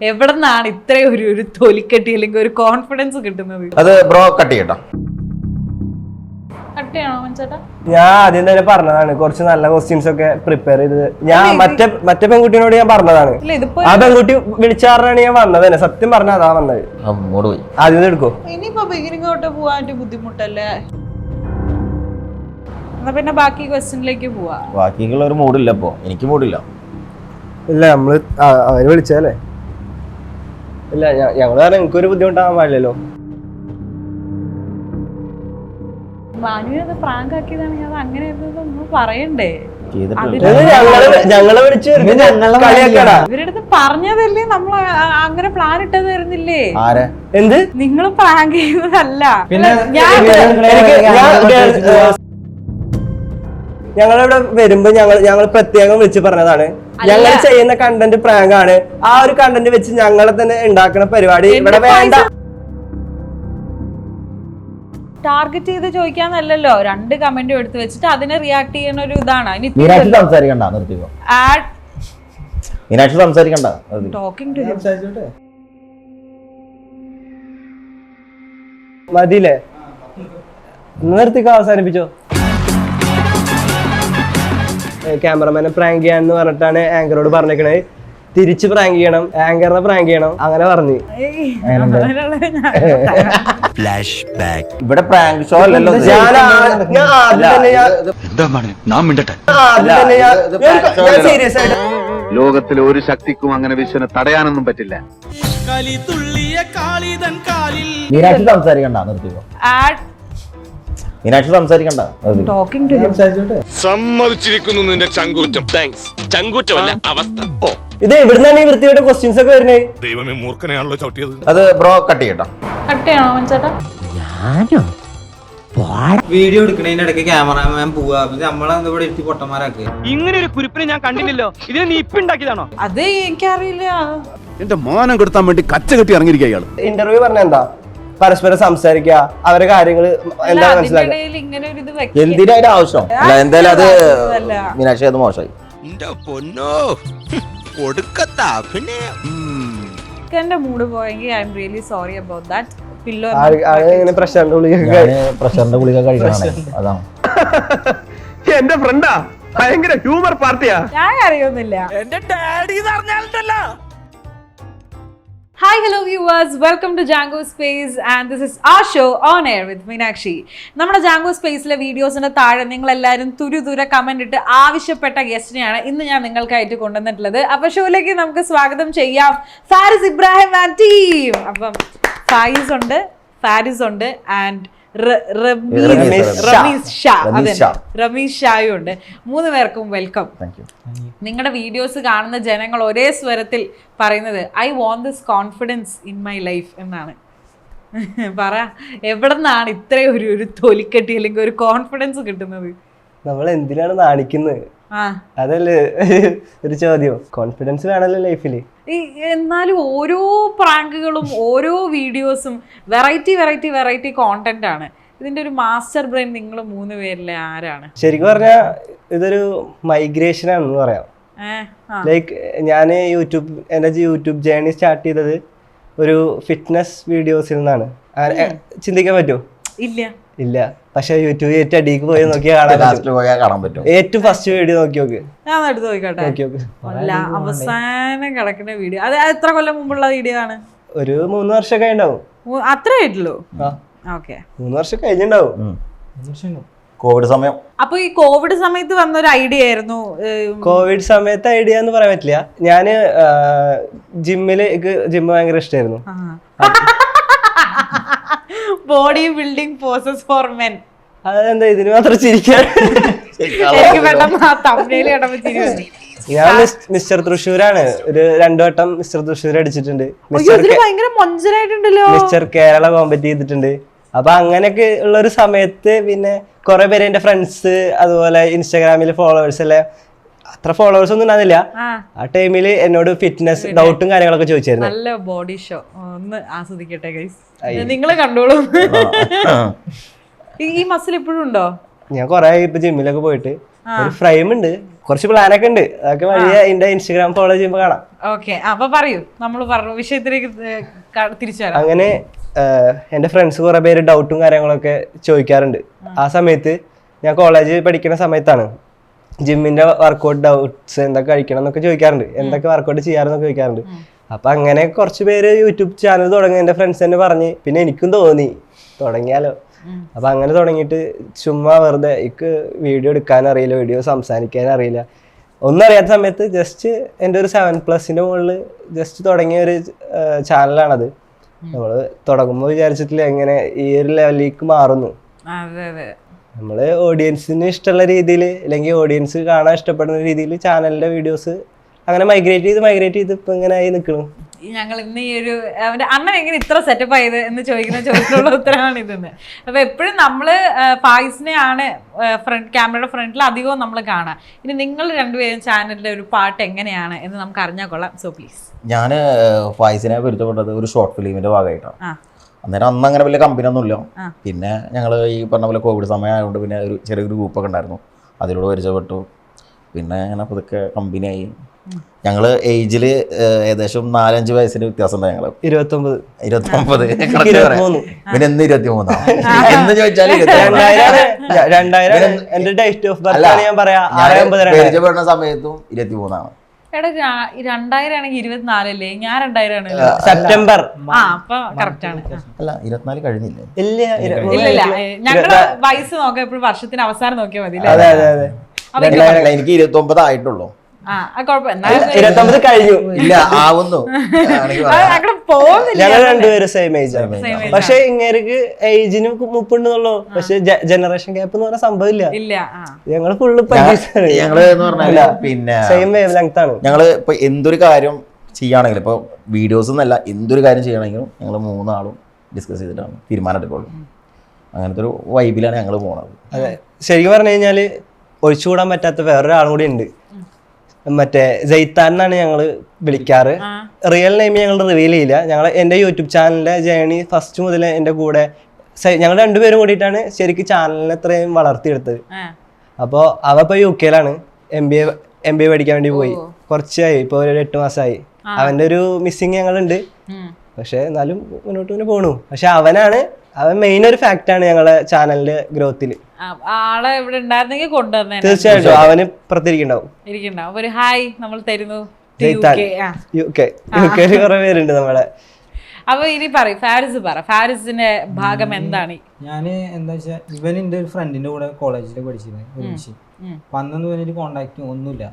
എവിടെ നിന്നാണ് ഇത്രയും ഒരു തൊലിക്കെട്ടി അല്ലെങ്കിൽ ഒരു കോൺഫിഡൻസ് കിട്ടുന്നത്? അത് ബ്രോ കട്ട് ചെയ്യട്ടോ. ഞാൻ ആദ്യം തന്നെ പറഞ്ഞതാണ്, കുറച്ച് നല്ല ക്വസ്റ്റ്യൻസ് ഒക്കെ പ്രിപ്പയർ ചെയ്തത്. ഞാൻ മറ്റേ പെൺകുട്ടിയോട് ഞാൻ പറഞ്ഞതാണ്, ആ പെൺകുട്ടി വിളിച്ചാറാണ് ഞാൻ വന്നത് തന്നെ. സത്യം പറഞ്ഞ അതാ വന്നത്. ആദ്യം എടുക്കോ? ഇനിയിപ്പോ ബിഗിനിങ് തൊട്ട് പോവാൻ ബുദ്ധിമുട്ടല്ലേ? എന്നാ പിന്നെ ബാക്കി ക്വസ്റ്റ്യനിലേക്ക് പോവാ. ബാക്കിയുള്ള ഒരു മൂഡില്ല ഇപ്പൊ, എനിക്ക് മൂഡില്ല. ഇല്ല, നമ്മള് അവര് വിളിച്ചല്ലേ. ഇല്ല, ഞങ്ങള് കാരണം എനിക്കൊരു ബുദ്ധിമുട്ടാവാൻ പാടില്ലല്ലോ. പ്രാങ്ക് ആക്കിയതാണെങ്കിൽ അത് അങ്ങനെ പറയണ്ടേ? ഞങ്ങളെ വിളിച്ച് ഇവരടുത്ത് പറഞ്ഞതല്ലേ, നമ്മൾ അങ്ങനെ പ്ലാൻ ഇട്ടത് വരുന്നില്ലേ? എന്ത് നിങ്ങൾ പ്രാങ്ക് ചെയ്യുന്നതല്ല. ഞങ്ങളിവിടെ വരുമ്പോ ഞങ്ങൾ പ്രത്യേകം വിളിച്ച് പറഞ്ഞതാണ്, ഞങ്ങൾ ചെയ്യുന്ന കണ്ടന്റ് പ്രാങ്ക് ആണ്. ആ ഒരു കണ്ടന്റ് വെച്ച് ഞങ്ങളെ തന്നെ ഉണ്ടാക്കുന്ന പരിപാടി ഇവിടെ വേണ്ട. ടാർഗറ്റ് ചെയ്ത് ചോദിക്കാന്നല്ലോ, 2 കമന്റും എടുത്ത് വെച്ചിട്ട് അതിനെ റിയാക്ട് ചെയ്യുന്ന ഒരു ഇതാണ്. മതിയില്ലേ, നിർത്തിക്കോ, അവസാനിപ്പിച്ചോ. ക്യാമറമാനെ പ്രാങ്ക് ചെയ്യാന്ന് പറഞ്ഞിട്ടാണ് ആങ്കറോട് പറഞ്ഞേക്കണേ. തിരിച്ച് പ്രാങ്ക് ചെയ്യണം, ആങ്കറിനെ പ്രാങ്ക് ചെയ്യണം, അങ്ങനെ പറഞ്ഞു. ഇവിടെ പ്രാങ്ക് ഷോ അല്ലല്ലോ. ലോകത്തിലെ ഒരു ശക്തിക്കും അങ്ങനെ വിശ്വനെ തടയാനൊന്നും പറ്റില്ല. മീനാക്ഷി സംസാരിക്കണ്ട, നിർത്തിക്കോ. മീനാക്ഷി സംസാരിക്കണ്ട. സമ്മതിച്ചിരിക്കുന്നു നിന്റെ ചങ്കൂറ്റം. താങ്ക്സ്. ചങ്കൂറ്റമല്ല, അവസ്ഥ. ഇത് എവിടുന്നാണ് ഈ വൃത്തിയുടെ ക്വസ്റ്റ്യൻസ് ഒക്കെ വരുന്നത്? ദൈവമേ, മൂർഖനെയാണല്ലോ ചവിട്ടിയത്. അത് ബ്രോ കട്ട് ചെയ്യട്ടോ. വീഡിയോ എടുക്കണതിനിടയ്ക്ക് ക്യാമറാമാൻ പോവാ, നമ്മളെന്താ ഇവിടെ ഇരുത്തി പൊട്ടന്മാരാക്കുക. ഇങ്ങനെ ഒരു കുരിപ്പിനെ ഞാൻ കണ്ടില്ലല്ലോ. ഇതിനെ നീ ഇപ്പിണ്ടാക്കിയതാണോ? അത് എനിക്കറിയില്ല. എന്റെ മാനം കെടുത്താൻ വേണ്ടി കച്ച കെട്ടി ഇറങ്ങിയിരിക്കുക ഇയാള്. ഇന്റർവ്യൂ പറഞ്ഞ എന്താ, പരസ്പരം സംസാരിക്കുക, അവരെ കാര്യങ്ങൾ എന്താ മനസ്സിലാക്കുക. എന്തിനാ അതിന്റെ ആവശ്യം? അല്ല, എന്തായാലും അത് മീനാക്ഷി അത് മോശമായി. എന്റെ മൂഡ് പോയെങ്കിൽ I'm really sorry about that. പ്രഷറിന്റെ ഗുളിക കഴിക്കണേ, അതാണ്. എന്റെ ഫ്രണ്ടാ, ഭയങ്കര ഹ്യൂമർ പാർട്ടിയാ. ഞാൻ അറിയൊന്നുമില്ല. എന്റെ daddy പറഞ്ഞാലല്ല. Hi, hello viewers, welcome to Django Space and this is our show on air with Meenakshi. നമ്മുടെ Django Spaceലെ വീഡിയോസിന് താഴെ നിങ്ങൾ എല്ലാവരും തുരുതുര കമന്റ് ഇട്ട് ആവശ്യപ്പെട്ട ഗസ്റ്റിനെയാണ് ഇന്ന് ഞാൻ നിങ്ങൾക്കായിട്ട് കൊണ്ടുവന്നിട്ടുള്ളത്. അപ്പോൾ ഷോയിലേക്ക് നമുക്ക് സ്വാഗതം ചെയ്യാം ഫാരിസ് ഇബ്രാഹിം ആൻഡ് ടീം. അപ്പം ഫാരിസ് ഉണ്ട് ആൻഡ് റമീസ് ഷായും ഉണ്ട്. 3 പേർക്കും വെൽക്കം. നിങ്ങളുടെ വീഡിയോസ് കാണുന്ന ജനങ്ങൾ ഒരേ സ്വരത്തിൽ പറയുന്നത് I want this confidence in my life എന്നാണ്. പറ, എവിടെ നിന്നാണ് ഇത്രയും ഒരു തൊലിക്കെട്ടി അല്ലെങ്കിൽ ഒരു കോൺഫിഡൻസ് കിട്ടുന്നത്? നമ്മൾ എന്തിനാണ് നാണിക്കുന്നത്? അതല്ലേ ഒരു ചോദ്യം. കോൺഫിഡൻസ് വേണല്ലോ ലൈഫില്. എന്നാലും ഓരോ പ്രാങ്കുകളും ഓരോ വീഡിയോസും വെറൈറ്റി കോണ്ടന്റ് ആണ്. ഇതിന്റെ ഒരു മാസ്റ്റർ ബ്രെയിൻ നിങ്ങൾ 3 പേരിലെ ആരാണ്? ശരിക്കും പറഞ്ഞാൽ ഇതൊരു മൈഗ്രേഷൻ ആണെന്ന് പറയാം. ലൈക്ക് ഞാൻ എന്റെ യൂട്യൂബ് ജേർണി സ്റ്റാർട്ട് ചെയ്തത് ഒരു ഫിറ്റ്നസ് വീഡിയോസിൽ നിന്നാണ്. ചിന്തിക്കാൻ പറ്റുമോ? ഇല്ല. പക്ഷെ യൂട്യൂബ് ഏറ്റവും അടിക്ക് പോയി നോക്കിയാൽ കാണാൻ പറ്റും. ഏറ്റവും ഫസ്റ്റ് വീഡിയോ നോക്കി നോക്ക്. ഞാൻ എടുത്ത് നോക്കിക്കോട്ടെ. അവസാനം കിടക്കുന്ന വീഡിയോ അത് എത്ര കൊല്ലം മുമ്പുള്ള വീഡിയോ ആണ്? ഒരു 3 വർഷമൊക്കെ ഉണ്ടാവും. അത്രേ ആയിട്ടുള്ളൂ. 3 വർഷം കഴിഞ്ഞിട്ടുണ്ടാവും. കോവിഡ് സമയം. അപ്പൊ ഈ കോവിഡ് സമയത്ത് വന്നൊരു ഐഡിയ ആയിരുന്നു? കോവിഡ് സമയത്ത് ഐഡിയ എന്ന് പറയാൻ പറ്റില്ല. ഞാന് ജിമ്മ് ഭയങ്കര ഇഷ്ടമായിരുന്നു. Body building poses four men. അതെന്താ ഇതിന് മാത്രം ചിരിക്കാൻ? ഞാൻ മിസ്റ്റർ തൃശ്ശൂരാണ്. ഒരു 2 വട്ടം മിസ്റ്റർ തൃശ്ശൂർ അടിച്ചിട്ടുണ്ട്. മിസ്റ്റർ കേരള കോമ്പറ്റ് ചെയ്തിട്ടുണ്ട്. അപ്പൊ അങ്ങനെയൊക്കെ ഉള്ള ഒരു സമയത്ത് പിന്നെ കുറെ പേര് എന്റെ ഫ്രണ്ട്സ്, അതുപോലെ ഇൻസ്റ്റാഗ്രാമില് ഫോളോവേഴ്സ് എല്ലാം, അത്ര ഫോളോവേഴ്സ് ഒന്നും ഉണ്ടായിരുന്നില്ല ആ ടൈമില്, എന്നോട് ഫിറ്റ്നസ് ഡൗട്ടും കാര്യങ്ങളൊക്കെ ചോദിച്ചായിരുന്നു. നല്ല ബോഡി ഷോ ഒന്ന് ആസ്വദിക്കട്ടെ ഗൈസ്, നിങ്ങള് കണ്ടോളൂ. ഈ മസിൽ ഇപ്പോഴും ഉണ്ടോ? ഞാൻ കൊറേ ഇപ്പൊ ജിമ്മിലൊക്കെ പോയിട്ട് ഒരു ഫ്രെയിം ഉണ്ട്, കുറച്ച് പ്ലാനൊക്കെ ഉണ്ട്, അതൊക്കെ വഴിയെ എന്റെ ഇൻസ്റ്റാഗ്രാം ഫോളോ ചെയ്യുമ്പോ കാണാം. ഓക്കെ, അപ്പൊ പറയൂ, നമ്മൾ പറഞ്ഞു വിഷയത്തിലേക്ക് തിരിച്ചു വരാം. അങ്ങനെ എന്റെ ഫ്രണ്ട്സ് കുറെ പേര് ഡൗട്ടും കാര്യങ്ങളൊക്കെ ചോദിക്കാറുണ്ട്. ആ സമയത്ത് ഞാൻ കോളേജ് പഠിക്കുന്ന സമയത്താണ് ജിമ്മിന്റെ വർക്കൗട്ട് ഡൗട്ട്സ് എന്തൊക്കെ കഴിക്കണം എന്നൊക്കെ ചോദിക്കാറുണ്ട്, എന്തൊക്കെ വർക്കൗട്ട് ചെയ്യാറെന്നൊക്കെ ചോദിക്കാറുണ്ട്. അപ്പൊ അങ്ങനെ കുറച്ച് പേര് യൂട്യൂബ് ചാനൽ തുടങ്ങി, എന്റെ ഫ്രണ്ട്സ് തന്നെ പറഞ്ഞ്, പിന്നെ എനിക്കും തോന്നി തുടങ്ങിയാലോ. അപ്പൊ അങ്ങനെ തുടങ്ങിയിട്ട് ചുമ്മാ വെറുതെ എനിക്ക് വീഡിയോ എടുക്കാൻ അറിയില്ല, വീഡിയോ സംസാരിക്കാൻ അറിയില്ല, ഒന്നും അറിയാത്ത സമയത്ത് ജസ്റ്റ് എൻ്റെ ഒരു 7+ മുകളിൽ ജസ്റ്റ് തുടങ്ങിയ ഒരു ചാനലാണത്. നമ്മള് തുടങ്ങുമ്പോൾ വിചാരിച്ചിട്ടില്ല എങ്ങനെ ഈ ഒരു ലെവലിലേക്ക് മാറുന്നു. നമ്മള് ഓഡിയൻസിന് ഇഷ്ടമുള്ള രീതിയിൽ, അല്ലെങ്കിൽ ഓഡിയൻസ് കാണാൻ ഇഷ്ടപ്പെടുന്ന രീതിയിൽ ചാനലിന്റെ വീഡിയോസ് അങ്ങനെ മൈഗ്രേറ്റ് ചെയ്ത് ഇപ്പൊ ഇങ്ങനെ ആയി നിൽക്കണം. ഞങ്ങൾ ഇന്ന് ഈ ഒരു അവന്റെ അണ്ണൻ എങ്ങനെ ഇത്ര സെറ്റപ്പ് ആയത് എന്ന് ചോദിക്കുന്ന ചോദ്യത്തിനുള്ള ഉത്തരമാണ് ഇതെന്ന്. അപ്പൊ എപ്പോഴും നമ്മള് ഫായിസിനെയാണ് ക്യാമറയുടെ ഫ്രണ്ടിൽ അധികവും നമ്മൾ കാണാം. ഇനി നിങ്ങൾ രണ്ടുപേരും ചാനലിന്റെ ഒരു പാട്ട് എങ്ങനെയാണ് എന്ന് നമുക്ക് അറിഞ്ഞാൽ കൊള്ളാം. So please. ഞാൻ ഫായിസിനെ പൊരുത്തപ്പെട്ടത് ഒരു ഷോർട്ട് ഫിലിമിന്റെ ഭാഗമായിട്ടാണ്. അന്നേരം അന്ന് അങ്ങനെ വലിയ കമ്പനി ഒന്നുമില്ല. പിന്നെ ഞങ്ങൾ ഈ പറഞ്ഞ പോലെ കോവിഡ് സമയം ആയതുകൊണ്ട് പിന്നെ ഒരു ചെറിയൊരു ഗ്രൂപ്പൊക്കെ ഉണ്ടായിരുന്നു, അതിലൂടെ പരിചയപ്പെട്ടു. പിന്നെ അങ്ങനെ പതുക്കെ കമ്പനിയായി. ഞങ്ങള് ഏജില് ഏകദേശം 4-5 വയസ്സിന്റെ വ്യത്യാസം ഉണ്ട്. ഞങ്ങള് 29 പിന്നെ എന്ന് 23 എന്ന് ചോദിച്ചാല് പരിചയപ്പെടുന്ന സമയത്തും 23 എടാ 2000 ആണെങ്കിൽ 24 അല്ലേ? ഞാൻ 2000 ആണ്. സെപ്റ്റംബർ. അപ്പൊ കറക്റ്റ് ആണ്. അല്ല 24 കഴിഞ്ഞില്ലേ? ഇല്ല, ഞങ്ങളുടെ വയസ്സ് നോക്കാം എപ്പോഴും വർഷത്തിന് അവസാനം നോക്കിയാൽ മതി. എനിക്ക് 29 ആയിട്ടുള്ളൂ. 29 കഴിഞ്ഞു. ഇല്ല, ആവുന്നു. ഞങ്ങൾ രണ്ടുപേരും സെയിം ഏജ് ആണ്. പക്ഷെ ഇങ്ങേർക്ക് ഏജിന് 30 ഉണ്ടെന്നുള്ളൂ. പക്ഷെ ജനറേഷൻ ഗ്യാപ്പ് എന്ന് പറഞ്ഞ സംഭവം ഇല്ല. ഞങ്ങള് ഫുള്ള് ഞങ്ങള് എന്ന് പറഞ്ഞാല് പിന്നെ സെയിം വേവ് ലെങ്ത് ആണ്. ഞങ്ങള് ഇപ്പൊ എന്തൊരു കാര്യം ചെയ്യുകയാണെങ്കിലും, ഇപ്പൊ വീഡിയോസ് എന്നല്ല, എന്തൊരു കാര്യം ചെയ്യണമെങ്കിലും ഞങ്ങൾ 3 ആളും ഡിസ്കസ് ചെയ്തിട്ടാണ് തീരുമാനം എടുക്കുള്ളൂ. അങ്ങനത്തെ ഒരു വൈബിലാണ് ഞങ്ങൾ പോണത്. അതെ, ശരിക്കും പറഞ്ഞു കഴിഞ്ഞാല് ഒഴിച്ചുകൂടാൻ പറ്റാത്ത വേറൊരാളും കൂടി ഉണ്ട്. മറ്റേ ജയ്ത്താൻ എന്നാണ് ഞങ്ങള് വിളിക്കാറ്. റിയൽ നെയിം ഞങ്ങൾ റിവീൽ ചെയ്യില്ല. ഞങ്ങൾ എൻ്റെ യൂട്യൂബ് ചാനലിന്റെ ജേണി ഫസ്റ്റ് മുതൽ എൻ്റെ കൂടെ ഞങ്ങൾ രണ്ടുപേരും കൂടിയിട്ടാണ് ശരിക്കും ചാനലിനെ ഇത്രയും വളർത്തിയെടുത്തത്. അപ്പോൾ അവ ഇപ്പൊ UK-ലാണ് MBA പഠിക്കാൻ വേണ്ടി പോയി. കുറച്ചായി, ഇപ്പൊ ഒരു 8 മാസമായി. അവന്റെ ഒരു മിസ്സിങ് ഞങ്ങളുണ്ട്. പക്ഷെ എന്നാലും മുന്നോട്ട് പോണു. പക്ഷെ അവൻ മെയിൻ ഒരു ഫാക്റ്റാണ് ഞങ്ങളെ ചാനലിന്റെ ഗ്രോത്തിൽ. ആളെ ഇവിടെ ഉണ്ടായിരുന്നെങ്കിൽ കൊണ്ടുവന്നേ. തീർച്ചയായിട്ടും അവന് പുറത്തിരിക്കണ്ടാവും. ഒരു ഹായ് നമ്മൾ തരുന്നു. UK കുറെ പേരുണ്ട് നമ്മളെ. അപ്പൊ ഇനി പറയും ഫാരിസിന്റെ ഭാഗം എന്താണ്? ഞാന് എന്താ വെച്ചാ, ഇവൻ എന്റെ ഒരു ഫ്രണ്ടിന്റെ കൂടെ കോളേജിൽ പഠിച്ചിരുന്നത് ഒരുമിച്ച്. അപ്പൊ അന്നൊന്നും ഇവനൊരു കോണ്ടാക്ട് ഒന്നുമില്ല.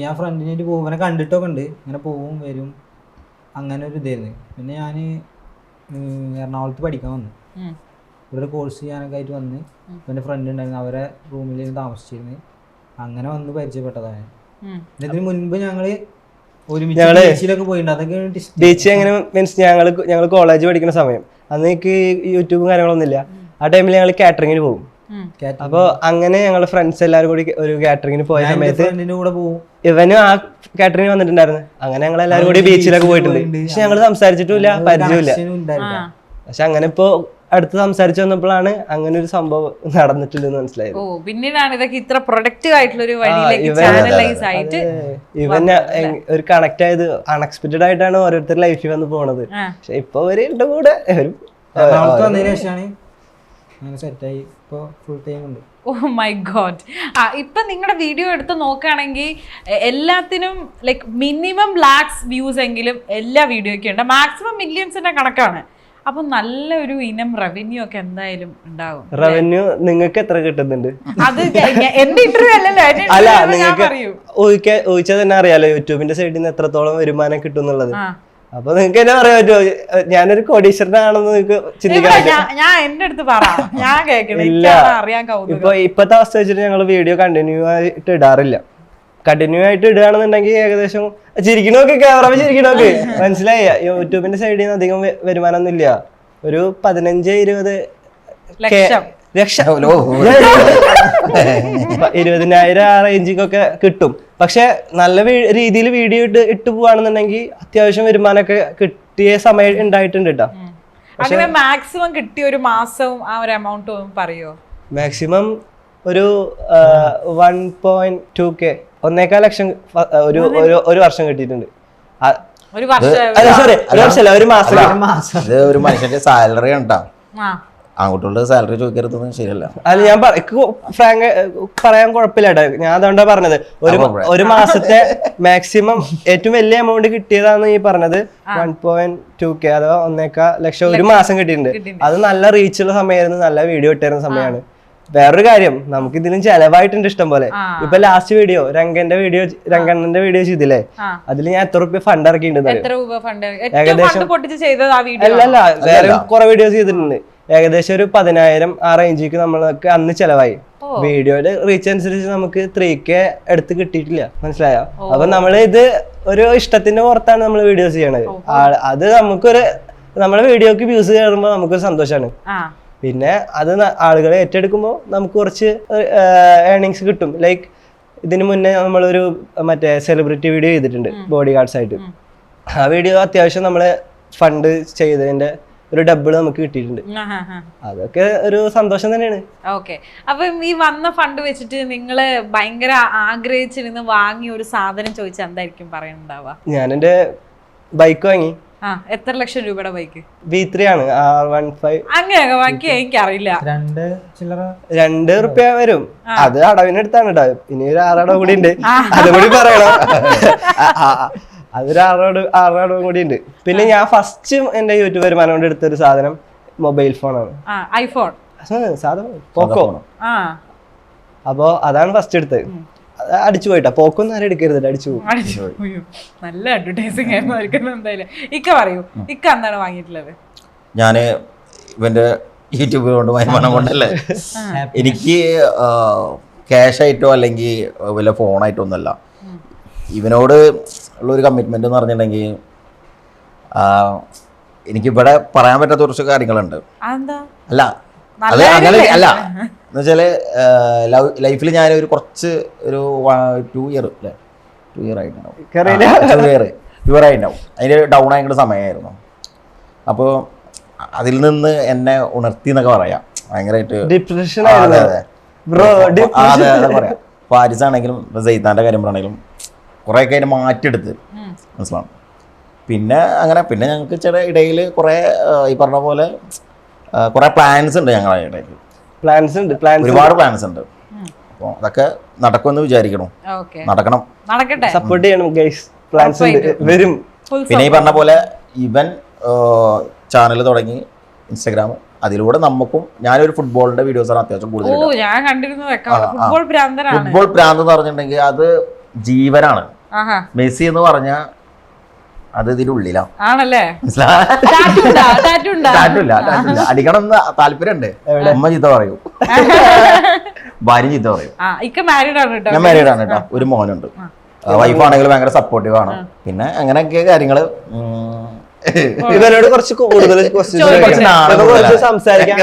ഞാൻ ഫ്രണ്ടിനായിട്ട് പോകും, ഇവനെ കണ്ടിട്ടൊക്കെ ഉണ്ട്, ഇങ്ങനെ പോവും വരും, അങ്ങനെ ഒരു ഇതായിരുന്നു. പിന്നെ ഞാൻ എറണാകുളത്ത് പഠിക്കാൻ വന്നു. ഇവിടെ കോഴ്സ് ചെയ്യാനൊക്കെ ആയിട്ട് വന്ന് എൻ്റെ ഫ്രണ്ട് ഉണ്ടായിരുന്നു, അവരെ റൂമിലേക്ക് താമസിച്ചിരുന്നു. അങ്ങനെ വന്ന് പരിചയപ്പെട്ടതാണ്. ഇതിന് മുൻപ് ഞങ്ങള് ഒരുമിച്ച് ബീച്ചിലൊക്കെ പോയിട്ടുണ്ട്. അതൊക്കെ ബീച്ച് എങ്ങനെ മീൻസ് ഞങ്ങൾ കോളേജ് പഠിക്കുന്ന സമയം, അന്ന് എനിക്ക് യൂട്യൂബും കാര്യങ്ങളൊന്നുമില്ല. ആ ടൈമിൽ ഞങ്ങൾ കാറ്ററിങ്ങിന് പോകും. അപ്പൊ അങ്ങനെ ഞങ്ങള് ഫ്രണ്ട്സ് എല്ലാവരും കൂടി ഒരു കാറ്ററിങ്ങിന് പോയ സമയത്ത് ഇവനും ആ കാറ്ററിംഗ് വന്നിട്ടുണ്ടായിരുന്നു. അങ്ങനെ ഞങ്ങൾ എല്ലാവരും കൂടി ബീച്ചിലൊക്കെ പോയിട്ടുണ്ട്. പക്ഷെ ഞങ്ങൾ സംസാരിച്ചിട്ടില്ല, പരിചയമില്ല. പക്ഷെ അങ്ങനെ ഇപ്പൊ അടുത്ത് സംസാരിച്ചു വന്നപ്പോഴാണ് അങ്ങനെ ഒരു സംഭവം നടന്നിട്ടില്ലെന്ന് മനസ്സിലായത്. പിന്നീടാണ് ഇതൊക്കെ ഇത്ര പ്രൊഡക്റ്റീവ് ആയിട്ടുള്ള ഒരു വഴിയിലേക്ക് ചാനലൈസ് ആയിട്ട് ഇവൻ ഒരു കണക്ട് ആയത് അൺഎക്സ്പെക്ടഡ് ആയിട്ടാണ് ഓരോരുത്തർ ലൈഫിൽ വന്ന് പോണത്. പക്ഷെ ഇപ്പൊ അവരുടെ കൂടെ സെറ്റായി, ഇപ്പൊ ഫുൾ ടൈം ഉണ്ട്. Oh my God. ഇപ്പൊ നിങ്ങളുടെ വീഡിയോ എടുത്ത് നോക്കുകയാണെങ്കിൽ എല്ലാത്തിനും ലൈക്ക് മിനിമം ലാക്സ് വ്യൂസ് എങ്കിലും എല്ലാ വീഡിയോയ്ക്കും ഉണ്ട്. മാക്സിമം മില്യൺസിന്റെ കണക്കാണ്. അപ്പൊ നല്ലൊരു ഇനം റവന്യൂ ഒക്കെ എന്തായാലും ഉണ്ടാവും. റവന്യൂ നിങ്ങൾക്ക് എത്ര കിട്ടുന്നുണ്ട്? അത് എന്റെ ഇന്റർവ്യൂ അല്ലല്ലോ. അല്ല, നിങ്ങൾക്ക് ഊഹിച്ചാൽ തന്നെ അറിയാലോ യൂട്യൂബിന്റെ സൈഡിൽ നിന്ന് എത്രത്തോളം വരുമാനം കിട്ടും എന്നുള്ളത്. അപ്പൊ നിങ്ങൾക്ക് എന്നെ പറയാൻ പറ്റുമോ ഞാനൊരു കോടീശ്വരനാണെന്ന് നിങ്ങൾക്ക് ചിന്തിക്കാൻ? ഞാൻ എന്റെ അടുത്ത് ഞാൻ കേൾക്കണില്ല. ഇപ്പൊ ഇപ്പത്തെ അവസ്ഥ വെച്ചിട്ട് ഞങ്ങൾ വീഡിയോ കണ്ടിന്യൂ ആയിട്ട് ഇടാറില്ല. കണ്ടിന്യൂ ആയിട്ട് ഇടുകയാണെന്നുണ്ടെങ്കിൽ ഏകദേശം ചിരിക്കണോക്കെ ക്യാമറ ചിരിക്കണോക്കെ മനസ്സിലായി. യൂട്യൂബിന്റെ സൈഡിൽ നിന്ന് അധികം വരുമാനം ഒന്നും ഇല്ല. ഒരു 15-20 ലക്ഷം 20,000 ആ റേഞ്ചിക്കൊക്കെ കിട്ടും. പക്ഷെ നല്ല രീതിയിൽ വീഡിയോ ഇട്ട് പോവാണെന്നുണ്ടെങ്കിൽ അത്യാവശ്യം വരുമാനമൊക്കെ കിട്ടിയ സമയം ഉണ്ടായിട്ടുണ്ട് കേട്ടോ. മാക്സിമം കിട്ടിയ ഒരു മാസവും ആ ഒരു എമൗണ്ട് പറയോ? മാക്സിമം ഒരു 1.2K 1.4 ലക്ഷം ഒരു വർഷം കിട്ടിയിട്ടുണ്ട്. ഒരു വർഷം അല്ല സോറി, ഒരു വർഷമല്ല, ഒരു മാസം. ഇത് ഒരു മനുഷ്യന്റെ സാലറി കണ്ടാ, ആ അങ്ങോട്ടുള്ള സാലറി ചോദിക്കരുതെന്ന് ശരിയല്ല. അല്ല ഞാൻ ഫ്രാങ്ക് പറയാൻ കുഴപ്പമില്ല കേട്ടോ. ഞാൻ അതുകൊണ്ടാ പറഞ്ഞത് ഒരു മാസത്തെ മാക്സിമം ഏറ്റവും വലിയ എമൗണ്ട് കിട്ടിയതാന്ന് ഈ പറഞ്ഞത് 1.2K അഥവാ 1.4 ലക്ഷം ഒരു മാസം കിട്ടിയിട്ടുണ്ട്. അത് നല്ല റീച്ചുള്ള സമയമായിരുന്നു, നല്ല വീഡിയോ ഇട്ടിരുന്ന സമയമാണ്. വേറൊരു കാര്യം, നമുക്ക് ഇതിനും ചെലവായിട്ടുണ്ട് ഇഷ്ടം പോലെ. ഇപ്പൊ ലാസ്റ്റ് വീഡിയോ രംഗണ്ണന്റെ വീഡിയോ ചെയ്തില്ലേ, അതിൽ ഞാൻ എത്ര രൂപ ഫണ്ട് ഇറക്കിയിട്ടുണ്ട്? ഏകദേശം അല്ലല്ല, വേറെ കുറെ വീഡിയോസ് ചെയ്തിട്ടുണ്ട്. ഏകദേശം ഒരു 10,000 ആ റേഞ്ചിക്ക് നമ്മൾക്ക് അന്ന് ചെലവായി. വീഡിയോയുടെ റീച്ച് അനുസരിച്ച് നമുക്ക് 3K എടുത്ത് കിട്ടിയിട്ടില്ല, മനസ്സിലായോ? അപ്പൊ നമ്മള് ഇത് ഒരു ഇഷ്ടത്തിന്റെ പുറത്താണ് നമ്മൾ വീഡിയോസ് ചെയ്യണത്. അത് നമ്മളെ വീഡിയോക്ക് വ്യൂസ് കയറുമ്പോ നമുക്കൊരു സന്തോഷമാണ്. പിന്നെ അത് ആളുകളെ ഏറ്റെടുക്കുമ്പോൾ നമുക്ക് കുറച്ച് ഏർണിങ്സ് കിട്ടും. ലൈക്ക് ഇതിന് മുന്നേ നമ്മളൊരു മറ്റേ സെലിബ്രിറ്റി വീഡിയോ ചെയ്തിട്ടുണ്ട് ബോഡി ഗാർഡ്സ് ആയിട്ട്. ആ വീഡിയോ അത്യാവശ്യം നമ്മള് ഫണ്ട് ചെയ്തതിന്റെ ഒരു ഡബിൾ നമുക്ക് കിട്ടിയിട്ടുണ്ട്. അതൊക്കെ ഒരു സന്തോഷം തന്നെയാണ്. ഓക്കെ, അപ്പം ഈ വന്ന ഫണ്ട് വെച്ചിട്ട് നിങ്ങള് ഭയങ്കര ആഗ്രഹിച്ചിരുന്ന് വാങ്ങിയ ഒരു സാധനം ചോദിച്ചാൽ എന്തായിരിക്കും പറയാനുണ്ടാവുക? ഞാൻ എന്റെ ബൈക്ക് വാങ്ങി. എത്ര ലക്ഷം രൂപയുടെ ബൈക്ക്? V3 ആണ്, R15. അങ്ങനെയൊക്കെ ബാക്കി എനിക്കറിയില്ല. 2 റുപ്യ വരും. അത് അടവിനെടുത്താണ് കേട്ടോ. ഇനി ഒരു 6 അടവ് കൂടി ഉണ്ട്, അതുകൂടി പറയണം. അതൊരു 6 അടവും കൂടി ഉണ്ട്. പിന്നെ ഞാൻ ഫസ്റ്റ് എന്റെ യൂട്യൂബ് വരുമാനം കൊണ്ട് എടുത്തൊരു സാധനം മൊബൈൽ ഫോണാണ്. ഐഫോൺ സാധനം പോക്കോ. അപ്പോ അതാണ് ഫസ്റ്റ് എടുത്തത്. അടിച്ചു പോയിട്ടാ, പോക്കൊന്നും ആരും എടുക്കരുത്, അടിച്ചു പോകും. നല്ല അഡ്വർടൈസിംഗ് ആയിരുന്നു എന്തായാലും. ഇക്ക പറയൂ, ഇക്ക എന്താണ് വാങ്ങിയിട്ടുള്ളത്? ഞാന് ഇവന്റെ യൂട്യൂബ് കൊണ്ട് വരുമാനം കൊണ്ടല്ലേ, എനിക്ക് ക്യാഷ് ആയിട്ടോ അല്ലെങ്കിൽ വല്ല ഫോണായിട്ടോ ഒന്നല്ല. ഇവനോട് ഉള്ളൊരു കമ്മിറ്റ്മെന്റ് എന്ന് പറഞ്ഞിട്ടുണ്ടെങ്കിൽ എനിക്കിവിടെ പറയാൻ പറ്റാത്ത കുറച്ച് കാര്യങ്ങളുണ്ട്. അല്ല അത് അങ്ങനെ അല്ല എന്ന് വെച്ചാല് ലൈഫിൽ ഞാൻ ഒരു കുറച്ച് ഒരു 2 ഇയർ ആയിട്ടുണ്ടാവും, അതിന് ഡൗൺ ആയിട്ടുള്ള സമയമായിരുന്നു. അപ്പോൾ അതിൽ നിന്ന് എന്നെ ഉണർത്തി എന്നൊക്കെ പറയാം. ഭയങ്കരമായിട്ട് ഡിപ്രഷൻ. അതെ പറയാം. പാരിസ് ആണെങ്കിലും സെയ്ത്താൻ്റെ കാര്യം പറഞ്ഞാണെങ്കിലും കുറേയൊക്കെ അതിനെ മാറ്റിയെടുത്ത് മനസ്സിലാണ്. പിന്നെ ഞങ്ങൾക്ക് ചില ഇടയിൽ കുറേ ഈ പറഞ്ഞ പോലെ കുറേ പ്ലാൻസ് ഉണ്ട് ഞങ്ങളുടെ ഇടയിൽ. ഒരുപാട് പ്ലാൻസ് ഉണ്ട്. അപ്പോൾ അതൊക്കെ നടക്കുമെന്ന് വിചാരിക്കണം, നടക്കണം, സപ്പോർട്ട് ചെയ്യണം ഗൈസ്. പ്ലാൻസ് വരും. പിന്നെ ഈ പറഞ്ഞ പോലെ ഇവൻ ചാനൽ തുടങ്ങി ഇൻസ്റ്റാഗ്രാം, അതിലൂടെ നമുക്കും ഞാനൊരു ഫുട്ബോളിന്റെ വീഡിയോസാണ് അത്യാവശ്യം കൂടുതൽ. ഫുട്ബോൾ ഭ്രാന്ത് എന്ന് പറഞ്ഞിട്ടുണ്ടെങ്കിൽ അത് ജീവനാണ്. മെസ്സി എന്ന് പറഞ്ഞാൽ അത് ഇതിനുള്ളിലാണ്. അടിക്കണം എന്ന് താല്പര്യമുണ്ട്. അമ്മ ചീത്ത പറയൂ, ഭാര്യ ചീത്ത പറയും. ഞാൻ മാരീഡ് ആണ് കേട്ടോ, ഒരു മോനുണ്ട്. വൈഫാണെങ്കിലും ഭയങ്കര സപ്പോർട്ടീവ് ആണ്. പിന്നെ അങ്ങനെയൊക്കെ കാര്യങ്ങള്. ഇവരോട് കുറച്ച് കൂടുതൽ സംസാരിക്കാം.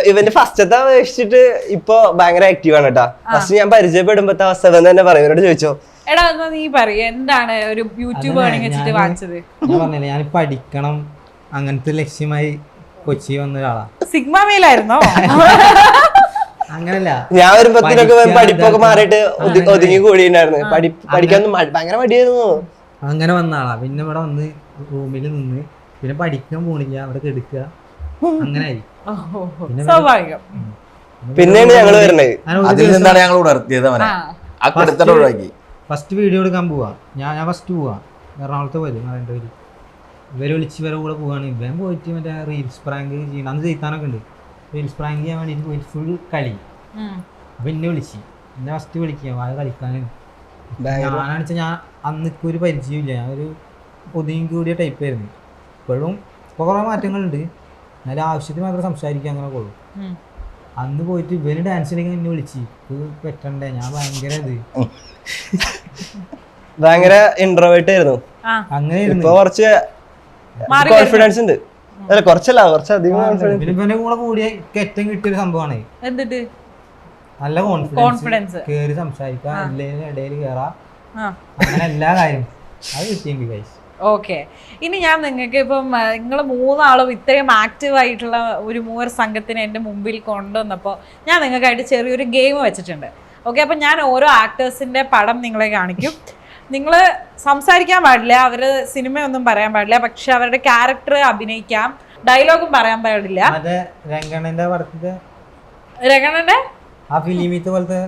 ഇവന്റെ ഫസ്റ്റത്തെ അപേക്ഷിച്ചിട്ട് ഇപ്പൊ ഭയങ്കര ആക്റ്റീവ് ആണ് കേട്ടാ. ഫസ്റ്റ് ഞാൻ പരിചയപ്പെടുമ്പത്തെ അവസ്ഥ തന്നെ പറയും. ഇവരോട് ചോദിച്ചോ, എടാ നീ പറയ എന്താണ് ഒരു യൂട്യൂബ് വെച്ചിട്ട് വാങ്ങിച്ചത്? ഞാൻ പറഞ്ഞില്ലേ, ഞാൻ പഠിക്കണം അങ്ങനത്തെ ലക്ഷ്യമായി കൊച്ചി വന്ന ഒരാളാ. സിഗ്മ മെയിലായിരുന്നോ? അങ്ങനല്ല, ഞാൻ വരുമ്പത്തിനൊക്കെ പഠിപ്പൊക്കെ മാറിയിട്ട് ഒതുങ്ങി കൂടിയിട്ടുണ്ടായിരുന്നു. പഠിക്കാൻ ഭയങ്കര മടിയായിരുന്നു. അങ്ങനെ വന്ന ആളാ. പിന്നെ ഇവിടെ വന്ന് റൂമിൽ നിന്ന് പിന്നെ പഠിക്കാൻ പോണില്ല, അവിടെ കെടുക്കുക, അങ്ങനെ ആയി. സ്വാഭാവികം. പിന്നെയാണ് ഞങ്ങള് വരുന്നത്. അതിൽ നിന്നാണ് ഞങ്ങൾ ഉണർത്തിയത്. ഫസ്റ്റ് വീഡിയോ എടുക്കാൻ പോവാ. ഞാൻ ഫസ്റ്റ് പോവാ എറണാകുളത്ത് പോയത്. ഇവരെ വിളിച്ച് ഇവരെ കൂടെ പോവാണ്. ഇവൻ പോയിട്ട് മറ്റേ റീൽസ് പ്രാങ്ക് ചെയ്യണം. അന്ന് ചെയ്താനൊക്കെ ഉണ്ട്. റീൽസ് പ്രാങ്ക് ചെയ്യാൻ വേണ്ടിട്ട് പോയിട്ട് ഫുൾ കളി. അപ്പൊ എന്നെ വിളിച്ച്, എന്നെ ഫസ്റ്റ് വിളിക്കുക അത് കളിക്കാനും. ഞാനാണെന്ന് ഞാൻ അന്നൊക്കെ ഒരു പരിചയമില്ല, ഞാൻ ഒരു ഒതുങ്ങി കൂടിയ ടൈപ്പ് ആയിരുന്നു. ഇപ്പോഴും ഇപ്പോൾ കുറേ മാറ്റങ്ങളുണ്ട്. എന്നാലും ആവശ്യത്തിന് മാത്രം സംസാരിക്കുക, അങ്ങനെ കൊള്ളും. അന്ന് പോയിട്ട് ഇവന് ഡാൻസ് കളിക്കാൻ എന്നെ വിളിച്ച്, ഇത് പറ്റണ്ടേ, ഞാൻ ഭയങ്കര ഇൻട്രോവേർട്ട് ആയിരുന്നു. അങ്ങനെ ഇപ്പൊ കുറച്ച് കോൺഫിഡൻസ് ഉണ്ട്. അല്ല കുറച്ചല്ല, കുറച്ചധികം ഇവന്റെ കൂടെ കൂടിയ ഏറ്റവും കിട്ടിയൊരു സംഭവമാണ്. എന്നിട്ട് നല്ല കോൺഫിഡൻസ്, കേറി സംസാരിക്കാം, ഇടയിൽ കേറാം, അങ്ങനെ എല്ലാ കാര്യം അത് കിട്ടിയെങ്കിൽ ഗൈസ് ഓക്കെ, ഇനി ഞാൻ നിങ്ങൾക്ക് ഇപ്പം നിങ്ങൾ മൂന്നാളും ഇത്രയും ആക്റ്റീവ് ആയിട്ടുള്ള ഒരു മൂവർ സംഘത്തിനെ എൻ്റെ മുമ്പിൽ കൊണ്ടുവന്നപ്പോൾ ഞാൻ നിങ്ങൾക്കായിട്ട് ചെറിയൊരു ഗെയിം വെച്ചിട്ടുണ്ട്. ഓക്കെ, അപ്പം ഞാൻ ഓരോ ആക്ടേഴ്സിൻ്റെ പടം നിങ്ങളെ കാണിക്കും. നിങ്ങൾ സംസാരിക്കാൻ പാടില്ല, അവർ സിനിമയൊന്നും പറയാൻ പാടില്ല, പക്ഷെ അവരുടെ ക്യാരക്ടർ അഭിനയിക്കാം, ഡയലോഗും പറയാൻ പാടില്ല. രംഗണന്റെ പടത്തിന്റെ രംഗണന്റെ ആ ഫിലിമീത്ത് പോലത്തെ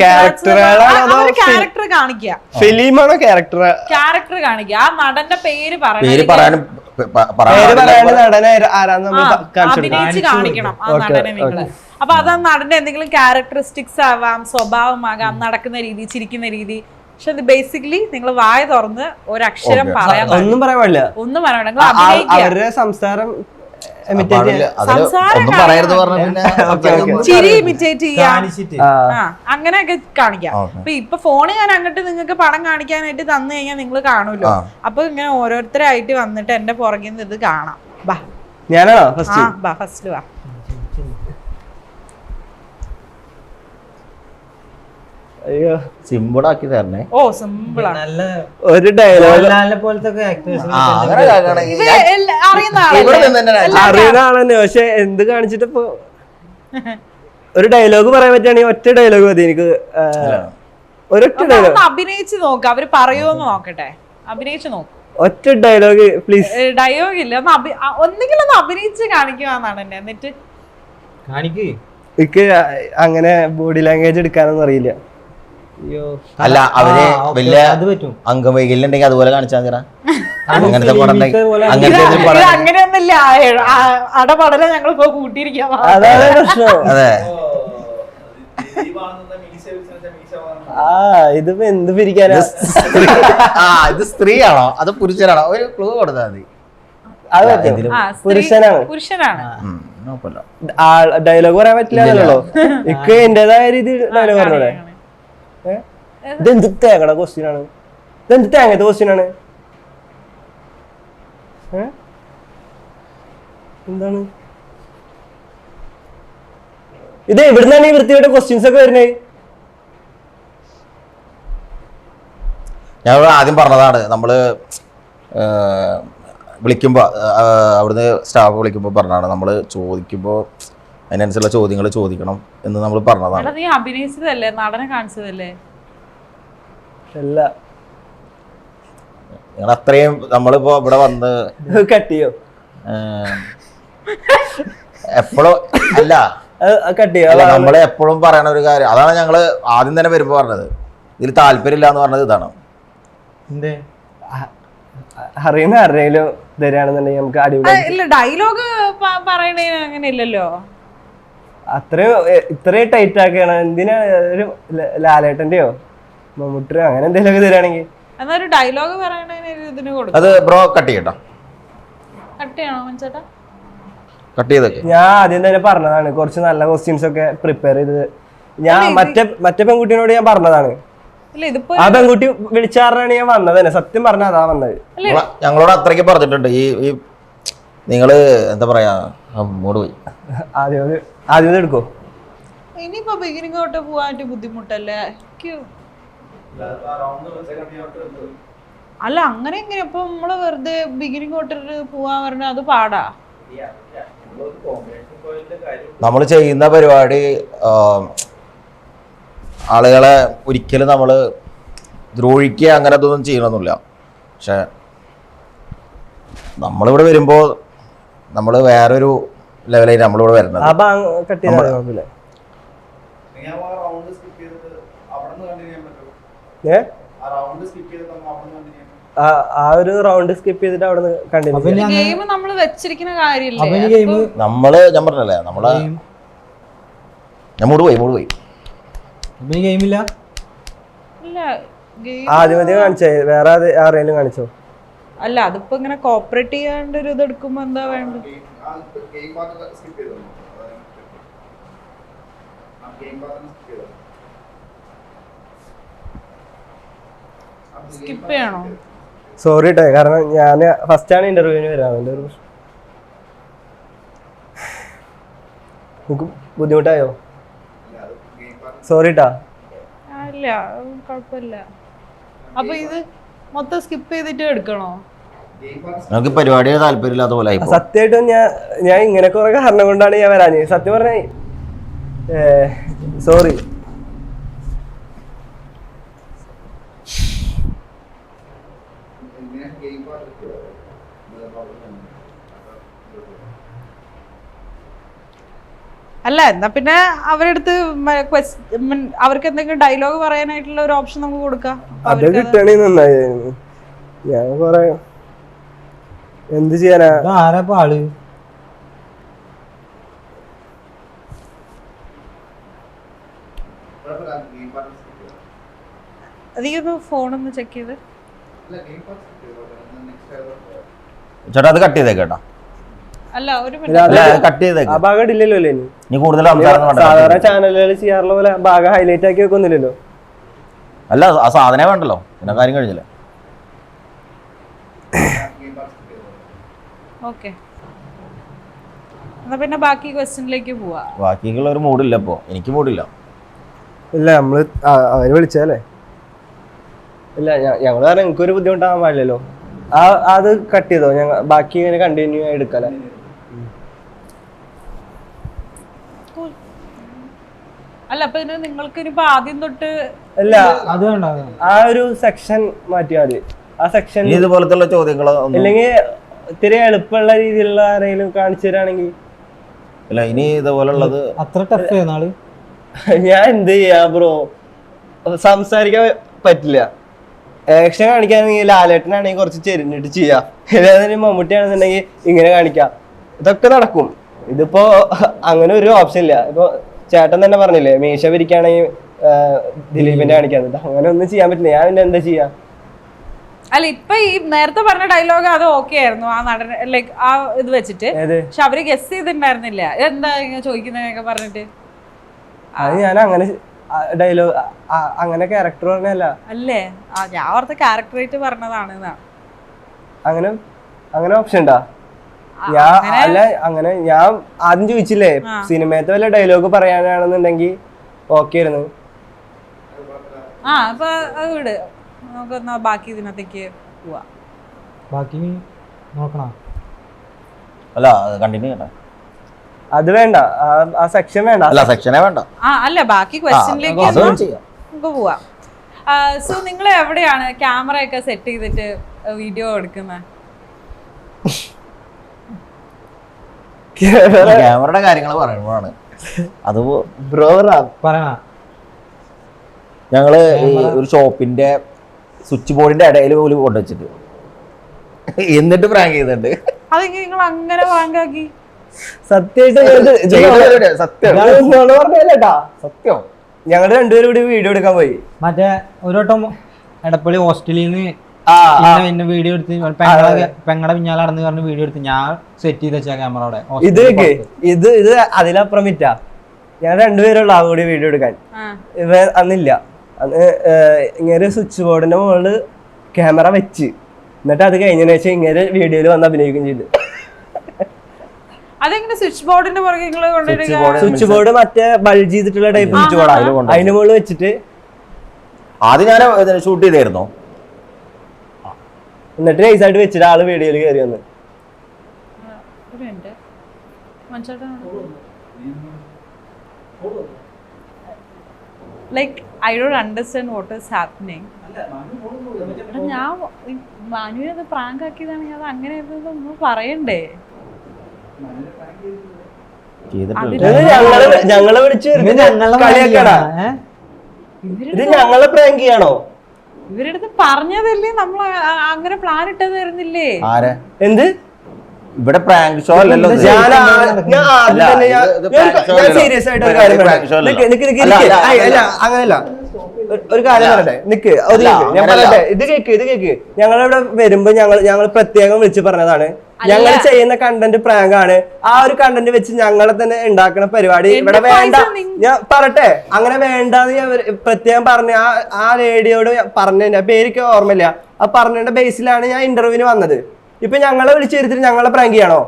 ക്യാരക്ടർ കാണിക്കുക, ഫിലിമാണോ ക്യാരക്ടർ കാണിക്കുക. ആ നടന്റെ പേര് പേര് പറയാൻ പറയാനും നടനെ ആരാന്ന് നമ്മൾ അഭിനയിച്ച് കാണിക്കണം ആ നടനെ നിങ്ങള്. അപ്പൊ അത് ആ നടന്റെ എന്തെങ്കിലും ക്യാരക്ടറിസ്റ്റിക്സ് ആവാം, സ്വഭാവമാകാം, നടക്കുന്ന രീതി, ചിരിക്കുന്ന രീതി. പക്ഷെ ഇത് ബേസിക്കലി നിങ്ങൾ വായ തുറന്ന് ഒരക്ഷരം പറയാൻ ഒന്നും പറയാൻ പാടില്ല, ഒന്നും പറയാൻ നിങ്ങൾ അഭിനയിക്കുക. അവരുടെ സംസാരം ഒന്നും പറയരുത് പറഞ്ഞ പിന്നെ ചിരി ഇമിറ്റേറ്റ് ചെയ്യാം, അങ്ങനെയൊക്കെ കാണിക്കാം. ഇപ്പൊ ഫോണ് ഞാൻ അങ്ങോട്ട് നിങ്ങൾക്ക് പടം കാണിക്കാനായിട്ട് തന്നു കഴിഞ്ഞാൽ നിങ്ങൾ കാണുമല്ലോ. അപ്പൊ ഇങ്ങനെ ഓരോരുത്തരായിട്ട് വന്നിട്ട് എന്റെ പുറകിൽ നിന്ന് ഇത് കാണാം. ബാ, ഞാനാണോ ഫസ്റ്റ് വാ. അയ്യോ, സിമ്പിൾ ആക്കി തരണേ. ഓ, സിമ്പിൾ ആണ്. നല്ല ഒരു ഡയലോഗ് പോലത്തെ ആക്ടേഴ്സ് അറിയുന്ന ആളെന്നെ. പക്ഷെ എന്ത് കാണിച്ചിട്ടിപ്പോ ഒരു ഡയലോഗ് പറയാൻ പറ്റുകയാണെങ്കിൽ ഒറ്റ ഡയലോഗ് മതി എനിക്ക്. ഒരൊറ്റ ഡയലോഗ് അഭിനയിച്ച് നോക്ക്, അവര് പറയുമോന്ന് നോക്കട്ടെ. അഭിനയിച്ച് നോക്ക്, ഒറ്റ ഡയലോഗ് പ്ലീസ്. ഡയലോഗ് ഇല്ല, ഒന്നെങ്കിലും ഒന്ന് അഭിനയിച്ച് കാണിക്കുവാന്നാണ് എന്നെ. എന്നിട്ട് എനിക്ക് അങ്ങനെ ബോഡി ലാംഗ്വേജ് എടുക്കാനൊന്നും അറിയില്ല. അല്ല, അവര് വലിയ അംഗവൈകല്യം ഉണ്ടെങ്കിൽ അതുപോലെ കാണിച്ചാൽ തരാ. അങ്ങനത്തെ അങ്ങനെയൊന്നുമില്ല, അടപടല ഞങ്ങളിപ്പോ കൂട്ടിയിരിക്കാം. അതാണ് പ്രശ്നം. അതെ, ഇതിപ്പോ എന്ത് പിരിക്കാനാ? ഇത് സ്ത്രീയാണോ അത് പുരുഷനാണോ? ഒരു ക്ലൂ കൊടുത്താൽ മതി. പുരുഷനാണ്. ഡയലോഗ് പറയാൻ പറ്റില്ലല്ലോ. എനിക്ക് എന്റേതായ രീതിയിൽ ഡയലോഗ് പറഞ്ഞോടെ. ഇതെന്ത് തേങ്ങയുടെ ക്വസ്റ്റ്യൻ ആണ്? ഇതെന്ത് തേങ്ങത്തെ ക്വസ്റ്റ്യൻ ആണ്? എന്താണ് ഇത്? എവിടുന്നാണ് ഈ വൃത്തിയുടെ ക്വസ്റ്റ്യൻസ് ഒക്കെ വരുന്നത്? ഞാൻ ആദ്യം പറഞ്ഞതാണ്, നമ്മള് വിളിക്കുമ്പോൾ അവിടുന്ന് സ്റ്റാഫ് വിളിക്കുമ്പോൾ പറഞ്ഞതാണ്, നമ്മൾ ചോദിക്കുമ്പോൾ അതിനനുസരിച്ചുള്ള ചോദ്യങ്ങൾ ചോദിക്കണം എന്ന് നമ്മൾ പറഞ്ഞതാണ്. നീ അഭിനയിച്ചതല്ലേ, നടനെ കാണിച്ചതല്ലേ? അല്ല, നിങ്ങൾ അത്രയും നമ്മളിപ്പോ ഇവിടെ വന്ന് കട്ടിയോ എപ്പോഴും അല്ല കട്ടിയോ നമ്മള് എപ്പോഴും പറയണ ഒരു കാര്യം അതാണ്. ഞങ്ങള് ആദ്യം തന്നെ വരുമ്പോ പറഞ്ഞത് ഇതിൽ താല്പര്യമില്ല എന്ന് പറഞ്ഞത് ഇതാണ്. അറിയുന്ന ആരുടെയും തരാണെന്നുണ്ടെങ്കിൽ നമുക്ക് അടിപൊളി. ഡയലോഗ് പറയണേ അങ്ങനെ ഇല്ലല്ലോ. അത്രയും ഇത്രയും ടൈറ്റ് ആക്കുകയാണ്. എന്തിനാ ഒരു ലാലേട്ടന്റെയോ മമ്മൂട്ടിയോ അങ്ങനെ എന്തെങ്കിലുമൊക്കെ തരാണെങ്കിൽ എന്നാ ഒരു ഡയലോഗ് പറയണതിന് ഇതിന് കൊടുക്കും. അത് ബ്രോ കട്ട് ചെയ്യട്ടോ. കട്ട് ചെയ്യണോ മനസ്സേട്ടാ? കട്ട് ചെയ്തൊക്കെ ഞാൻ ആദ്യം തന്നെ പറഞ്ഞതാണ്, കുറച്ച് നല്ല ക്വസ്റ്റ്യൻസ് ഒക്കെ പ്രിപ്പയർ ചെയ്തത്. ഞാൻ മറ്റേ പെൺകുട്ടിയോട് ഞാൻ പറഞ്ഞതാണ്. ആ പെൺകുട്ടി വിളിച്ചാറാണ് ഞാൻ വന്നത് തന്നെ. സത്യം പറഞ്ഞ അതാ വന്നത്. ഞങ്ങളോട് അത്രയ്ക്ക് പറഞ്ഞിട്ടുണ്ട്. ഈ നിങ്ങള് എന്താ പറയാ മൂട് പോയി. ആദ്യം എടുക്കോ? ഇനിയിപ്പോ ബിഗിനിങ് തൊട്ട് പോവാനായിട്ട് ബുദ്ധിമുട്ടല്ലേ? അല്ല, അങ്ങനെ എങ്ങനെ ഇപ്പൊ നമ്മള് വെറുതെ ബിഗിനിങ് തൊട്ടിട്ട് പോവാൻ പറഞ്ഞ അത് പാടാ. നമ്മൾ ചെയ്യുന്ന പരിപാടി ആളുകളെ ഒരിക്കലും നമ്മൾ ദ്രോഹിക്കുക അങ്ങനെ അതൊന്നും ചെയ്യണമെന്നില്ല. പക്ഷെ നമ്മളിവിടെ വരുമ്പോൾ നമ്മൾ വേറൊരു ലെവലായിട്ട് നമ്മളിവിടെ വരുന്നത്. ആ ഒരു റൗണ്ട് സ്കിപ്പ് ചെയ്തിട്ട് അവിടെ കണ്ടിന്യൂ. ഗെയിം നമ്മൾ വെച്ചിരിക്കുന്ന കാര്യമില്ലേ? ഞാൻ പറഞ്ഞല്ലേ നമ്മളെ ഞാൻ മൂട് പോയി. ഗെയിമില്ല. ആദ്യം കാണിച്ചേ, വേറെ ആരെങ്കിലും കാണിച്ചോ? അല്ല, അതിപ്പോ ഇങ്ങനെ കോപ്പറേറ്റ് ചെയ്യാണ്ട് ഒരു ഇത് എടുക്കുമ്പോ എന്താ വേണ്ടത്? സ്കിപ്പ് ചെയ്യണോ? സോറി കേട്ടോ, കാരണം ഞാൻ ഫസ്റ്റ് ആണ് ഇന്റർവ്യൂവിന് വരാം. അതിന്റെ ഒരു ബുദ്ധിമുട്ടായോ? സോറി ട്ടാ. ഇല്ല, കുഴപ്പമില്ല. അപ്പൊ ഇത് മൊത്തം സ്കിപ്പ് ചെയ്തിട്ട് എടുക്കണോ? നമുക്ക് പരിപാടിയെ താല്പര്യമില്ലാത്ത പോലെ ആയിപ്പോ. സത്യമായിട്ടും ഞാൻ ഇങ്ങനെ കുറെ കാരണം കൊണ്ടാണ് ഞാൻ വരാഞ്ഞത്. സത്യം പറഞ്ഞ സോറി. അല്ല എന്നാ പിന്നെ അവരെടുത്ത് അവർക്ക് എന്തെങ്കിലും ഡയലോഗ് പറയാനായിട്ടുള്ള ഒരു ഓപ്ഷൻ നമുക്ക് കൊടുക്കാം. അത് കിട്ടണേ നന്നായിരുന്നു. ഞാൻ കൊറേ എന്ത് ചെയ്യാനാ? ആരാ ആള്? അധികം ഫോണൊന്ന് ചെക്ക് ചെയ്ത്. ചേട്ടാ അത് കട്ട് ചെയ്തേക്കേട്ടാ. അല്ല ഒരു കട്ട് ചെയ്തേക്ക്. ആ ഭാഗം ഇല്ലല്ലോ അല്ലേ ഇനി കൂടുതൽ സാധാരണ ചാനലുകൾ ചെയ്യാറുള്ള പോലെ ഭാഗം ഹൈലൈറ്റ് ആക്കി വെക്കൊന്നുമില്ലല്ലോ. അല്ല ആ സാധനം വേണ്ടല്ലോ, പിന്നെ കാര്യം കഴിഞ്ഞില്ല. ഓക്കെ എന്നാ പിന്നെ ബാക്കി ക്വസ്റ്റ്യനിലേക്ക് പോവാ. ബാക്കിയുള്ള ഒരു മൂഡില്ല ഇപ്പോ, എനിക്ക് മൂഡില്ല. ഇല്ല നമ്മള് അവര് വിളിച്ചല്ലേ. ഇല്ല ഞങ്ങള് കാരണം എനിക്കൊരു ബുദ്ധിമുട്ടാകാൻ പാടില്ലല്ലോ. അത് കട്ട് ചെയ്തോ, ഞങ്ങൾ ബാക്കി ഇങ്ങനെ കണ്ടിന്യൂ ആയി എടുക്കല്ലേ. അല്ല അപ്പൊ നിങ്ങൾക്ക് ഇനിയിപ്പോ ആദ്യം തൊട്ട് അല്ല അത് വേണ്ട. ആ ഒരു സെക്ഷൻ മാറ്റിയാൽ മതി. ആ സെക്ഷൻ ഇതുപോലത്തെ ചോദ്യങ്ങളോ അല്ലെങ്കിൽ ഇത്തിരി എളുപ്പമുള്ള രീതിയിലുള്ള ആരെങ്കിലും കാണിച്ചു തരാണെങ്കിൽ. അല്ല ഇനി ഇതുപോലുള്ളത് അത്ര ടഫ് ആയിരുന്നു ആള്. ഞാൻ എന്ത് ചെയ്യാ ബ്രോ, സംസാരിക്കാൻ പറ്റില്ല. ആക്ഷൻ കാണിക്കാണെങ്കിൽ ലാലേട്ടനാണെങ്കിൽ കുറച്ച് ചെരിഞ്ഞിട്ട് ചെയ്യാം, ഏതായാലും മമ്മൂട്ടിയാണെന്നുണ്ടെങ്കിൽ ഇങ്ങനെ കാണിക്കാം, ഇതൊക്കെ നടക്കും. ഇതിപ്പോ അങ്ങനെ ഒരു ഓപ്ഷൻ ഇല്ല. ഇപ്പൊ ചേട്ടൻ തന്നെ പറഞ്ഞില്ലേ മീശ പിരിക്കുകയാണെങ്കിൽ ദിലീപിന്റെ കാണിക്കാൻ, അങ്ങനെ ഒന്നും ചെയ്യാൻ പറ്റില്ല. ഞാൻ പിന്നെ എന്താ ചെയ്യാ? അല്ല ഇപ്പൊ ഈ നേരത്തെ പറഞ്ഞ ഡയലോഗ് അത് ഓക്കെ ആയിരുന്നു, ആ നടൻ ലൈക്ക് ആ ഇത് വെച്ചിട്ട്. പക്ഷെ അവര് ഗസ് ചെയ്തിട്ടുണ്ടായിരുന്നില്ല. എന്താ ഇങ്ങനെ ചോദിക്കുന്നതൊക്കെ പറഞ്ഞിട്ട്. അത് ഞാൻ അങ്ങനെ ഡയലോഗ് അങ്ങനെ ക്യാരക്ടർ പറഞ്ഞല്ല. അല്ലേ ഞാൻ ഓർത്ത ക്യാരക്ടറേറ്റ് പറഞ്ഞതാണ്. അങ്ങനെ അങ്ങനെ ഓപ്ഷൻ ഉണ്ടാ? ഞാൻ അല്ല അങ്ങനെ ഞാൻ ആദ്യം ചോദിച്ചില്ലേ സിനിമയത്തെ വല്ല ഡയലോഗ് പറയാനാണെന്നുണ്ടെങ്കിൽ ഓക്കെ ആയിരുന്നു. ആ അപ്പൊ അത് വിട്, നമുക്ക് എന്നാ ബാക്കി ഇതിനകത്തേക്ക് പോവാ. ബാക്കി നോക്കണോ? അല്ല കണ്ടിന്യൂ ചെയ്യണ്ട. അത് വേണ്ട, ആ സെക്ഷൻ വേണ്ട. അല്ല സെക്ഷനെ വേണ്ട. ആ അല്ല ബാക്കി ക്വസ്റ്റ്യനിലേക്ക് നമുക്ക് പോവാം. സോ നിങ്ങൾ എവിടെയാണ് ക്യാമറ ഒക്കെ സെറ്റ് ചെയ്തിട്ട് വീഡിയോ എടുക്കുന്നത്? ക്യാമറയുടെ കാര്യങ്ങൾ പറയുമ്പോഴാണ് അത് ബ്രോ പറയണ. ഞങ്ങള് ഒരു ഷോപ്പിന്റെ സ്വിച്ച് ബോർഡിന്റെ ഇടയിൽ പോലും കൊണ്ടുവച്ചിട്ട് എന്നിട്ട് പ്രാങ്ക് ചെയ്തിട്ടുണ്ട്. അതെങ്ങനെ നിങ്ങൾ അങ്ങനെ പ്രാങ്കാക്കി? സത്യമായിട്ട് സത്യം സത്യം. ഞങ്ങള് രണ്ടുപേരും കൂടി വീഡിയോ എടുക്കാൻ പോയി. മറ്റേ ഒരു വട്ടം എടപ്പള്ളി ഹോസ്റ്റലിൽ നിന്ന് പിന്നെ വീഡിയോ എടുത്ത് പെങ്ങടെ പിന്നാലെ നടന്ന് പറഞ്ഞ് വീഡിയോ എടുത്ത് ഞാൻ സെറ്റ് ചെയ്ത് വെച്ചാ ക്യാമറ അവിടെ. ഇത് അതിലപ്പുറം വിറ്റാ. ഞാൻ രണ്ടുപേരുള്ള ആ കൂടി വീഡിയോ എടുക്കാൻ. ഇവ അന്നില്ല. അന്ന് ഇങ്ങനെ സ്വിച്ച് ബോർഡിന്റെ മുകളില് ക്യാമറ വെച്ച്, എന്നിട്ട് അത് കഴിഞ്ഞതിന് ശേഷം ഇങ്ങനെ വീഡിയോയിൽ വന്ന് അഭിനയിക്കുകയും ചെയ്തു. അതെങ്ങനെ സ്വിച്ച് ബോർഡിന്റെ പുറകെ സ്വിച്ച് ബോർഡ് മറ്റേ ബൾജ് ചെയ്തിട്ടുള്ള ടൈപ്പ് സ്വിച്ച് ബോർഡ് അതിന്റെ മുകളിൽ വെച്ചിട്ട് ആദ്യം ഞാൻ ഷൂട്ട് ചെയ്തായിരുന്നു. എന്നിട്ട് നൈസായിട്ട് വെച്ചിട്ട് ആള് വീഡിയോയിൽ കയറി വന്ന്. Like I don't understand what is happening. ഞാൻ മാനുവിനെ പ്രാങ്ക് ആക്കിയതാണെങ്കിൽ അത് അങ്ങനെ ഒന്നും പറയണ്ടേ? ഞങ്ങളെ വിളിച്ച് കളിയാക്കടാ, ഇത് ഞങ്ങളെ പ്രാങ്ക് ചെയ്യാണോ? ഇവരെടുത്ത് പറഞ്ഞതല്ലേ നമ്മൾ അങ്ങനെ പ്ലാൻ ഇട്ടതായിരുന്നില്ലേ? എന്ത് ഇവിടെ പ്രാങ്ക് ഷോ അല്ലല്ലോ. സീരിയസ് ആയിട്ട് ഒരു കാര്യം അങ്ങനല്ല, ഒരു കാര്യം പറയട്ടെ, നിക്ക് ഞാൻ പറയട്ടെ. ഇത് കേക്ക് ഞങ്ങളിവിടെ വരുമ്പോ ഞങ്ങൾ പ്രത്യേകം വിളിച്ച് പറഞ്ഞതാണ് ഞങ്ങൾ ചെയ്യുന്ന കണ്ടന്റ് പ്രാങ്ക് ആണ്. ആ ഒരു കണ്ടന്റ് വെച്ച് ഞങ്ങളെ തന്നെ ഉണ്ടാക്കുന്ന പരിപാടി ഇവിടെ വേണ്ട. ഞാൻ പറട്ടെ, അങ്ങനെ വേണ്ടെന്ന് ഞാൻ പ്രത്യേകം പറഞ്ഞ ആ ലേഡിയോട് പറഞ്ഞ പേരൊക്കെ ഓർമ്മയില്ല. ആ പറഞ്ഞതിന്റെ ബേസിലാണ് ഞാൻ ഇന്റർവ്യൂവിന് വന്നത്. ഇപ്പൊ ഞങ്ങളെ വിളിച്ചു വരുത്തിട്ട് ഞങ്ങളെ പ്രാങ്ക് ചെയ്യണോ?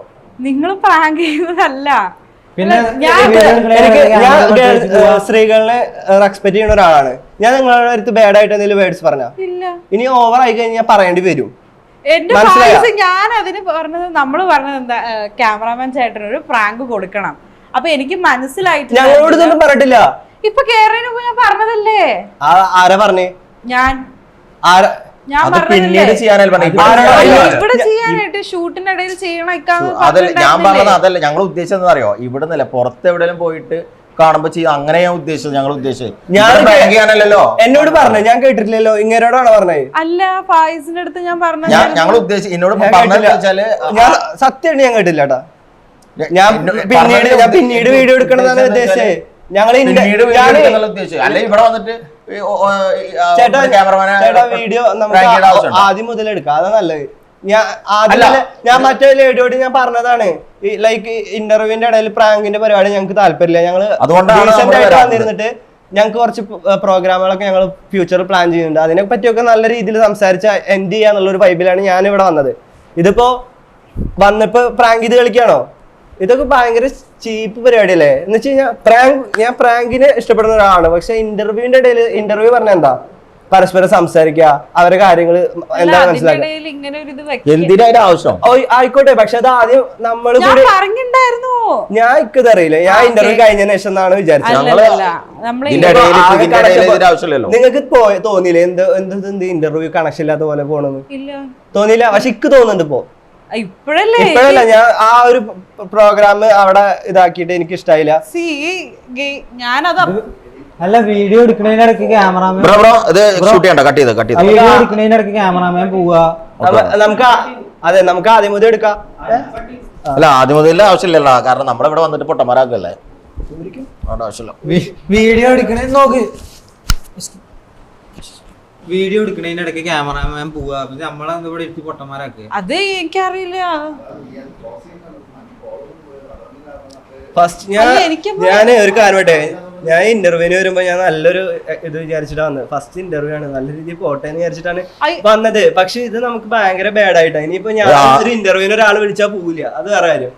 നിങ്ങൾ പ്രാങ്ക് ചെയ്യുന്നതല്ല, പിന്നെ സ്ത്രീകളെ റെസ്പെക്ട് ചെയ്യുന്ന ഒരാളാണ് ഞാൻ. നിങ്ങളുടെ അടുത്ത് ബാഡ് ആയിട്ട് എന്തെങ്കിലും വേർഡ്സ് പറഞ്ഞ ഇല്ല, ഇനി ഓവർ ആയി കഴിഞ്ഞാൽ പറയേണ്ടി വരും. എന്റെ ഫായ്സ് ഞാൻ അതിന് പറഞ്ഞത് നമ്മള് പറഞ്ഞത് എന്താ, ക്യാമറാമാൻ ചേട്ടന് ഒരു പ്രാങ്ക് കൊടുക്കണം. അപ്പൊ എനിക്ക് മനസ്സിലായിട്ടില്ല. ഞങ്ങളോട് ഇതൊന്നും പറഞ്ഞിട്ടില്ല. ഇപ്പൊ കേരളത്തിന് മുമ്പ് ഞാൻ പറഞ്ഞതല്ലേ. ആരാ പറഞ്ഞേ? ഞാൻ പിന്നീട് ചെയ്യാനല്ല ഇവിടെ ചെയ്യാനായിട്ട് ഷൂട്ടിന്റെ ഇടയിൽ ചെയ്യണം. അതല്ല ഞാൻ പറഞ്ഞത്, അതല്ല ഞങ്ങൾ ഉദ്ദേശിച്ചത് അറിയോ, ഇവിടെ നിന്നല്ല പുറത്ത് എവിടെയെങ്കിലും പോയിട്ട് കാണുമ്പോ ചെയ്യും. അങ്ങനെ ഞാൻ ഉദ്ദേശിച്ചത്, ഞങ്ങൾ ഉദ്ദേശിച്ചത് ചെയ്യാനല്ലോ. എന്നോട് പറഞ്ഞു, ഞാൻ കേട്ടിട്ടില്ലല്ലോ. ഇങ്ങനോടാണ് പറഞ്ഞത്. അല്ല, ഫായിസിന്റെ അടുത്ത് ഞാൻ പറഞ്ഞത്. ഞങ്ങൾ ഉദ്ദേശിച്ചത് എന്നോട് പറഞ്ഞത് വെച്ചാല് സത്യമായിട്ട് ഞാൻ കേട്ടില്ല കേട്ടാ. ഞാൻ പിന്നീട് വീഡിയോ എടുക്കണമെന്നാണ് ഉദ്ദേശിച്ചത്. ഞങ്ങൾ അല്ലെ ഇവിടെ വന്നിട്ട് ചേട്ടാ വീഡിയോ നമുക്ക് ആദ്യം മുതൽ എടുക്കാം, അതാ നല്ലത്. ഞാൻ മറ്റേ ലേഡിയോട് ഞാൻ പറഞ്ഞതാണ്, ലൈക്ക് ഇന്റർവ്യൂവിന്റെ ഇടയിൽ പ്രാങ്കിന്റെ പരിപാടി ഞങ്ങൾക്ക് താല്പര്യമില്ല. ഞങ്ങള് റീസെന്റ് ആയിട്ട് വന്നിരുന്നിട്ട് ഞങ്ങൾക്ക് കുറച്ച് പ്രോഗ്രാമുകളൊക്കെ ഞങ്ങൾ ഫ്യൂച്ചറിൽ പ്ലാൻ ചെയ്യുന്നുണ്ട്. അതിനെ പറ്റിയൊക്കെ നല്ല രീതിയിൽ സംസാരിച്ച് എൻഡ് ചെയ്യാന്നുള്ള ഒരു വൈബിലാണ് ഞാൻ ഇവിടെ വന്നത്. ഇതിപ്പോ വന്നിപ്പോ പ്രാങ്ക് ഇത് കളിക്കാണോ? ഇതൊക്കെ ഭയങ്കര ചീപ്പ് പരിപാടിയല്ലേ. എന്ന് വെച്ച് കഴിഞ്ഞാൽ ഞാൻ പ്രാങ്കിനെ ഇഷ്ടപ്പെടുന്ന ഒരാളാണ്. പക്ഷെ ഇന്റർവ്യൂവിന്റെ ഇടയിൽ ഇന്റർവ്യൂ പറഞ്ഞ എന്താ, പരസ്പരം സംസാരിക്കുക, അവരുടെ കാര്യങ്ങൾ എന്താ മനസ്സിലാക്കുക. എന്തിനായിട്ട് ആവശ്യം ആയിക്കോട്ടെ, പക്ഷെ അത് ആദ്യം നമ്മൾ കൂടി ഞാൻ ഇക്കതറിയില്ല. ഞാൻ ഇന്റർവ്യൂ കഴിഞ്ഞതിന് ശേഷം എന്നാണ് വിചാരിച്ചത്. നിങ്ങൾക്ക് തോന്നിയില്ലേ എന്ത് ഇന്റർവ്യൂ കണക്ഷൻ ഇല്ലാത്ത പോലെ പോണെന്ന്? തോന്നിയില്ല. പക്ഷെ ഇക്ക് തോന്നുന്നുണ്ട് ഇപ്പോഴല്ല. ഞാൻ ആ ഒരു പ്രോഗ്രാം അവിടെ ഇതാക്കിയിട്ട് എനിക്ക് ഇഷ്ടായില്ല. അല്ല, വീഡിയോ എടുക്കുന്നതിന്റെ ഇടയ്ക്ക് ക്യാമറാമാൻ വീഡിയോ എടുക്കുന്നതിന്റെ ഇടയ്ക്ക് ക്യാമറാമാൻ പോവാ. നമുക്ക് ആദ്യം മുതൽ എടുക്കാം. അല്ല, ആദ്യം മുതൽ ആവശ്യമില്ലല്ലോ, കാരണം നമ്മളിവിടെ വന്നിട്ട് പൊട്ടന്മാരാക്കല്ലേ. ആവശ്യമില്ല. വീഡിയോ എടുക്കണേ നോക്ക്, വീഡിയോ എടുക്കുന്നതിന്റെ ഇടയ്ക്ക് ക്യാമറാമാൻ പോവാ. നമ്മളെ ഇവിടെ ഇരുത്തി പൊട്ടന്മാരാക്കുക. അത് എനിക്കറിയില്ല. ഫസ്റ്റ് ഞാൻ ഒരു കാര്യമായിട്ടെ, ഞാൻ ഇന്റർവ്യൂവിന് വരുമ്പോ ഞാൻ നല്ലൊരു ഇത് വിചാരിച്ചിട്ടാണ് വന്നത്. ഫസ്റ്റ് ഇന്റർവ്യൂ ആണ്, നല്ല രീതിയിൽ പോട്ടെ എന്ന് വിചാരിച്ചിട്ടാണ് വന്നത്. പക്ഷെ ഇത് നമുക്ക് ഭയങ്കര ബാഡായിട്ടാണ്. ഇനിയിപ്പോ ഞാൻ ഒരു ഇന്റർവ്യൂവിന് ഒരാൾ വിളിച്ചാൽ പോവില്ല, അത് വേറെ കാര്യം.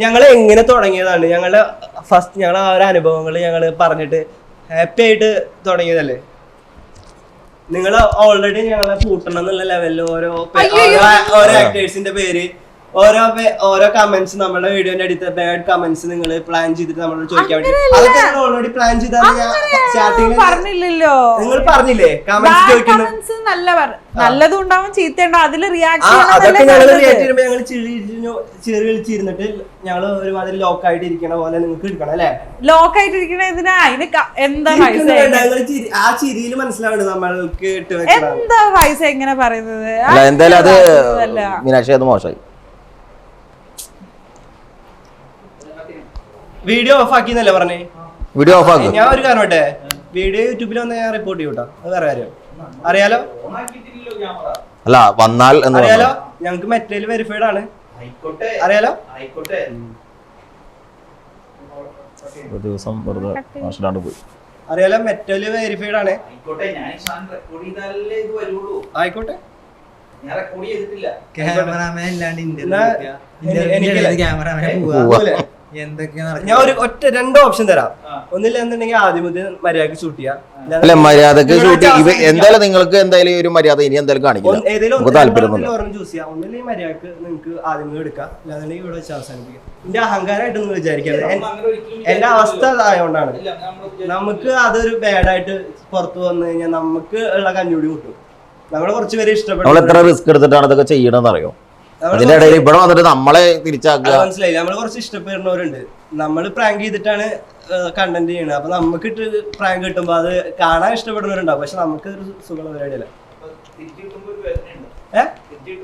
ഞങ്ങൾ എങ്ങനെ തുടങ്ങിയതാണ്, ഞങ്ങളുടെ ഫസ്റ്റ് ഞങ്ങളെ ആ ഒരു അനുഭവങ്ങൾ ഞങ്ങൾ പറഞ്ഞിട്ട് ഹാപ്പി ആയിട്ട് തുടങ്ങിയതല്ലേ. നിങ്ങൾ ഓൾറെഡി ഞങ്ങളെ കൂട്ടണം എന്നുള്ള ലെവലിൽ ഓരോ ആക്ടേഴ്സിന്റെ പേര്, ഓരോ കമന്റ്സ്, നമ്മുടെ വീഡിയോന്റെ അടുത്ത് ബാഡ് കമന്റ്സ് നിങ്ങൾ പ്ലാൻ ചെയ്തിട്ട് നമ്മളോട് ചോദിക്കാൻ വേണ്ടി അതൊക്കെ ഞങ്ങൾ ഓൾറെഡി പ്ലാൻ ചെയ്താണ്. പറഞ്ഞില്ലല്ലോ, നിങ്ങൾ പറഞ്ഞില്ലേ കമന്റ്സ് ചോദിക്കുന്നത് നല്ലതും ഉണ്ടാവും ചീത്തയുണ്ടാവും, അതിൽ റിയാക്ഷൻ. അതൊക്കെ ഞങ്ങൾ റിയാക്ട് ചെയ്യുമ്പോൾ ഞങ്ങൾ ചെറിയ വിളിച്ചിരുന്നിട്ട് ഞങ്ങൾ ഒരുമാതിരി ലോക്കായിട്ട് ഇരിക്കണ പോലെ നിങ്ങൾക്ക് എടുക്കണം അല്ലെ. ലോക്കായിട്ട് ഇരിക്കണ ഇതിനാ എന്താ ആ ചിരിയിൽ മനസ്സിലാവുന്നത് നമ്മൾക്ക് എന്താ പൈസ എങ്ങനെ പറയുന്നത്. എന്തായാലും അത് മീനാക്ഷി അത് മോശമായി. വീഡിയോ ഓഫ് ആക്കി എന്നല്ലേ പറഞ്ഞേ? വീഡിയോ ഓഫ് ആക്കി. ഞാൻ ഒരു കാര്യം പറ്റേ, വീഡിയോ യൂട്യൂബിൽ വന്ന് ഞാൻ റിപ്പോർട്ട് ചെയ്യൂട്ടോ, അത് വേറെ കാര്യം. അറിയാലോ, അല്ല വന്നാൽ അറിയാലോ, ഞങ്ങൾക്ക് മെറ്റൽ വെരിഫൈഡ് ആണ്. അറിയാലോ, ദിവസം വെറുതെ മോശമായിട്ട് പോയി. അറിയാലോ, മെറ്റൽ വെരിഫൈഡ് ആണ്. ആയിക്കോട്ടെ, ക്യാമറാമാൻ ഞാൻ ഒരു ഒറ്റ 2 ഓപ്ഷൻ തരാം. ഒന്നില്ല എന്നുണ്ടെങ്കിൽ ആദ്യം മുതൽ മര്യാദക്ക് ഷൂട്ട് ചെയ്യാം. മര്യാദക്ക് ഷൂട്ട് എന്തായാലും നിങ്ങൾക്ക് എന്തായാലും ഒരു മര്യാദ ഇനി എന്തായാലും കാണിക്കില്ല. ചൂസ് ചെയ്യാം. ഒന്നില്ലെങ്കിൽ മര്യാദക്ക് നിങ്ങൾക്ക് ആദ്യം മുതൽ എടുക്കാം, അല്ലാന്നുണ്ടെങ്കിൽ ഇവിടെ വെച്ച് അവസാനിപ്പിക്കാം. എന്റെ അഹങ്കാരമായിട്ടൊന്നും വിചാരിക്കരുത്. എന്റെ അവസ്ഥ അതായതുകൊണ്ടാണ്. നമുക്ക് അതൊരു ബാഡായിട്ട് പുറത്തു വന്നു കഴിഞ്ഞാൽ നമുക്ക് ഉള്ള കഞ്ഞൂടി കിട്ടും. നമ്മളെ കുറച്ച് പേര് ഇഷ്ടപ്പെടും. എത്ര റിസ്ക് എടുത്തിട്ടാണ് ഇതൊക്കെ ചെയ്യണമെന്ന് അറിയോ? അതിന്റെ ഇടയിൽ ഇവിടെ വന്നിട്ട് നമ്മളെ തിരിച്ചാക്കുക. മനസ്സിലായി. നമ്മള് കുറച്ച് ഇഷ്ടപ്പെടുന്നവരുണ്ട്. നമ്മൾ പ്രാങ്ക് ചെയ്തിട്ടാണ് കണ്ടന്റ് ചെയ്യണത്. അപ്പൊ നമുക്ക് പ്രാങ്ക് കിട്ടുമ്പോ അത് കാണാൻ ഇഷ്ടപ്പെടുന്നവരുണ്ടാവും. പക്ഷെ നമുക്ക് ഒരു സുഖമുള്ള പരിപാടിയല്ല.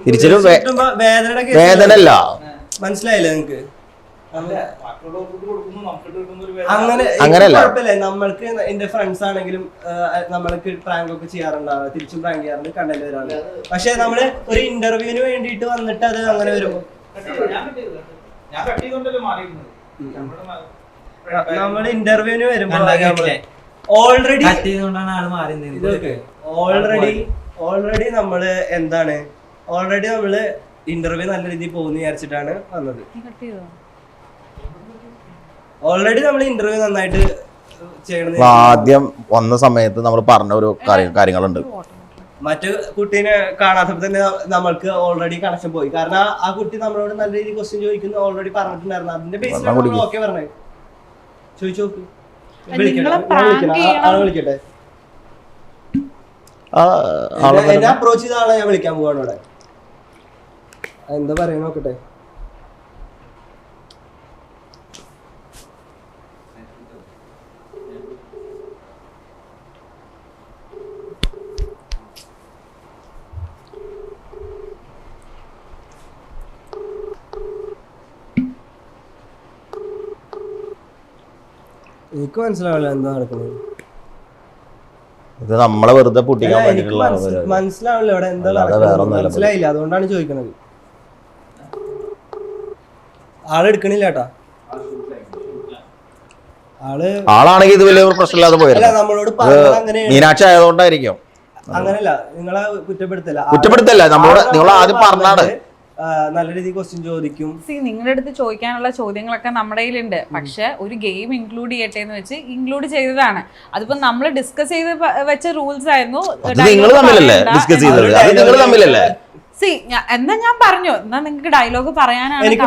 തിരിച്ചൊരു വേദനല്ല. മനസ്സിലായില്ലേ നിങ്ങക്ക്? അങ്ങനെയല്ല. കുഴപ്പമില്ല. നമ്മൾക്ക് എന്റെ ഫ്രണ്ട്സ് ആണെങ്കിലും നമ്മൾക്ക് പ്രാങ്ക് ഒക്കെ ചെയ്യാറുണ്ടാവും, തിരിച്ചും പ്രാങ്ക് ചെയ്യാറുണ്ട്, കണ്ടന്റ് വരാറുണ്ട്. പക്ഷെ നമ്മള് ഒരു ഇന്റർവ്യൂവിന് വേണ്ടിയിട്ട് വന്നിട്ട് അത് അങ്ങനെ വരും. നമ്മൾ ഇന്റർവ്യൂവിന് വരുമ്പോ ഓൾറെഡി നമ്മള് എന്താണ് നമ്മള് ഇന്റർവ്യൂ നല്ല രീതിയിൽ പോകുന്ന വിചാരിച്ചിട്ടാണ് വന്നത്. ഓൾറെഡി നമ്മൾ ഇന്റർവ്യൂ നന്നായിട്ട് ചെയ്യണത്. അപ്പൊ ആദ്യം വന്ന സമയത്ത് നമ്മൾ പറഞ്ഞ ഒരു കാര്യങ്ങളുണ്ട്. മറ്റു കുട്ടീനെ കാണാത്തപ്പോ തന്നെ നമ്മൾക്ക് ഓൾറെഡി കണക്ഷൻ പോയി. കാരണം ആ കുട്ടി നമ്മളോട് നല്ല രീതിയിൽ ക്വസ്റ്റ്യൻ ചോദിക്കുന്നു ഓൾറെഡി പറഞ്ഞിട്ടുണ്ടായിരുന്നു. അതിന്റെ ബേസിലാണ് ഓക്കെ പറഞ്ഞത്. ചോദിച്ചു നോക്ക്. വിളിക്കട്ടെ. എന്നെ അപ്രോച്ച് ചെയ്ത ആളെ ഞാൻ വിളിക്കാൻ പോവാണ് ഇവിടെ. എന്താ പറയാ നോക്കട്ടെ. എനിക്ക് മനസ്സിലാവില്ല എന്താ നടക്കുന്നത്. ഇത് നമ്മളെ വെറുതെ പൊട്ടിക്കാൻ വേണ്ടിയിട്ടുള്ള മനസ്സിലാവില്ല ഇവിടെ എന്താ നടക്കുന്നത്. മനസ്സിലായില്ല, അതുകൊണ്ടാണ് ചോദിക്കണത്. ആളെടുക്കണില്ല കേട്ടാ. ആളാണെങ്കിൽ ഇത് വലിയ പ്രശ്നമില്ലാതെ പോയല്ല. നമ്മളോട് പറഞ്ഞത് അങ്ങനെയാണ്. മീനാക്ഷി ആയതുകൊണ്ടായിരിക്കും. അങ്ങനെയല്ല, നിങ്ങളെ കുറ്റപ്പെടുത്തല്ല. നമ്മളോട് നിങ്ങൾ ആദ്യം പറഞ്ഞാണ് നല്ല രീതിയിൽ ക്വസ്റ്റ്യൻ ചോദിക്കും. നിങ്ങളുടെ അടുത്ത് ചോദിക്കാനുള്ള ചോദ്യങ്ങളൊക്കെ നമ്മുടെ കയ്യിലുണ്ട്. പക്ഷെ ഒരു ഗെയിം ഇൻക്ലൂഡ് ചെയ്യട്ടെ എന്ന് വെച്ച് ഇൻക്ലൂഡ് ചെയ്തതാണ്. അതിപ്പോ നമ്മൾ ഡിസ്കസ് ചെയ്ത് വെച്ച റൂൾസ് ആയിരുന്നു. നിങ്ങൾ തമ്മിലല്ലേ ഡിസ്കസ് ചെയ്തത്? അത് നിങ്ങൾ തമ്മിലല്ലേ? എന്നാ ഞാൻ പറഞ്ഞു, എന്നാ നിങ്ങൾക്ക് ഡയലോഗ് പറയാനാണ്. എനിക്ക്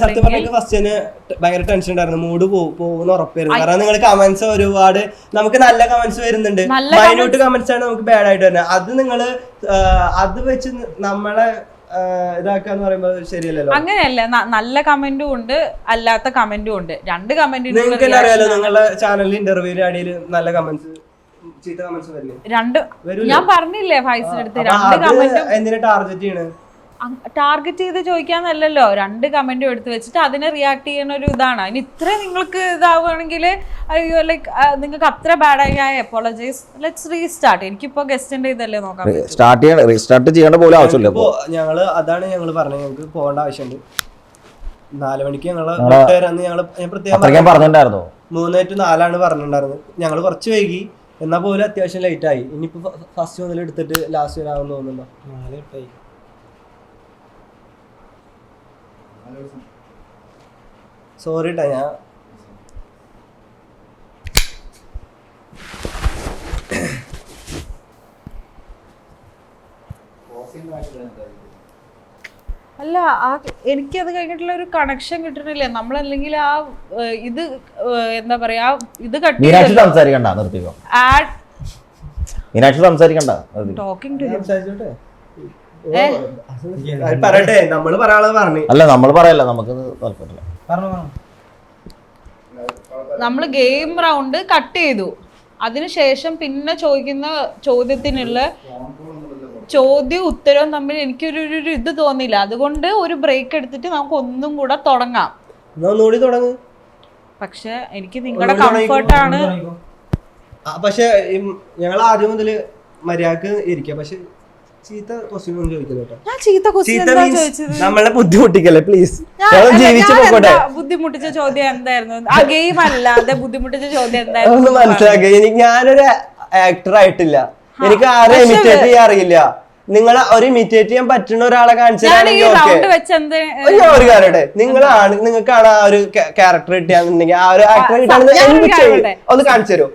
സത്യം പറഞ്ഞ ഫസ്റ്റിന് ഭയങ്കര ടെൻഷൻ ഉണ്ടായിരുന്നു. മൂഡ് പോകുന്ന ഉറപ്പായിരുന്നു. കാരണം നിങ്ങൾ കമന്റ്സ് ഒരുപാട് നമുക്ക് നല്ല കമന്റ്സ് വരുന്നുണ്ട്. മൈന്യൂട്ട് കമന്റ്സ് ആണ് നമുക്ക് ബാഡ് ആയിട്ട് വരുന്നത്. അത് നിങ്ങള് അത് വെച്ച് നമ്മളെ ഇതാക്കാന്ന് പറയുമ്പോ ശരിയല്ലല്ലോ. അങ്ങനെയല്ല, നല്ല കമന്റും ഉണ്ട് അല്ലാത്ത കമന്റും ഉണ്ട്. രണ്ട് കമന്റ് നിങ്ങൾക്ക് തന്നെ അറിയാലോ, നിങ്ങളുടെ ചാനലിൽ ഇന്റർവ്യൂവിൽ അടിയിൽ നല്ല കമന്റ്സ് ചീത്ത കമന്റ്സ് വരില്ലേ? രണ്ട് ഞാൻ പറഞ്ഞില്ലേ ഫൈസിന്റെ അടുത്ത്, രണ്ട് കമന്റും എന്തിനാ ടാർഗറ്റ് ചെയ്യണേ? ടാർഗറ്റ് ചെയ്ത് ചോദിക്കാന്നല്ലല്ലോ, രണ്ട് കമന്റും എടുത്ത് വെച്ചിട്ട് അതിനെ റിയാക്ട് ചെയ്യുന്ന ഒരു ഇതാണ്. ഇനി ഇത്ര നിങ്ങൾക്ക് ഇതാവുകയാണെങ്കിൽ അയ്യോ ലൈക്ക് നിങ്ങൾക്ക് അത്ര ബാഡായി ഐ അപ്പോളജൈസ്, ലെറ്റ്സ് റീസ്റ്റാർട്ട്. എനിക്കിപ്പോ ഗസ്റ്റിന്റെ ഇതല്ലേ നോക്കാം. റീസ്റ്റാർട്ട് ചെയ്യേണ്ട പോലെ ആവശ്യമില്ല. ഞങ്ങള് അതാണ് ഞങ്ങള് പറഞ്ഞത്, ഞങ്ങൾക്ക് പോകേണ്ട ആവശ്യമുണ്ട്. 4 മണിക്ക് ഞങ്ങള് ഞാൻ പ്രത്യേകം പറഞ്ഞിട്ടുണ്ടായിരുന്നു. 3 to 4 പറഞ്ഞിട്ടുണ്ടായിരുന്നത്. ഞങ്ങള് കുറച്ച് വൈകി, എന്നാ പോലും അത്യാവശ്യം ലേറ്റ് ആയി. ഇനിയിപ്പോ ഫസ്റ്റ് മുതൽ എടുത്തിട്ട് ലാസ്റ്റ് വരാമെന്ന് തോന്നുന്നുണ്ടോ? സോറി ട്ടാ. ഞാൻ അല്ല, എനിക്കത് കഴിഞ്ഞിട്ടുള്ള ഒരു കണക്ഷൻ കിട്ടണില്ല. നമ്മളല്ലെങ്കിൽ ആ ഇത് എന്താ പറയാ, ഇത് മീനാക്ഷി സംസാരിക്കണ്ട, നിർത്തിക്കോ. മീനാക്ഷി സംസാരിക്കണ്ട. ടോക്കിംഗ് ടു പറയട്ടെ, നമ്മള് പറയാനുള്ളത് പറഞ്ഞു. അല്ല നമ്മൾ പറയല്ല, നമുക്ക് താല്പര്യമില്ല. നമ്മൾ ഗെയിം റൗണ്ട് കട്ട് ചെയ്തു. അതിനുശേഷം പിന്നെ ചോദിക്കുന്ന ചോദ്യത്തിനുള്ള ചോദ്യവും ഉത്തരവും തമ്മിൽ എനിക്കൊരു ഇത് തോന്നിയില്ല. അതുകൊണ്ട് ഒരു ബ്രേക്ക് എടുത്തിട്ട് നമുക്ക് ഒന്നും കൂടെ തുടങ്ങാം. പക്ഷെ എനിക്ക് നിങ്ങളുടെ കംഫർട്ടാണ്. പക്ഷെ ഞങ്ങൾ ആദ്യം മുതൽ മര്യാദക്ക് ഇരിക്കാം. പക്ഷെ ചീത്ത ക്വസ്റ്റ്യൻ ഒന്നും ചോദിക്കില്ല. ഞാൻ ചീത്ത ക്വസ്റ്റ്യൻ എന്താ ചോദിച്ചത്? നമ്മളെ ബുദ്ധിമുട്ടിക്കല്ലേ പ്ലീസ്. ബുദ്ധിമുട്ടിച്ച ചോദ്യം എന്തായിരുന്നു? ആ ഗെയിം അല്ലാതെ ബുദ്ധിമുട്ടിച്ച ചോദ്യം എന്തായിരുന്നു? മനസ്സിലാക്കി. ഞാനൊരു ആക്ടർ ആയിട്ടില്ല, എനിക്ക് ആരെ ഇമിറ്റേറ്റ് ചെയ്യാൻ അറിയില്ല. നിങ്ങളെ ഒരു ഇമിറ്റേറ്റ് ചെയ്യാൻ പറ്റുന്ന ഒരാളെ കാണിച്ചാണെങ്കിൽ ഒരു കാര്യട്ടെ, നിങ്ങൾക്കാണ് ആ ഒരു ക്യാരക്ടർ കിട്ടിയാന്നുണ്ടെങ്കിൽ ആ ഒരു ആക്ടർ കിട്ടാന്ന് ഒന്ന് കാണിച്ചു തരുമോ?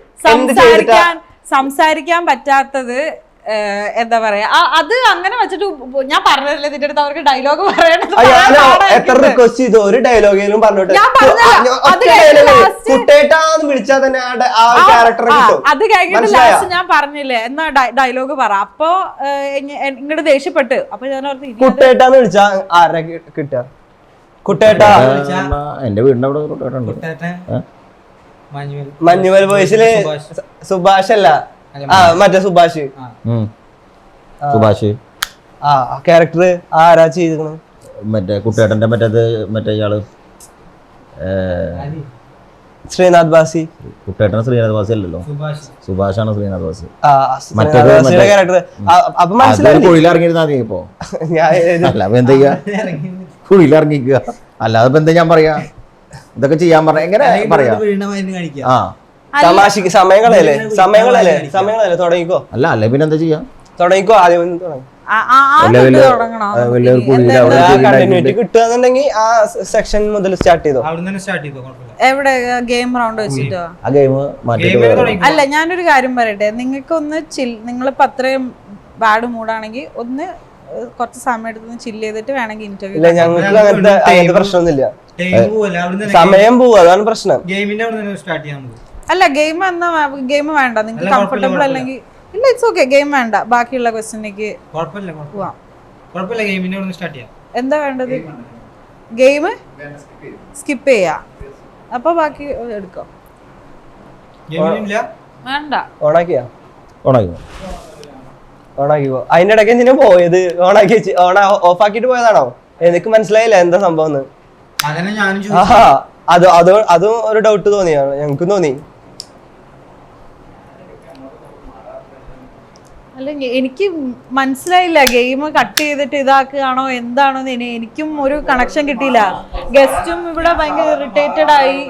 സംസാരിക്കാൻ പറ്റാത്തത് എന്താ പറയാ, അത് അങ്ങനെ വെച്ചിട്ട് ഞാൻ പറഞ്ഞതല്ലേ നിന്റെ അടുത്ത് അവർക്ക് ഡയലോഗ് പറയണത്. എത്ര റിക്വസ്റ്റ് ചെയ്തു, ഒരു ഡയലോഗിലും പറഞ്ഞോട്ടെ. കുട്ടേട്ടാന്ന് വിളിച്ചാൽ തന്നെ ആ ക്യാരക്ടർ കിട്ടും. അത് കഴിഞ്ഞിട്ട് ലാസ്റ്റ് ഞാൻ പറഞ്ഞില്ലേ എന്നാ ഡയലോഗ് പറ. അപ്പൊ ഇങ്ങോട്ട് ദേഷ്യപ്പെട്ട്. അപ്പൊ ഞാൻ കുട്ടേട്ടാന്ന് വിളിച്ചാ ആരെ കിട്ടുക? കുട്ടേട്ടാ എന്റെ വീടിന്റെ അവിടെ മഞ്ഞുമൽ ബോയ്സില് സുഭാഷ് അല്ല, മറ്റേ സുഭാഷ്. ആ ക്യാരക്ടർ ആരാ ചെയ്തിരിക്കണ? മറ്റേ കുട്ടേട്ടന്റെ മറ്റേ ഇയാള് ശ്രീനാഥ് ബാസി. കുട്ടേട്ടൻ ശ്രീനാഥ് ബാസി അല്ലല്ലോ, സുഭാഷാണ് ശ്രീനാഥ് ബാസി. ക്യാരക്ടർ അപ്പൊ മനസ്സിലായി. കുഴിയിലിറങ്ങിയിരുന്നാ മതി ഇപ്പൊ. അല്ല അപ്പൊ എന്താ ചെയ്യാ, കുഴിയിലിറങ്ങിക്കുക. അല്ലാതെ ഇപ്പൊ എന്താ ഞാൻ പറയാ, ഇതൊക്കെ ചെയ്യാൻ പറഞ്ഞ എങ്ങനെ പറയാ? തമാശക്ക് സമയങ്ങളല്ലേ തുടങ്ങിക്കോ. അല്ല പിന്നെ എന്താ ചെയ്യാ, തുടങ്ങിക്കോ. ആദ്യം തുടങ്ങി. തുടങ്ങണോ വലിയൊരു കുഴിയിൽ അവിടെ കണ്ടിന്യൂറ്റി കിട്ടുകയെന്നുണ്ടെങ്കിൽ ആ സെക്ഷൻ മുതൽ സ്റ്റാർട്ട് ചെയ്തോ. അവിടുന്ന് തന്നെ സ്റ്റാർട്ട് ചെയ്തോ, കുഴപ്പമില്ല. എവിടെ ഗെയിം റൗണ്ട് വെച്ചിട്ടോ? ആ ഗെയിം മാറ്റിയിട്ട് അല്ല, ഞാനൊരു കാര്യം പറയട്ടെ, നിങ്ങൾക്ക് ഒന്ന് നിങ്ങളിപ്പോ അത്രയും ബാഡ് മൂഡാണെങ്കിൽ ഒന്ന് കുറച്ച് സമയം എടുത്ത് ചില്ല് ചെയ്തിട്ട് വേണമെങ്കിൽ ഇന്റർവ്യൂ. ഇല്ല, ഞങ്ങൾക്ക് അങ്ങനത്തെ പ്രശ്നമൊന്നുമില്ല. ടൈം പോവല്ലേ, അവിടുന്ന് സമയം പോവും, അതാണ് പ്രശ്നം. ഗെയിമിന്റെ അവിടെ തന്നെ സ്റ്റാർട്ട് ചെയ്യാൻ നമുക്ക്. അല്ല, ഗെയിം വേണ്ട, നിങ്ങൾക്ക് കംഫർട്ടബിൾ അല്ലെങ്കിൽ ഇല്ല, ഇറ്റ്സ് ഓക്കെ, ഗെയിം വേണ്ട, ബാക്കിയുള്ള ക്വസ്റ്റ്യനിലേക്ക് കുഴപ്പമില്ല, പോവാം. കുഴപ്പമില്ല, ഗെയിമിന്റെ അവിടെ സ്റ്റാർട്ട് ചെയ്യാം. എന്താ വേണ്ടത്? ഗെയിം സ്കിപ്പ് ചെയ്യാ, അപ്പൊ ബാക്കി എടുക്കോ? ഗെയിമിനില്ല, വേണ്ട. ഓണാക്കിയാ ഉണങ്ങി ഓണാക്കിക്കോ. അതിന്റെ ഇടയ്ക്ക് എന്തിനാ പോയത്? ഓണാക്കി വെച്ച് ഓഫ് ആക്കിട്ട് പോയതാണോ? എനിക്ക് മനസ്സിലായില്ല എന്താ സംഭവം. അതന്നെ ഞാനും ആഹാ, അതും ഒരു ഡൗട്ട് തോന്നിയാണ് ഞങ്ങൾക്കും തോന്നി. അല്ല, എനിക്ക് മനസ്സിലായില്ല, ഗെയിം കട്ട് ചെയ്തിട്ട് ഇതാക്കുകയാണോ എന്താണോ എന്ന് എനിക്കും ഒരു കണക്ഷൻ കിട്ടിയില്ല. ഗസ്റ്റും ഇവിടെ ഭയങ്കര ഇറിറ്റേറ്റഡ് ആയി.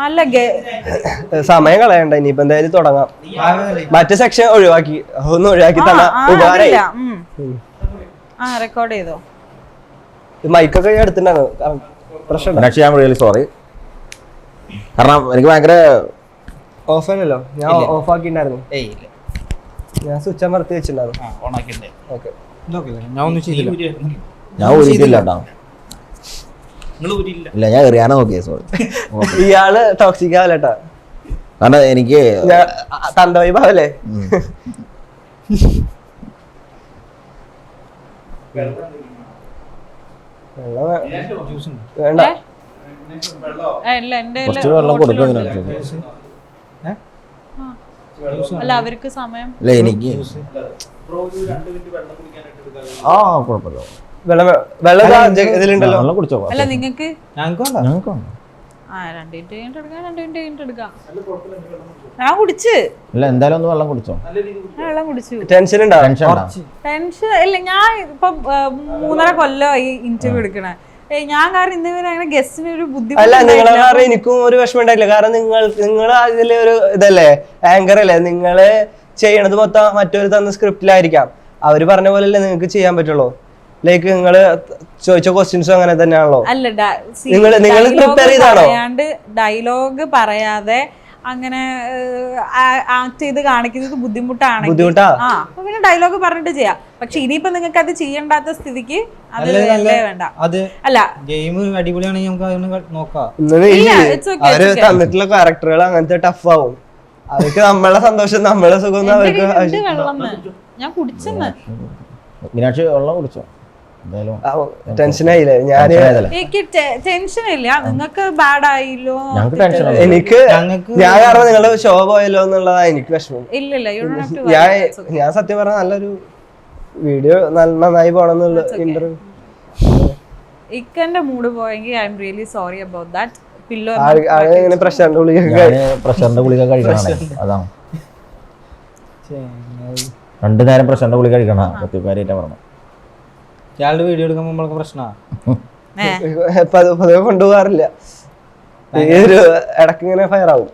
അല്ല, സമയം കളയണ്ട, ഇനിയിപ്പോ എന്തായാലും തുടങ്ങാം. മറ്റേ സെക്ഷൻ ഒഴിവാക്കി, ഒന്ന് ഒഴിവാക്കി തന്നെ ഉപകാരമായി. റെക്കോർഡ് ചെയ്തോ? മൈക്കൊക്കെ എടുത്തിട്ടുണ്ടായിരുന്നു, പ്രശ്നം. I am really sorry. കാരണം എനിക്ക് ഭയങ്കര ഓഫ് ആണല്ലോ, ഞാൻ ഓഫ് ആക്കിണ്ടായിരുന്നു. ഞാൻ സ്വിച്ച് അമർത്തി വെച്ചിട്ടുണ്ടായിരുന്നു. ഓക്കെ, ഞാൻ ഒന്നും ചെയ്തില്ല. ഞാൻ ഊരിയിട്ടില്ല കേട്ടോ. ഇല്ല, ഞാൻ എറിയാനാ നോക്കിയേ, സോറി. ഇയാള് ടോക്സിക് ആവല്ലേട്ടാ, കാരണം എനിക്ക് തന്തവൈ ഭാവല്ലേ. വേണ്ട, ഇല്ല, എന്റെ കുറച്ച് വെള്ളം കൊടുക്കും. അല്ല, അവർക്ക് സമയം ഇല്ല, എനിക്ക് കുഴപ്പമില്ല. വെള്ളം ഇതിലുണ്ടല്ലോ, വെള്ളം കുടിച്ചോ. അല്ല, നിങ്ങൾക്ക് ഞങ്ങൾക്ക് ഞങ്ങൾക്ക് 2 മിനിറ്റ് കഴിഞ്ഞിട്ട് എടുക്കാം, 2 മിനിറ്റ് കഴിഞ്ഞിട്ട് എടുക്കാം. ഞാൻ കുടിച്ച്. ഇല്ല, എന്തായാലും ഒന്ന് വെള്ളം കുടിച്ചോ. ഞാൻ വെള്ളം കുടിച്ചു. ടെൻഷൻ ഉണ്ടാവും. ടെൻഷൻ ഇല്ല, ഞാൻ ഇപ്പൊ 3.5 കൊല്ലമായി ഇന്റർവ്യൂ എടുക്കണേ. ഞാൻ കാരണം ഇന്നവരെ അങ്ങനെ ഗസ്റ്റിന് ഒരു അല്ല, നിങ്ങളെ ബുദ്ധിമുട്ട്. കാരണം എനിക്കും ഒരു വിഷമം ഉണ്ടായില്ല. കാരണം നിങ്ങൾ അതിലെ ഒരു ഇതല്ലേ, ആങ്കർ അല്ലേ, നിങ്ങള് ചെയ്യണത് മൊത്തം മറ്റൊരു തന്ന സ്ക്രിപ്റ്റിലായിരിക്കാം. അവര് പറഞ്ഞ പോലെ അല്ലേ നിങ്ങൾക്ക് ചെയ്യാൻ പറ്റുള്ളൂ. ലൈക്ക് നിങ്ങള് ചോദിച്ച ക്വസ്റ്റ്യൻസും അങ്ങനെ തന്നെയാണല്ലോ. അല്ല, നിങ്ങൾ പ്രിപ്പയർ ചെയ്താണോ? ഡയലോഗ് പറയാതെ അങ്ങനെ ആക്ട് ചെയ്ത് കാണിക്കുന്നത് ബുദ്ധിമുട്ടാണ്. അപ്പൊ പിന്നെ ഡയലോഗ് പറഞ്ഞിട്ട് ചെയ്യാം. പക്ഷെ ഇനിയിപ്പോ നിങ്ങൾക്ക് അത് ചെയ്യണ്ടാത്ത സ്ഥിതിക്ക് അത് വേണ്ട. അത് അല്ല, ഗെയിം അടിപൊളിയാണെങ്കിൽ നമുക്ക് അതൊന്ന് നോക്കാം. അവര് തന്നിട്ടുള്ള ക്യാരക്ടറുകൾ അങ്ങനത്തെ ടഫ് ആവും. അവർക്ക് നമ്മളെ സന്തോഷം, നമ്മളെ സുഖം അവർക്ക് വെള്ളം ഞാൻ കുടിച്ചെന്ന്. മീനാക്ഷി വെള്ളം കുടിച്ചോ? ടെൻഷനായില്ലേ? എനിക്ക് ടെൻഷൻ ഇല്ല, നിങ്ങൾക്ക് ബാഡ് ആയില്ലോ, എനിക്ക് ഞാൻ കാരണം നിങ്ങളുടെ ഷോ പോയല്ലോ എന്നുള്ളതാ എനിക്ക് വിഷമം. ഇല്ലല്ല, ഞാൻ സത്യം പറഞ്ഞ നല്ലൊരു വീഡിയോ നന്നായി പോണെന്നുള്ള ഇന്റർവ്യൂ. ഇക്കന്റെ മൂഡ് പോയെങ്കിൽ I'm really sorry about that. Pillow ഇങ്ങനെ പ്രഷറിന്റെ ഗുളിക കഴിക്കണേ, അതാണ് 2 നേരം പ്രഷറിന്റെ ഗുളിക കഴിക്കണ. കാര്യമായിട്ടാ പറഞ്ഞു. ഇയാളുടെ വീഡിയോ എടുക്കുമ്പോൾ നമ്മൾക്ക് പ്രശ്നമാണ്. പൊതുവെ കൊണ്ടുപോകാറില്ല, ഒരു ഇടക്ക് ഇങ്ങനെ ഫയർ ആവും.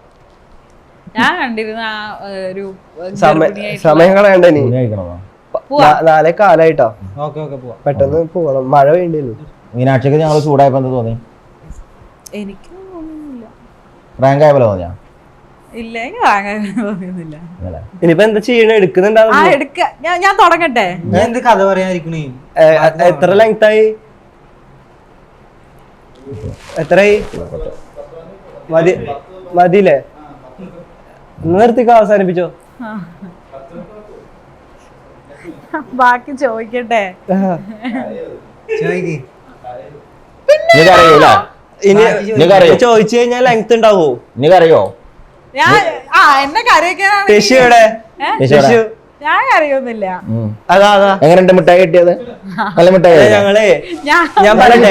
ഞാൻ കണ്ടിരുന്ന സമയം കളയണ്ട. ഇനി 4 കാലായിട്ടോ. പെട്ടെന്ന് പോകണം, മഴ വേണ്ടിയല്ലോ. മീനാക്ഷിക്ക് ഞങ്ങൾ ചൂടായപ്പോ എന്താ തോന്നി? എനിക്ക് തോന്നുന്നില്ല. റാങ്ക് ആയ പോലെ തോന്നിയാ? ഇല്ല, എനിക്ക് വാങ്ങാൻ തോന്നുന്നില്ല. ഇനിയിപ്പോ എന്താ ചെയ്യണ? എടുക്കുന്നുണ്ടാവും. ഞാൻ തുടങ്ങട്ടെ. എന്ത് കഥ പറയാനിരിക്കണേ? എത്ര ലെങ്ത് ആയി? എത്രയായി? മതിയില്ലേ? നിർത്തിക്കോ, അവസാനിപ്പിച്ചോ. ബാക്കി ചോദിക്കട്ടെ. ചോദിച്ചു കഴിഞ്ഞാൽ ലെങ്ത് ഉണ്ടാവോ? അറിയോ? എന്നെ കരയൊക്കെയാണ്. ഞാൻ കരയൊന്നുമില്ല. എങ്ങനെയുണ്ട് മിഠായി കിട്ടിയത്? നല്ല മിഠായി. ഞാൻ പറയട്ടെ,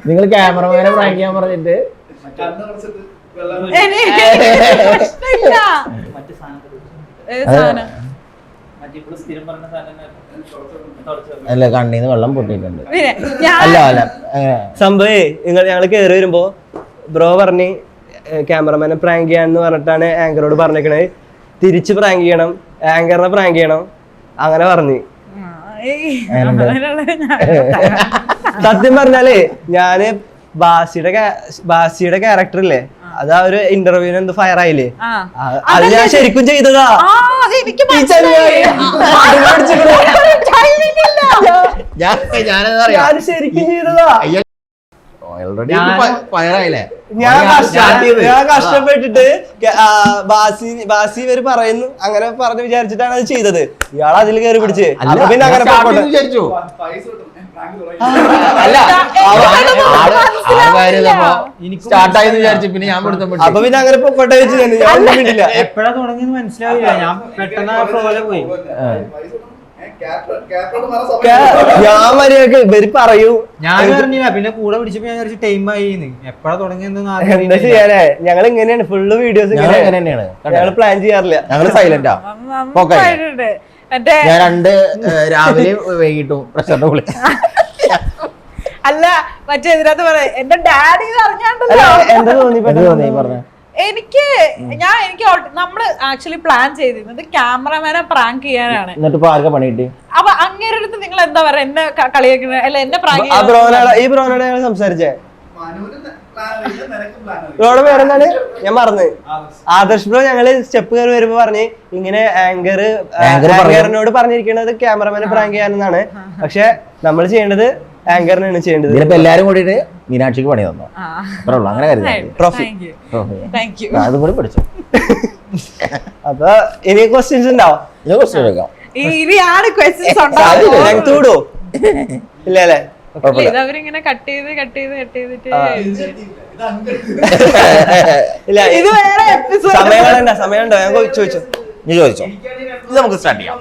നിങ്ങൾ ക്യാമറമാനെ പ്രാങ്ക് ചെയ്യാൻ പറഞ്ഞിട്ട് അല്ല, കണ്ണീന്ന് വെള്ളം പൊട്ടിയിട്ടുണ്ട്. സംഭവേ ഞങ്ങള് കേറി വരുമ്പോ ബ്രോ പറഞ്ഞ് ക്യാമറമാനെ പ്രാങ്ക് ചെയ്യാന്ന് പറഞ്ഞിട്ടാണ് ആങ്കറോട് പറഞ്ഞേക്കണത്. തിരിച്ച് പ്രാങ്ക് ചെയ്യണം, ആങ്കറിനെ പ്രാങ്ക് ചെയ്യണം അങ്ങനെ പറഞ്ഞു. സത്യം പറഞ്ഞാലേ ഞാന് ബാസിയുടെ ക്യാരക്ടർ ഇല്ലേ, അത് ആ ഒരു ഇന്റർവ്യൂവിന് എന്ത് ഫയർ ആയില്ലേ, അത് ഞാൻ ശരിക്കും ചെയ്തതാ. ഞാൻ ശരിക്കും ചെയ്തതാ. ഞാൻ കഷ്ടപ്പെട്ടിട്ട് ബാസി ഇവര് പറയുന്നു അങ്ങനെ പറഞ്ഞ് വിചാരിച്ചിട്ടാണ് അത് ചെയ്തത്. ഇയാൾ അതിൽ കയറി പിടിച്ച് പിന്നെ അങ്ങനെ വിചാരിച്ചു. അപ്പൊ പിന്നെ അങ്ങനെ പൊക്കോട്ടെ വെച്ച് ഞാൻ വേണ്ടില്ല. എപ്പോഴാ തുടങ്ങിയെന്ന് മനസ്സിലാവില്ല, ഞാൻ പെട്ടെന്ന് ഫ്ലോയില് പോയി. ഞാൻ മര്യാദക്ക് ഇവര് പറയൂ, ഞാൻ അറിഞ്ഞില്ല. പിന്നെ കൂടെ പിടിച്ചപ്പോ ഞാൻ വിചാരിച്ചു ടൈം ആയി. എപ്പോഴാ തുടങ്ങിയെന്ന് എന്താ ചെയ്യാനേ. ഞങ്ങൾ ഇങ്ങനെയാണ് ഫുള്ള് വീഡിയോസ് ഞങ്ങൾ പ്ലാൻ ചെയ്യാറില്ല. ഞങ്ങള് സൈലന്റാ. ഞാൻ 2 രാവിലെ വൈകിട്ടും പ്രഷറിന്റെ ഉള്ളിൽ. അല്ല മറ്റേ ഇതിനകത്ത് പറയാ എന്റെ ഡാഡി അറിഞ്ഞാണ്ടല്ലോ. എന്താ തോന്നി പറഞ്ഞ എനിക്ക് നമ്മള് ആക്ച്വലി പ്ലാൻ ചെയ്തിരുന്നത് ക്യാമറമാനെ പ്രാങ്ക് ചെയ്യാനാണ്. എന്നിട്ട് ആർക്കാ പണി കിട്ടി? അപ്പൊ അങ്ങേരുടെ അടുത്ത് നിങ്ങൾ എന്താ പറയാ, എന്നെ കളിയാക്കുന്നത് അല്ല എന്നെ പ്രാങ്ക് ഈ ബ്രോനോട് ഞങ്ങൾ സംസാരിച്ചേ. ബ്രോയുടെ പേരെന്താണ് ഞാൻ മറന്ന്. ആദർശ് ബ്രോ ഞങ്ങള് സ്റ്റെപ്പ് കയറി വരുമ്പോ പറഞ്ഞ് ഇങ്ങനെ ആങ്കറിനോട് പറഞ്ഞിരിക്കുന്നത് ക്യാമറമാനെ പ്രാങ്ക് ചെയ്യാനെന്നാണ്. പക്ഷെ നമ്മൾ ചെയ്യേണ്ടത് ആങ്കറിനാണ് ചെയ്യേണ്ടത്. ഇതിപ്പോ എല്ലാരും കൂടിയിട്ട് മീനാക്ഷിക്ക് പണി തന്നു. അത്രേ ഉള്ളൂ. അങ്ങനെ കരുതി ട്രോഫി അതും കൂടി പഠിച്ചു. അപ്പൊ ഇനി ക്വസ്റ്റ്യൻസ് ഉണ്ടാവും. ലെങ്ത് കൂടോ? ഇല്ല അല്ലേ? ഇതവരിങ്ങനെ കട്ട് ചെയ്തിട്ട് സമയമുണ്ടോ? ഞാൻ ചോദിച്ചോ. നീ ചോദിച്ചോ. ഇത് നമുക്ക് സ്റ്റാർട്ട് ചെയ്യാം.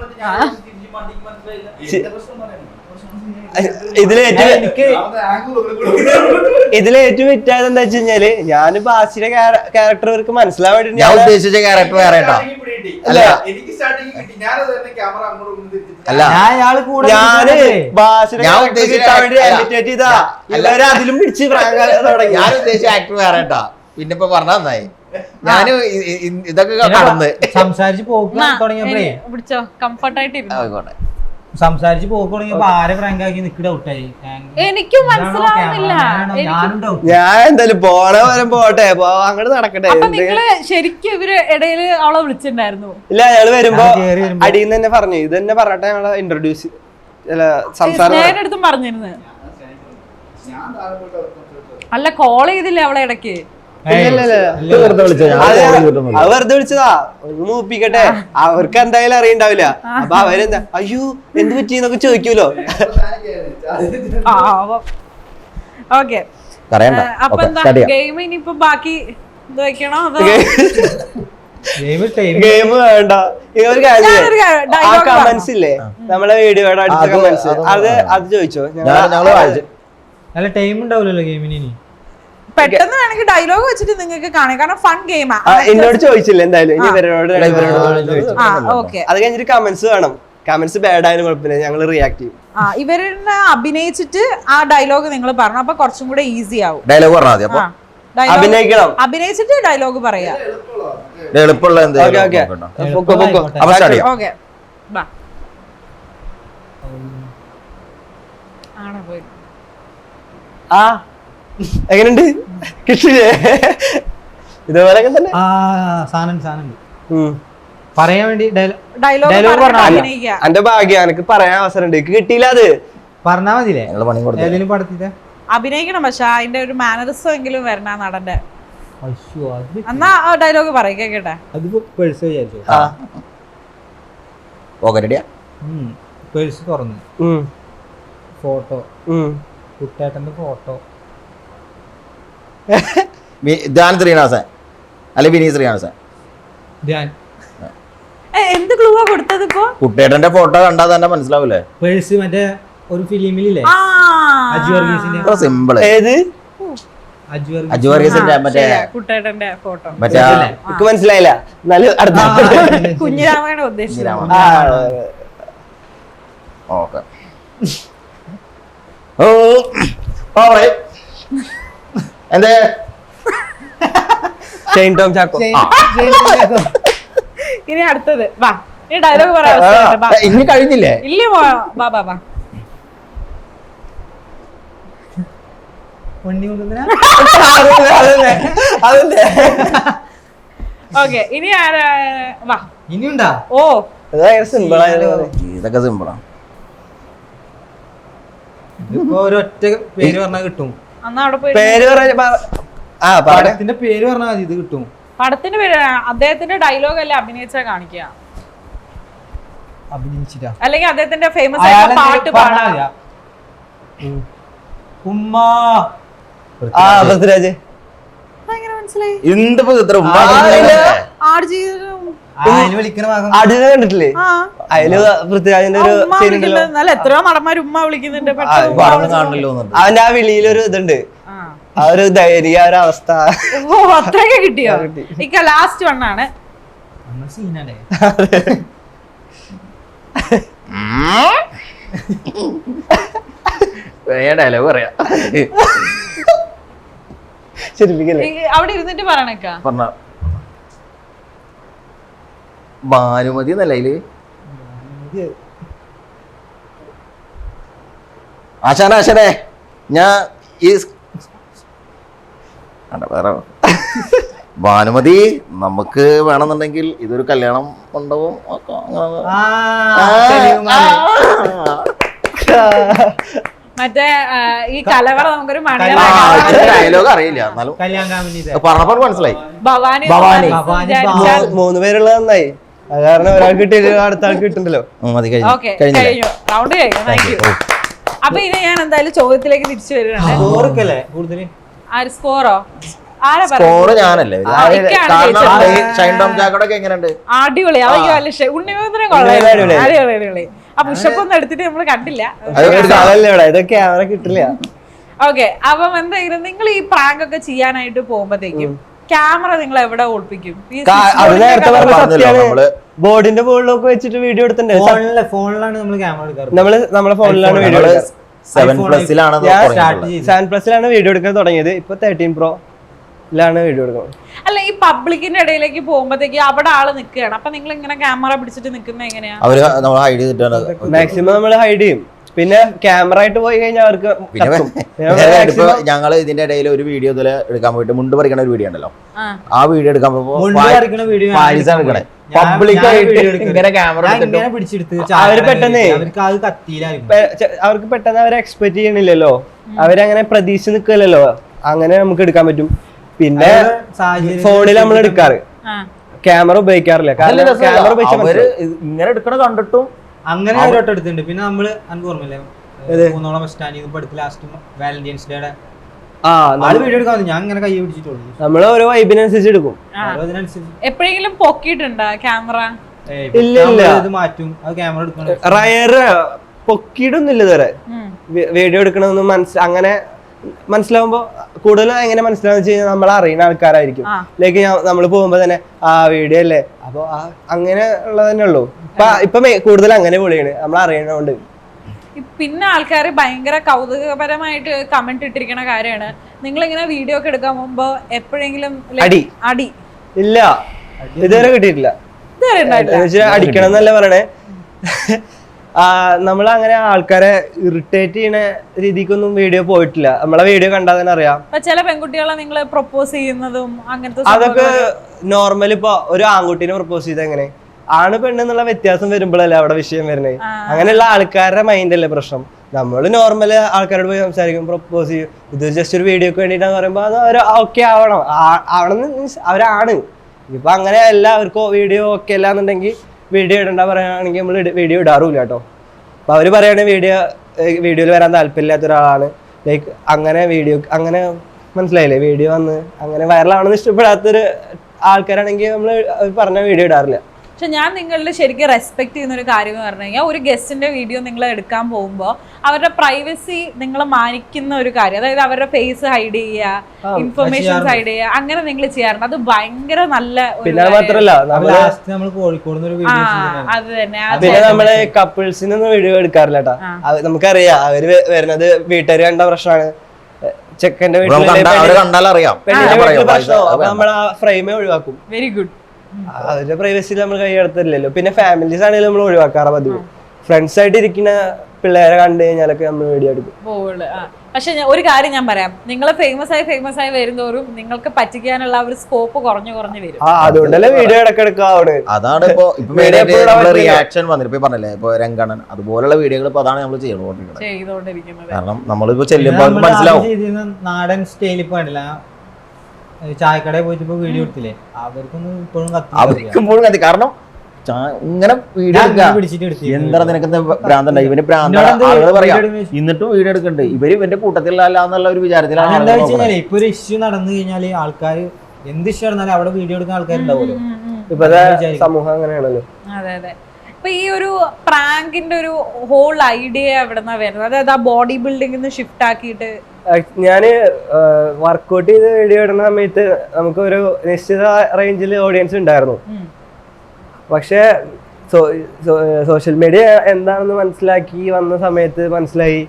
ഇതിലേറ്റവും വിറ്റായത് എന്താ വെച്ച് കഴിഞ്ഞാല് ഞാൻ ബാസിയുടെ ക്യാരക്ടർ ഇവർക്ക് മനസ്സിലാൻ വേണ്ടി ഞാൻ ഉദ്ദേശിച്ച ക്യാരക്ടർ വേറെ കേട്ടോ. ഞാന് ബാസിയുടെ അതിലും പിടിച്ച് ഞാൻ ഉദ്ദേശിച്ച ആക്ടർ വേറെ കേട്ടോ. പിന്നെ ഇപ്പൊ പറഞ്ഞ നന്നായി. ഞാന് ഇതൊക്കെ കടന്ന് സംസാരിച്ച് പോക്ക് തുടങ്ങിയപ്പോഴേ പിടിച്ചോ കംഫർട്ടായിട്ട് സംസാരിച്ച് പോക്ക് തുടങ്ങിയപ്പോ ആരെ പ്രാങ്ക് ആക്കി നിക്ക് ഡൗട്ടായി. എനിക്കും മനസ്സിലാവുന്നില്ല. ഞാൻ എന്തായാലും പോണ വരെ പോട്ടെ, അങ്ങോട്ട് നടക്കട്ടെ. നിങ്ങള് ശരിക്കും ഇവര് ഇടയില് അവളെ വിളിച്ചിട്ടുണ്ടായിരുന്നു? ഇല്ല, ഞങ്ങള് വരുമ്പോ അടിയിൽ തന്നെ പറഞ്ഞു ഇത് തന്നെ പറഞ്ഞിട്ട് ഞങ്ങളെ ഇൻട്രൊഡ്യൂസ് അടുത്തും പറഞ്ഞിരുന്നു. അല്ല കോൾ ചെയ്തില്ല അവളെ ഇടയ്ക്ക്? വെറുതെ വിളിച്ചതാ, ഒന്ന് മൂപ്പിക്കട്ടെ. അവർക്ക് എന്തായാലും അറിയണ്ടാവില്ല. അപ്പൊ അവരെന്താ അയ്യോ എന്ത് പറ്റിന്നൊക്കെ ചോദിക്കൂലോ. ഓക്കെ, അപ്പൊ എന്താ ഗെയിം ഇനിയിപ്പോ ബാക്കി ഇത് വെക്കണോ? ഗെയിം വേണ്ട. ഒരു കാര്യം, ആ കമന്റ്സ് ഇല്ലേ നമ്മളെ വീഡിയോയുടെ അടുത്ത കമന്റ്സ്, അത് ചോദിച്ചോ. നല്ല ടൈം ഉണ്ടാവില്ലല്ലോ ഗെയിമിന്. ഇനി പെട്ടെന്ന് വേണമെങ്കിൽ ഡയലോഗ് വെച്ചിട്ട് നിങ്ങൾക്ക് കാണാം, കാരണം ഫൺ ഗെയിമാ. എന്നോട് ചോദിച്ചില്ല എന്തായാലും, ഇനി ഇവരോട് അത് കഴിഞ്ഞിട്ട് കമന്റ്സ് വേണം. കമന്റ്സ് ബാഡ് ആയാലും കുഴപ്പമില്ല, ഞങ്ങൾ റിയാക്ട് ചെയ്യും. ഇവരെ അഭിനയിച്ചിട്ട് ആ ഡയലോഗ് നിങ്ങൾ പറഞ്ഞു, അപ്പൊ കുറച്ചും കൂടെ ഈസി ആവും. ഡയലോഗ് പറഞ്ഞാൽ അഭിനയിക്കണം, അഭിനയിച്ചിട്ട് ഡയലോഗ് പറയാ. എളുപ്പമുള്ള എങ്ങനെയുണ്ട് കിട്ടില്ലേ? ഇതുപോലെ തന്നെ പറയാൻ വേണ്ടി എന്റെ ഭാഗ്യം, എനിക്ക് പറയാൻ അവസരം ഉണ്ട്. കിട്ടിയില്ല, അത് പറഞ്ഞാ മതിയില്ലേ പടത്തില്ല അഭിനയിക്കണം. പക്ഷെ അതിന്റെ ഒരു മാനറിസം എങ്കിലും വരണ നടന്റെ. എന്നാ ആ ഡയലോഗ് പറയും കേക്കട്ടെ. പേഴ്സ് തുറന്നു, ഫോട്ടോ, കുട്ടേട്ടന്റെ ഫോട്ടോ. ധ്യാൻ ശ്രീനിവാസൻ അല്ലെ വിനീത് ശ്രീനിവാസൻ? എന്ത് ക്ലൂവാ കൊടുത്തത് ഇപ്പൊ? കുട്ടേട്ടന്റെ ഫോട്ടോ കണ്ടാ തന്നെ മനസ്സിലാവൂലേ? പേഴ്സ് മറ്റേ ഒരു ഫിലിമിലില്ലേ അജു വർഗീസിന്റെ. സിമ്പിൾ. ഏത് അജു വർഗീസിന്റെ മറ്റേ കുട്ടേട്ടന്റെ ഫോട്ടോ മറ്റേ എനിക്ക് മനസ്സിലായില്ല. നല്ല അടുത്ത കുഞ്ഞിരാമയുടെ ഉദ്ദേശിച്ചു. ഓക്കെ. ഓ എന്തേ ഷെയ്ൻ ടോം ചാക്കോ. ഇനി അടുത്തത് വാ, ഇനി ഡയലോഗ് പറയാം. ഇനി കഴിഞ്ഞില്ലേ? ഇല്ല, വാ വാ വാ. ഓക്കെ, ഇനി ആരാ? വാ, ഇനിയുണ്ടാ? ഓ സിമ്പിൾ ആയാലും ഇതൊക്കെ സിമ്പിളാണ്. ഇപ്പൊ ഒരൊറ്റ പേര് പറഞ്ഞാൽ കിട്ടും. അന്ന് അവിടെ പോയി പേര് പറഞ്ഞ പടത്തിന്റെ പേര് പറഞ്ഞാൽ മതി, ഇത് കിട്ടും. പടത്തിന്റെ പേര് അദ്ദേഹത്തിന്റെ ഡയലോഗ് അല്ലേ അഭിനയിച്ചാ കാണിക്കുക, അഭിനയിച്ചിട്ടാ അല്ലെങ്കിൽ അദ്ദേഹത്തിന്റെ ഫേമസ് ആയിട്ടുള്ള പാട്ട് പാടാ. ഉമ്മ പൃഥ്വിരാജ്. എങ്ങനെ മനസ്സിലായി? എന്തിപ്പോ ഇത്ര ആടുജീവിതം അതിന് വിളിക്കണ ഭാഗം അടിനെ കണ്ടിട്ടില്ലേ? ആ അതില് പൃഥ്വിരാജിന്റെ ഒരു ഉമ്മ സീൻ ഉണ്ടല്ലോ. വിളിക്കുന്നത്, അല്ല എത്രയോ നടന്മാര് ഉമ്മ വിളിക്കുന്നുണ്ട്. പടം കാണണല്ലോ എന്നുണ്ട്. അവന്റെ ആ വിളിയിലൊരു ഇതുണ്ട്, ആ ഒരു ധൈര്യ, ആ ഒരു അവസ്ഥ. ഓ, അത്രയൊക്കെ കിട്ടിയോ? ഇക്ക ലാസ്റ്റ് വണ്ണാണ്. സീനല്ലേ? ഡയലോഗ് പറയാ ശരിപ്പിക്കല്ലേ? അവിടെ ഇരുന്നിട്ട് പറയണേക്കാ. പറഞ്ഞ ഭാനുമതി എന്നല്ല അതില്. ആശാനെ ഞാൻ ഈ വേറെ ഭാനുമതി, നമുക്ക് വേണമെന്നുണ്ടെങ്കിൽ ഇതൊരു കല്യാണം മണ്ഡപം മറ്റേ ഈ കലവറ നമുക്കൊരു ഡയലോഗ് അറിയില്ല, എന്നാലും പറഞ്ഞപ്പോൾ മനസ്സിലായി. ഭവാനി ഭവാനി. വിചാരിച്ചാൽ 3 പേരുള്ളത് നന്നായി. അത് കാരണം ഒരാൾക്ക് കിട്ടിയില്ല, അടുത്ത ആൾക്ക് കിട്ടുന്നുണ്ടല്ലോ. മതി, ഓക്കെ, കഴിഞ്ഞു, റൗണ്ട് കഴിഞ്ഞു. Thank you. അപ്പൊ ഇനി ഞാൻ എന്തായാലും ചോദ്യത്തിലേക്ക് തിരിച്ചു വരുന്നുണ്ട്. സ്കോറൊക്കെ കൂടുതൽ ആര് സ്കോറോ? ആരാ സ്കോറ് ഞാനല്ലേ? ഇക്കാണ് കാരണം ജയിച്ചത്. ഷൈൻ ടോം ചാക്കോടൊക്കെ എങ്ങനെയുണ്ട്? അടിപൊളി, അവയ്ക്ക് വലിയ ഇഷ്ടം. ഉണ്ണിമോഹനെ കൊള്ളാം, അടിപൊളി അടിപൊളി. ആ പുഷപ്പ് ഒന്നും എടുത്തിട്ട് നമ്മള് കണ്ടില്ല. ഇത് ക്യാമറ കിട്ടില്ല. ഓക്കെ, അപ്പം എന്തായാലും നിങ്ങൾ ഈ പ്രാങ്ക് ഒക്കെ ചെയ്യാനായിട്ട് പോകുമ്പോഴത്തേക്കും ക്യാമറ നിങ്ങൾ എവിടെ ഒളിപ്പിക്കും? അത് നേരത്തെ പറഞ്ഞ സത്യമാണ്. നമ്മള് ബോർഡിന്റെ മുകളിലൊക്കെ വെച്ചിട്ട് വീഡിയോ എടുത്തിട്ടുണ്ട്. ഫോണിലാണ് നമ്മൾ ക്യാമറ എടുക്കാറ്. നമ്മളെ ഫോണിലാണ് വീഡിയോ എടുക്കുന്നത്. 7+ലാണ് വീഡിയോ എടുക്കാൻ തുടങ്ങിയത്. ഇപ്പൊ 13 Pro വീഡിയോ എടുക്കുന്നത്. അല്ല, ഈ പബ്ലിക്കിന്റെ ഇടയിലേക്ക് പോകുമ്പോഴത്തേക്ക് അവിടെ ആള് നിൽക്കുകയാണ്, അപ്പൊ നിങ്ങൾ ഇങ്ങനെ ക്യാമറ പിടിച്ചിട്ട് നിൽക്കുന്നത് എങ്ങനെയാ? അവര് നമ്മൾ ഹൈഡ് ചെയ്തിട്ടാണ്. മാക്സിമം നമ്മൾ ഹൈഡ് ചെയ്യും. പിന്നെ ക്യാമറ ആയിട്ട് പോയി കഴിഞ്ഞാൽ അവർക്ക് ഞങ്ങള് ഇതിന്റെ ഇടയിൽ ഒരു വീഡിയോ ഇതുപോലെ എടുക്കാൻ പോയിട്ട് മുണ്ട് പറിക്കണ ഒരു വീഡിയോ ഉണ്ടല്ലോ, ആ. ആ വീഡിയോ എടുക്കാൻ പോയപ്പോ വീഡിയോ പാരീസാണ് എടുക്കണേ. പബ്ലിക്കായിട്ട് ഇങ്ങനെ ക്യാമറ പിടിച്ചെടുത്ത് അവര് പെട്ടെന്ന് അവർക്ക് അത് കത്തിയിലായിരിക്കും. അവർക്ക് പെട്ടെന്ന് അവരെ എക്സ്പെക്ട് ചെയ്യണില്ലല്ലോ, അവരങ്ങനെ പ്രതീക്ഷ നിൽക്കില്ലല്ലോ. അങ്ങനെ നമുക്ക് എടുക്കാൻ പറ്റും. പിന്നെ ഫോണിൽ നമ്മൾ എടുക്കാറ്, ക്യാമറ ഉപയോഗിക്കാറില്ല. കാരണം ക്യാമറ അവര് ഇങ്ങനെ എടുക്കണ കണ്ടിട്ടും അങ്ങനെ ഒരു വട്ടം എടുത്തിട്ടുണ്ട്. പിന്നെ നമ്മള് എനിക്ക് ഓർമ്മയില്ലേ, മൂന്നോളം ബസ് സ്റ്റാൻഡിൽ നിന്ന് അടുത്ത് ലാസ്റ്റ് വാലന്റൈൻസ് ഡേയുടെ വീഡിയോ എടുക്കാൻ ഞാൻ ഇങ്ങനെ കൈ പിടിച്ചിട്ടുള്ളൂ. നമ്മള് ഓരോ വൈബിനനുസരിച്ച് എടുക്കും. എപ്പോഴെങ്കിലും പൊക്കിയിട്ടുണ്ടോ ക്യാമറ? ഇല്ല ഇല്ല, മാറ്റും. അത് ക്യാമറ എടുക്കണം. റയർ പൊക്കിയിട്ടൊന്നുമില്ല ഇതുവരെ. വീഡിയോ എടുക്കണമെന്ന് അങ്ങനെ മനസ്സിലാവുമ്പോ കൂടുതൽ എങ്ങനെ മനസ്സിലാവുന്ന വെച്ച് കഴിഞ്ഞാൽ നമ്മൾ അറിയുന്ന ആൾക്കാരായിരിക്കും. ലൈക്ക് നമ്മൾ പോകുമ്പോ തന്നെ ആ വീഡിയോ അല്ലേ, അപ്പൊ അങ്ങനെ ഉള്ളത് തന്നെ ഉള്ളൂ. ഇപ്പൊ കൂടുതൽ അങ്ങനെ പൊളിയാണ്, നമ്മൾ അറിയണോണ്ട്. പിന്നെ ആൾക്കാർ ഭയങ്കര കൗതുകപരമായിട്ട് കമന്റ് ഇട്ടിരിക്കുന്ന കാര്യമാണ്, നിങ്ങൾ ഇങ്ങനെ വീഡിയോ ഒക്കെ എടുക്കാൻ പോകുമ്പോ എപ്പോഴെങ്കിലും അടി ഇല്ല, ഇതുവരെ കിട്ടിയിട്ടില്ല. അടിക്കണം എന്നല്ല പറയണേ, നമ്മൾ അങ്ങനെ ആൾക്കാരെ ഇറിറ്റേറ്റ് ചെയ്യണ രീതിക്കൊന്നും വീഡിയോ പോയിട്ടില്ല. നമ്മളെ വീഡിയോ കണ്ടാൽ തന്നെ അറിയാം. ചില പെൺകുട്ടികളെ നിങ്ങൾ പ്രൊപ്പോസ് ചെയ്യുന്നതും അങ്ങനത്തെ അതൊക്കെ നോർമൽ. ഇപ്പൊ ഒരു ആൺകുട്ടീനെ പ്രൊപ്പോസ് ചെയ്ത് എങ്ങനെ ആണ് പെണ്ണെന്നുള്ള വ്യത്യാസം വരുമ്പോഴല്ലേ അവിടെ വിഷയം വരുന്നത്. അങ്ങനെയുള്ള ആൾക്കാരുടെ മൈൻഡല്ലേ പ്രശ്നം. നമ്മൾ നോർമൽ ആൾക്കാരോട് പോയി സംസാരിക്കും, പ്രൊപ്പോസ് ചെയ്യും. ഇത് ജസ്റ്റ് ഒരു വീഡിയോക്ക് വേണ്ടിയിട്ടാന്ന് പറയുമ്പോ അത് അവർ ഓക്കെ ആവണം മീൻസ് അവരാണ്. ഇപ്പൊ അങ്ങനെ എല്ലാവർക്കും വീഡിയോ ഓക്കെ അല്ല എന്നുണ്ടെങ്കിൽ വീഡിയോ ഇടണ്ട പറയുകയാണെങ്കിൽ നമ്മൾ വീഡിയോ ഇടാറുമില്ല കേട്ടോ. അപ്പൊ അവര് പറയുകയാണെങ്കിൽ വീഡിയോയിൽ വരാൻ താല്പര്യമില്ലാത്ത ഒരാളാണ്, ലൈക്ക് അങ്ങനെ വീഡിയോ അങ്ങനെ മനസ്സിലായില്ലേ, വീഡിയോ വന്ന് അങ്ങനെ വൈറലാണെന്ന് ഇഷ്ടപ്പെടാത്തൊരു ആൾക്കാരാണെങ്കിൽ നമ്മൾ പറഞ്ഞ വീഡിയോ ഇടാറില്ല. പക്ഷെ ഞാൻ നിങ്ങളിൽ ശരിക്കും റെസ്പെക്ട് ചെയ്യുന്ന ഒരു കാര്യം എന്ന് പറഞ്ഞു കഴിഞ്ഞാൽ, ഒരു ഗസ്റ്റിന്റെ വീഡിയോ നിങ്ങൾ എടുക്കാൻ പോകുമ്പോൾ അവരുടെ പ്രൈവസി നിങ്ങൾ മാനിക്കുന്ന ഒരു കാര്യം. അതായത് അവരുടെ ഫേസ് ഹൈഡ് ചെയ്യുക, ഇൻഫർമേഷൻസ് ഹൈഡ് ചെയ്യുക, അങ്ങനെ നിങ്ങൾ ചെയ്യാറുണ്ട്. അത് ഭയങ്കര നല്ല പിന്നെ മാത്രല്ല നമ്മൾ കോഴിക്കോട് അത് തന്നെ. പിന്നെ നമ്മള് കപ്പിൾസിനൊന്നും വീഡിയോ എടുക്കാറില്ല കേട്ടാ. നമുക്കറിയാം അവര് വരുന്നത് വീട്ടുകാർ കണ്ട പ്രശ്നമാണ്. ചെക്കന്റെ അവര് കണ്ടാലറിയാം പെണ്ണിന്റെ വീട്ടിൽ പ്രശ്നമോ അപ്പൊ നമ്മൾ ആ ഫ്രെയിമേ ഒഴിവാക്കും. Very good. അതിന്റെ പ്രൈവസിയിൽ നമ്മൾ കൈയെടുത്തില്ലല്ലോ. പിന്നെ ഫാമിലീസ് ആണെങ്കിലും നമ്മൾ ഒഴിവാക്കാറ് പതിവ്. ഫ്രണ്ട്സ് ആയിട്ട് ഇരിക്കുന്ന പിള്ളേരെ കണ്ടു കഴിഞ്ഞാലൊക്കെ നമ്മൾ വീഡിയോ എടുക്കും. പക്ഷെ ഒരു കാര്യം ഞാൻ പറയാം, നിങ്ങൾ ഫേമസ് ആയി വരുന്നോറും നിങ്ങൾക്ക് പറ്റിക്കാനുള്ള ഒരു സ്കോപ്പ് കുറഞ്ഞു വരും. അതുകൊണ്ടല്ലേ വീഡിയോ ഇടക്കെടുക്കാവുന്നത്. അതാണ് ഇപ്പൊ റിയാക്ഷൻ വന്നിട്ട് ഇപ്പൊ പറഞ്ഞല്ലേ ഇപ്പൊ രംഗണൻ അതുപോലുള്ള വീഡിയോകൾ ഇപ്പൊ അതാണ് നമ്മൾ ചെയ്തുകൊണ്ടിരിക്കുന്നത്. കാരണം നമ്മളിപ്പോ ചെല്ലുമ്പോൾ മനസ്സിലാവും. നാടൻ സ്റ്റൈൽ ഇപ്പൊ കണ്ടില്ല, ചായക്കടയിൽ പോയിട്ട് ഇപ്പൊ വീഡിയോ എടുത്തില്ലേ, അവർക്കൊന്നും ഇപ്പോഴും കത്തി. കാരണം ഇങ്ങനെ വീഡിയോ എന്താ നിനക്ക് ഭ്രാന്തണ്ട, ഇവന് ഭ്രാന്താണ് ആളുകൾ പറയാം. എന്നിട്ടും വീഡിയോ എടുക്കണ്ട് ഇവര് ഇവന്റെ കൂട്ടത്തിലല്ല എന്നുള്ള ഒരു വിചാരത്തിലാണ്. എന്താ വെച്ച് കഴിഞ്ഞാല് ഇപ്പൊ ഒരു ഇഷ്യൂ നടന്നു കഴിഞ്ഞാല് ആൾക്കാർ എന്ത് ഇഷ്യൂ നടന്നാലും അവിടെ വീഡിയോ എടുക്കുന്ന ആൾക്കാരുണ്ടാവുമല്ലോ. ഇപ്പത്തെ സമൂഹം അങ്ങനെയാണല്ലോ. അതെ അതെ. ഇപ്പൊ ഈ ഒരു പ്രാങ്കിന്റെ ഒരു ഹോൾ ഐഡിയ എവിടെന്നാ വരുന്നത്? അതായത് ആ ബോഡി ബിൽഡിംഗ് ഷിഫ്റ്റ് ആക്കിയിട്ട് ഞാന് വർക്ക്ഔട്ട് ചെയ്ത് വീഡിയോ ഇടുന്ന സമയത്ത് നമുക്ക് ഒരു നിശ്ചിത റേഞ്ചിൽ ഓഡിയൻസ് ഉണ്ടായിരുന്നു. പക്ഷെ സോഷ്യൽ മീഡിയ എന്താണെന്ന് മനസ്സിലാക്കി വന്ന സമയത്ത് മനസ്സിലായി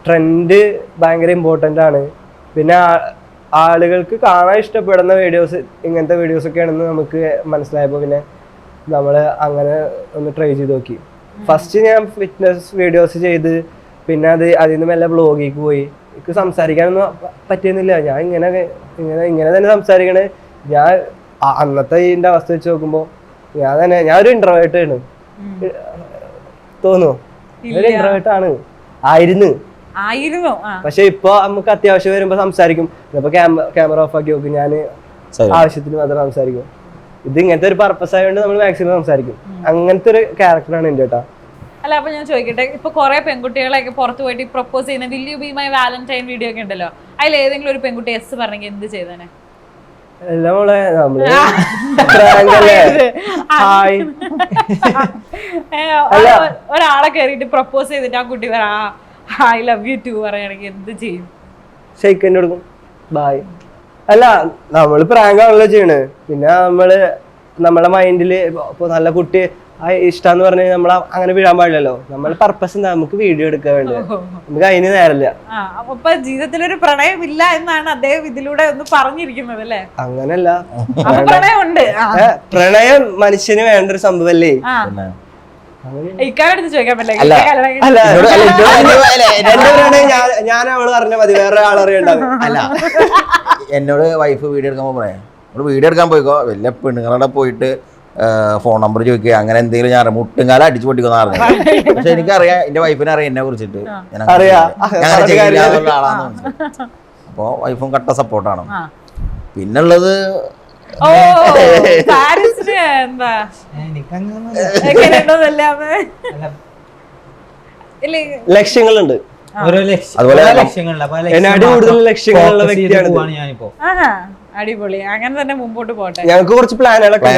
ട്രെൻഡ് ഭയങ്കര ഇമ്പോർട്ടൻ്റ് ആണ്. പിന്നെ ആളുകൾക്ക് കാണാൻ ഇഷ്ടപ്പെടുന്ന വീഡിയോസ് ഇങ്ങനത്തെ വീഡിയോസൊക്കെ ആണെന്ന് നമുക്ക് മനസ്സിലായപ്പോൾ പിന്നെ നമ്മൾ അങ്ങനെ ഒന്ന് ട്രൈ ചെയ്ത് നോക്കി. ഫസ്റ്റ് ഞാൻ ഫിറ്റ്നസ് വീഡിയോസ് ചെയ്ത് പിന്നെ അതിൽ നിന്ന് മെല്ലെ ബ്ലോഗിലേക്ക് പോയി. എനിക്ക് സംസാരിക്കാനൊന്നും പറ്റിയൊന്നുമില്ല. ഞാൻ ഇങ്ങനെ തന്നെ സംസാരിക്കണേ. ഞാൻ അന്നത്തെ ഇതിൻ്റെ അവസ്ഥ വെച്ച് നോക്കുമ്പോൾ ഞാൻ ഒരു ഇൻട്രോവേർട്ട് ആണ് തോന്നുന്നു. ഒരു ഇൻട്രോവേർട്ട് ആയിരുന്നു. പക്ഷെ ഇപ്പൊ നമുക്ക് അത്യാവശ്യം വരുമ്പോ സംസാരിക്കും. ഇപ്പൊ ക്യാമറ ഓഫ് ആക്കി നോക്കും, ഞാൻ ആവശ്യത്തിന് മാത്രം സംസാരിക്കും. ഇത് ഇങ്ങനത്തെ ഒരു പർപ്പസ് ആയതുകൊണ്ട് നമ്മൾ മാക്സിമം സംസാരിക്കും. അങ്ങനത്തെ ഒരു ക്യാരക്ടറാണ് എൻ്റെ കേട്ടാ. അല്ല, അപ്പൊ ഞാൻ ചോദിക്കട്ടെ, ഇപ്പൊ കുറെ പെൺകുട്ടികളൊക്കെ പുറത്ത് പോയിട്ട് പ്രപ്പോസ് ചെയ്യുന്ന will you be my Valentine video ഒക്കെ ഉണ്ടല്ലോ, അതിൽ ഏതെങ്കിലും ഒരു പെൺകുട്ടി എസ് പറഞ്ഞെങ്കിൽ എന്ത് ചെയ്തേനെ? ഒരാളെ കയറിയിട്ട് പ്രപ്പോസ് ചെയ്തിട്ട് ആ കുട്ടി ഐ ലവ് യു ടു പറയുകയാണെങ്കിൽ എന്ത് ചെയ്യും? ഷെയ്ക്കൻ്റെ കൊടുക്കും, ബായ്. അല്ല, നമ്മള് പ്രാങ്കാണല്ലോ ചെയ്യണ്. പിന്നെ നമ്മളെ മൈൻഡില് ഇപ്പൊ നല്ല കുട്ടി ഇഷ്ടാന്ന് പറഞ്ഞ് നമ്മൾ അങ്ങനെ വീഴാൻ പാടില്ലല്ലോ. നമ്മളെ പർപ്പസ് എന്താ? നമുക്ക് വീഡിയോ എടുക്കാൻ വേണ്ടി. നമുക്ക് അതിന് നേരമില്ല. അപ്പൊ ജീവിതത്തിലൊരു പ്രണയമില്ല എന്നാണ് അദ്ദേഹം ഇതിലൂടെ ഒന്ന് പറഞ്ഞിരിക്കുന്നത് അല്ലേ? അങ്ങനല്ല, പ്രണയമുണ്ട്. പ്രണയം മനുഷ്യന് വേണ്ട ഒരു സംഭവല്ലേ. ഇക്കാലത്ത് ചോദിക്കാൻ പറ്റില്ല. ഞാൻ അവള് പറഞ്ഞ മതി, വേറെ ആളറിയണ്ടാവും. അല്ല, എന്നോട് വൈഫ് വീഡിയോ എടുക്കാൻ പറയാം, നമ്മള് വീഡിയോ എടുക്കാൻ പോയിക്കോ, വലിയ പെണ്ണുങ്ങളുടെ പോയിട്ട് ഫോൺ നമ്പർ ചോദിക്കുക, അങ്ങനെ എന്തെങ്കിലും ഞാൻ മുട്ടുംകാലം അടിച്ചു പൊട്ടിക്കുന്ന പറഞ്ഞു. പക്ഷെ എനിക്കറിയാം, എന്റെ വൈഫിനെ അറിയാം എന്നെ കുറിച്ചിട്ട്, ആളാന്ന്. അപ്പൊ വൈഫും കട്ട സപ്പോർട്ടാണ്. പിന്നുള്ളത് ലക്ഷ്യങ്ങളുണ്ട്. അടിപൊളി. അങ്ങനെ തന്നെ മുമ്പോട്ട് പോട്ടെ. ഞങ്ങൾക്ക് കുറച്ച് പ്ലാനുകളൊക്കെ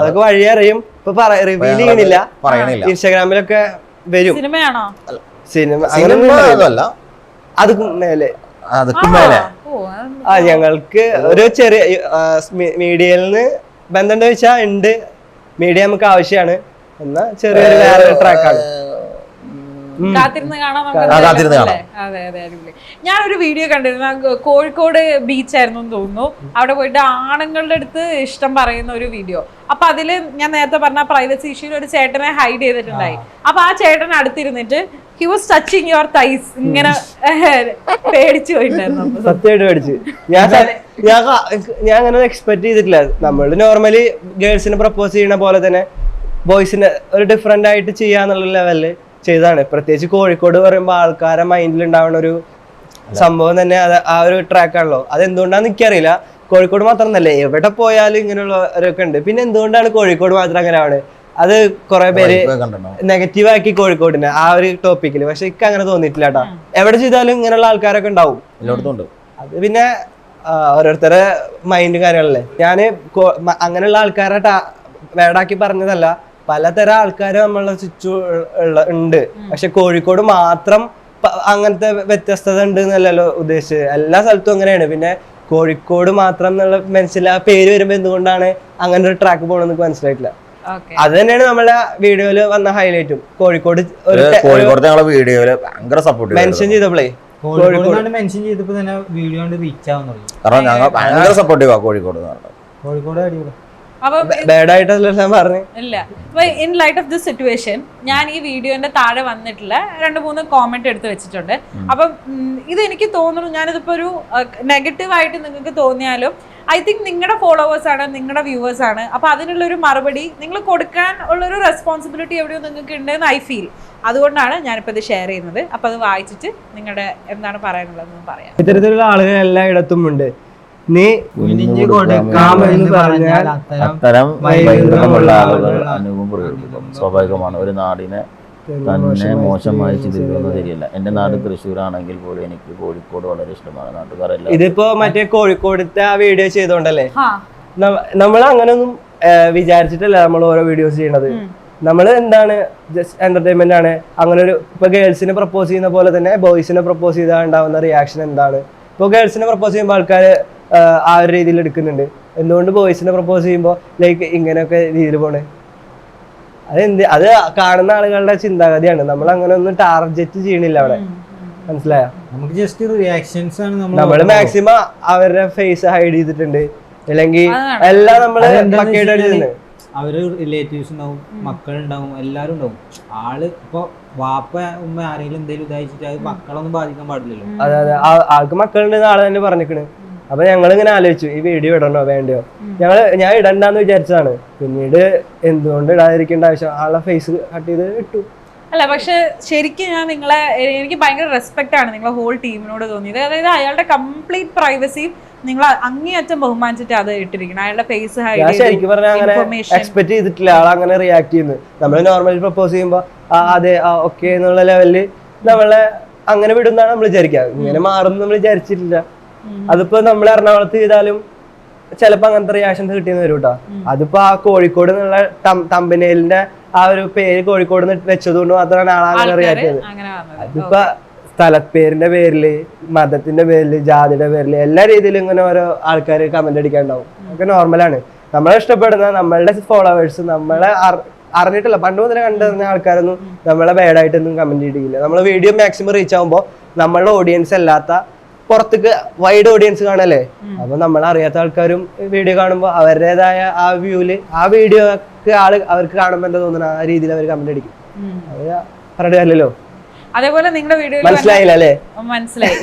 അതൊക്കെ വഴി അറിയും. ഇപ്പൊ റിവീൽ ചെയ്യണില്ല. ഇൻസ്റ്റാഗ്രാമിലൊക്കെ വരും. സിനിമയാണോ? സിനിമ അതുക്കും മേലെ. ഞങ്ങൾക്ക് ഒരു ചെറിയ മീഡിയയിൽ നിന്ന് ബന്ധം വെച്ചാ ഉണ്ട്. മീഡിയ നമുക്ക് ആവശ്യമാണ്. എന്നാ ചെറിയൊരു വേറെ ട്രാക്കാണ്. കാത്തിരുന്ന് കാണാൻ. അതെ അതെ, അടിപൊളി. ഞാനൊരു വീഡിയോ കണ്ടിരുന്നു, കോഴിക്കോട് ബീച്ചായിരുന്നു എന്ന് തോന്നുന്നു. അവിടെ പോയിട്ട് ആണുങ്ങളുടെ അടുത്ത് ഇഷ്ടം പറയുന്ന ഒരു വീഡിയോ. അപ്പൊ അതില് ഞാൻ നേരത്തെ പറഞ്ഞ പ്രൈവസി ഇഷ്യൂല് ഒരു ചേട്ടനെ ഹൈഡ് ചെയ്തിട്ടുണ്ടായി. അപ്പൊ ആ ചേട്ടൻ അടുത്തിരുന്നിട്ട് he was touching your thighs. ഇങ്ങനെ പേടിച്ചു പോയിട്ടുണ്ടായിരുന്നു. സത്യമായിട്ട് പേടിച്ചു. ഞാൻ അങ്ങനെ എക്സ്പെക്ട് ചെയ്തിട്ടില്ല. നമ്മൾ നോർമലി ഗേൾസിനെ പ്രപ്പോസ് ചെയ്യുന്ന പോലെ തന്നെ ബോയ്സിനെ ഒരു ഡിഫറെന്റ് ആയിട്ട് ചെയ്യാന്നുള്ള ലെവലില് ചെയ്താണ്. പ്രത്യേകിച്ച് കോഴിക്കോട് പറയുമ്പോൾ ആൾക്കാരെ മൈൻഡിൽ ഉണ്ടാവുന്ന ഒരു സംഭവം തന്നെ ആ ഒരു ട്രാക്കാണല്ലോ. അത് എന്തുകൊണ്ടാന്ന് എനിക്കറിയില്ല. കോഴിക്കോട് മാത്രമല്ല, എവിടെ പോയാലും ഇങ്ങനെയുള്ളവരൊക്കെ ഉണ്ട്. പിന്നെ എന്തുകൊണ്ടാണ് കോഴിക്കോട് മാത്രം അങ്ങനെ ആണ്? അത് കുറെ പേര് നെഗറ്റീവ് ആക്കി കോഴിക്കോടിനെ ആ ഒരു ടോപ്പിക്കില്. പക്ഷെ എനിക്ക് അങ്ങനെ തോന്നിയിട്ടില്ല കേട്ടോ. എവിടെ ചെയ്താലും ഇങ്ങനെയുള്ള ആൾക്കാരൊക്കെ ഉണ്ടാവും. അത് പിന്നെ ഓരോരുത്തരുടെ മൈൻഡ് കാര്യങ്ങളല്ലേ. ഞാന് അങ്ങനെയുള്ള ആൾക്കാരെ വേടാക്കി പറഞ്ഞതല്ല. പലതരം ആൾക്കാർ നമ്മളുടെ ചുറ്റു ഉണ്ട്. പക്ഷെ കോഴിക്കോട് മാത്രം അങ്ങനത്തെ വ്യത്യസ്തത ഉണ്ട് എന്നല്ലല്ലോ ഉദ്ദേശിച്ചത്. എല്ലാ സ്ഥലത്തും അങ്ങനെയാണ്. പിന്നെ കോഴിക്കോട് മാത്രം എന്നുള്ള മനസ്സിലാ പേര് വരുമ്പോ എന്തുകൊണ്ടാണ് അങ്ങനെ ഒരു ട്രാക്ക് പോകണമെന്ന് എനിക്ക് മനസ്സിലായിട്ടില്ല. അത് തന്നെയാണ് നമ്മളെ വീഡിയോയില് വന്ന ഹൈലൈറ്റും. കോഴിക്കോട് മെൻഷൻ ചെയ്തപ്പോഴേ കോഴിക്കോട് മെൻഷൻ ചെയ്തപ്പോ തന്നെ വീഡിയോ കൊണ്ട് റീച്ച് ആവാൻ തുടങ്ങി. കാരണം ഞങ്ങൾ ഭയങ്കര സപ്പോർട്ടീവാ കോഴിക്കോട് എന്ന് പറഞ്ഞത്. കോഴിക്കോട് അടിപൊളി. അപ്പൊ ബാഡ് ആയിട്ടല്ല ഞാൻ പറഞ്ഞു. ഇല്ല, അപ്പൊ in light of this situation ഞാൻ ഈ വീഡിയോന്റെ താഴെ വന്നിട്ടുള്ള 2-3 കോമെന്റ് എടുത്ത് വെച്ചിട്ടുണ്ട്. അപ്പം ഇത് എനിക്ക് തോന്നുന്നു, ഞാനിതിപ്പോ ഒരു നെഗറ്റീവ് ആയിട്ട് നിങ്ങൾക്ക് തോന്നിയാലും ഐ തിങ്ക് നിങ്ങളുടെ ഫോളോവേഴ്സ് ആണ്, നിങ്ങളുടെ വ്യൂവേഴ്സ് ആണ്. അപ്പൊ അതിനുള്ളൊരു മറുപടി നിങ്ങൾ കൊടുക്കാൻ ഉള്ളൊരു റെസ്പോൺസിബിലിറ്റി എവിടെയോ നിങ്ങൾക്ക് ഉണ്ടെന്ന് ഐ ഫീൽ. അതുകൊണ്ടാണ് ഞാനിപ്പോൾ ഇത് ഷെയർ ചെയ്യുന്നത്. അപ്പൊ അത് വായിച്ചിട്ട് നിങ്ങളുടെ എന്താണ് പറയാനുള്ളതെന്ന് പറയാം. ഇത്തരത്തിലുള്ള ആളുകൾ എല്ലായിടത്തും ഉണ്ട്. നീ കുനിഞ്ഞു കൊടുക്കാം എന്ന് പറഞ്ഞാൽ അത്തരം വൈകൃതമുള്ള ആളുകൾ അനുഭവം പ്രകടിപ്പിക്കും. സ്വാഭാവികമാണ്. ഒരു നാടിനെ തന്നെ മോശമായി ചിന്തിക്കുന്നത് ശരിയല്ല. എൻ്റെ നാട് തൃശ്ശൂരാണെങ്കിൽ പോലും എനിക്ക് കോഴിക്കോട് വളരെ ഇഷ്ടമാണ്. നാട്ടുകാരെല്ലാം ഇതിപ്പോ മറ്റേ കോഴിക്കോടത്തെ ആ വീഡിയോ ചെയ്തോണ്ടല്ലേ, നമ്മൾ അങ്ങനൊന്നും വിചാരിച്ചിട്ടല്ല നമ്മൾ ഓരോ വീഡിയോസ് ചെയ്യണത്. നമ്മൾ എന്താണ് ജസ്റ്റ് എന്റർടൈൻമെന്റ് ആണ്. അങ്ങനെ ഒരു ഇപ്പൊ ഗേൾസിനെ പ്രപ്പോസ് ചെയ്യുന്ന പോലെ തന്നെ ബോയ്സിനെ പ്രപ്പോസ് ചെയ്താൽ ഉണ്ടാവുന്ന റിയാക്ഷൻ എന്താണ്? ഇപ്പോൾ ഗേൾസിനെ പ്രപ്പോസ് ചെയ്യുമ്പോൾ ആൾക്കാർ ആ ഒരു രീതിയിൽ എടുക്കുന്നുണ്ട്. എന്തുകൊണ്ട് ബോയ്സിനെ പ്രപ്പോസ് ചെയ്യുമ്പോൾ ലൈക്ക് ഇങ്ങനെയൊക്കെ രീതിയിൽ പോണേ? അത് കാണുന്ന ആളുകളുടെ ചിന്താഗതിയാണ്. നമ്മൾ അങ്ങനെ ഒന്നും ടാർഗറ്റ് ചെയ്യണില്ല അവിടെ, മനസ്സിലായോ? നമുക്ക് ജസ്റ്റ് റിയാക്ഷൻസ് ആണ് നമ്മള് മാക്സിമം അവരുടെ ഫേസ് ഹൈഡ് ചെയ്തിട്ടുണ്ട്. അല്ലെങ്കിൽ എല്ലാം നമ്മള് അവര് റിലേറ്റീവ്സ് ഉണ്ടാവും, മക്കളുണ്ടാവും, എല്ലാരും ഉണ്ടാവും. ആള് ഇപ്പൊ വാപ്പ ഉമ്മ ആരെങ്കിലും എന്തെങ്കിലും ഇതായിട്ട് അത് മക്കളൊന്നും ബാധിക്കാൻ പാടില്ലല്ലോ. അതെ അതെ, ആൾക്ക് മക്കളുണ്ടെന്ന് ആള് തന്നെ പറഞ്ഞിക്കണ്. അപ്പൊ ഞങ്ങൾ ഇങ്ങനെ ആലോചിച്ചു ഈ വീഡിയോ ഇടണോ വേണ്ടയോ. ഞാൻ ഇടണ്ടെന്ന് വിചാരിച്ചതാണ്. പിന്നീട് എന്തുകൊണ്ട് ഇടാതിരിക്കേണ്ട ആവശ്യം, ആളെ ഫേസ് കട്ട് ചെയ്ത് ഇട്ടു. അല്ല, പക്ഷെ ശരിക്കും ഞാൻ എനിക്ക് ഭയങ്കര റെസ്പെക്ട് ആണ് നിങ്ങളെ ഹോൾ ടീമിനോട് തോന്നിയത്. അതായത് അയാളുടെ കംപ്ലീറ്റ് പ്രൈവസി നിങ്ങൾ അങ്ങേയറ്റം ബഹുമാനിച്ചിട്ട് അത് ഇട്ടിരിക്കണം. അയാളുടെ ഫേസ് ശരിക്കും പറഞ്ഞാൽ അങ്ങനെ എക്സ്പെക്ട് ചെയ്തിട്ടില്ല ആൾ അങ്ങനെ റിയാക്ട് ചെയ്യുന്നത്. നമ്മൾ നോർമലി പ്രപ്പോസ് ചെയ്യുമ്പോൾ അതെ ഓക്കെ എന്നുള്ള ലെവലില് നമ്മളെ അങ്ങനെ വിടുന്നാണ് നമ്മൾ വിചാരിക്കുക. ഇങ്ങനെ മാറും നമ്മൾ വിചാരിച്ചിട്ടില്ല. അതിപ്പോ നമ്മൾ എറണാകുളത്ത് ചെയ്താലും ചിലപ്പോ അങ്ങനത്തെ റിയാക്ഷൻസ് കിട്ടിയെന്ന് വരും കേട്ടോ. അതിപ്പോ ആ കോഴിക്കോട് എന്നുള്ള തമ്പനയിലിന്റെ ആ ഒരു പേര് കോഴിക്കോട് വെച്ചതുകൊണ്ട് മാത്രമാണ് ആളങ്ങനെ റിയാക്ട് ചെയ്തത്. അതിപ്പോ സ്ഥലപ്പേരിന്റെ പേരില്, മതത്തിന്റെ പേരില്, ജാതിയുടെ പേരില് എല്ലാ രീതിയിലും ഇങ്ങനെ ഓരോ ആൾക്കാർ കമന്റ് അടിക്കാനുണ്ടാവും. ഒക്കെ നോർമലാണ്. നമ്മളെ ഇഷ്ടപ്പെടുന്ന നമ്മളുടെ ഫോളോവേഴ്സ് നമ്മളെ അറിഞ്ഞിട്ടില്ല പണ്ട് മുതലേ കണ്ടുവരുന്ന ആൾക്കാരൊന്നും നമ്മളെ ബാഡായിട്ടൊന്നും കമന്റ് ചെയ്യില്ല. നമ്മളെ വീഡിയോ മാക്സിമം റീച്ച് ആകുമ്പോൾ നമ്മളുടെ ഓഡിയൻസ് അല്ലാത്ത പുറത്തേക്ക് വൈഡ് ഓഡിയൻസ് കാണല്ലേ. അപ്പൊ നമ്മൾ അറിയാത്ത ആൾക്കാരും വീഡിയോ കാണുമ്പോൾ അവരുടേതായ ആ വ്യൂല് ആ വീഡിയോക്ക് അവർക്ക് കാണുമ്പോൾ എന്താ തോന്നുന്നത് ആ രീതിയിൽ അവർ കമന്റ് അടിക്കും. അത് പറഞ്ഞിട്ട് കാര്യമല്ലോ. അതേപോലെ നിങ്ങളുടെ വീഡിയോയിൽ മനസ്സിലായില്ല അല്ലേ? മനസ്സിലായി.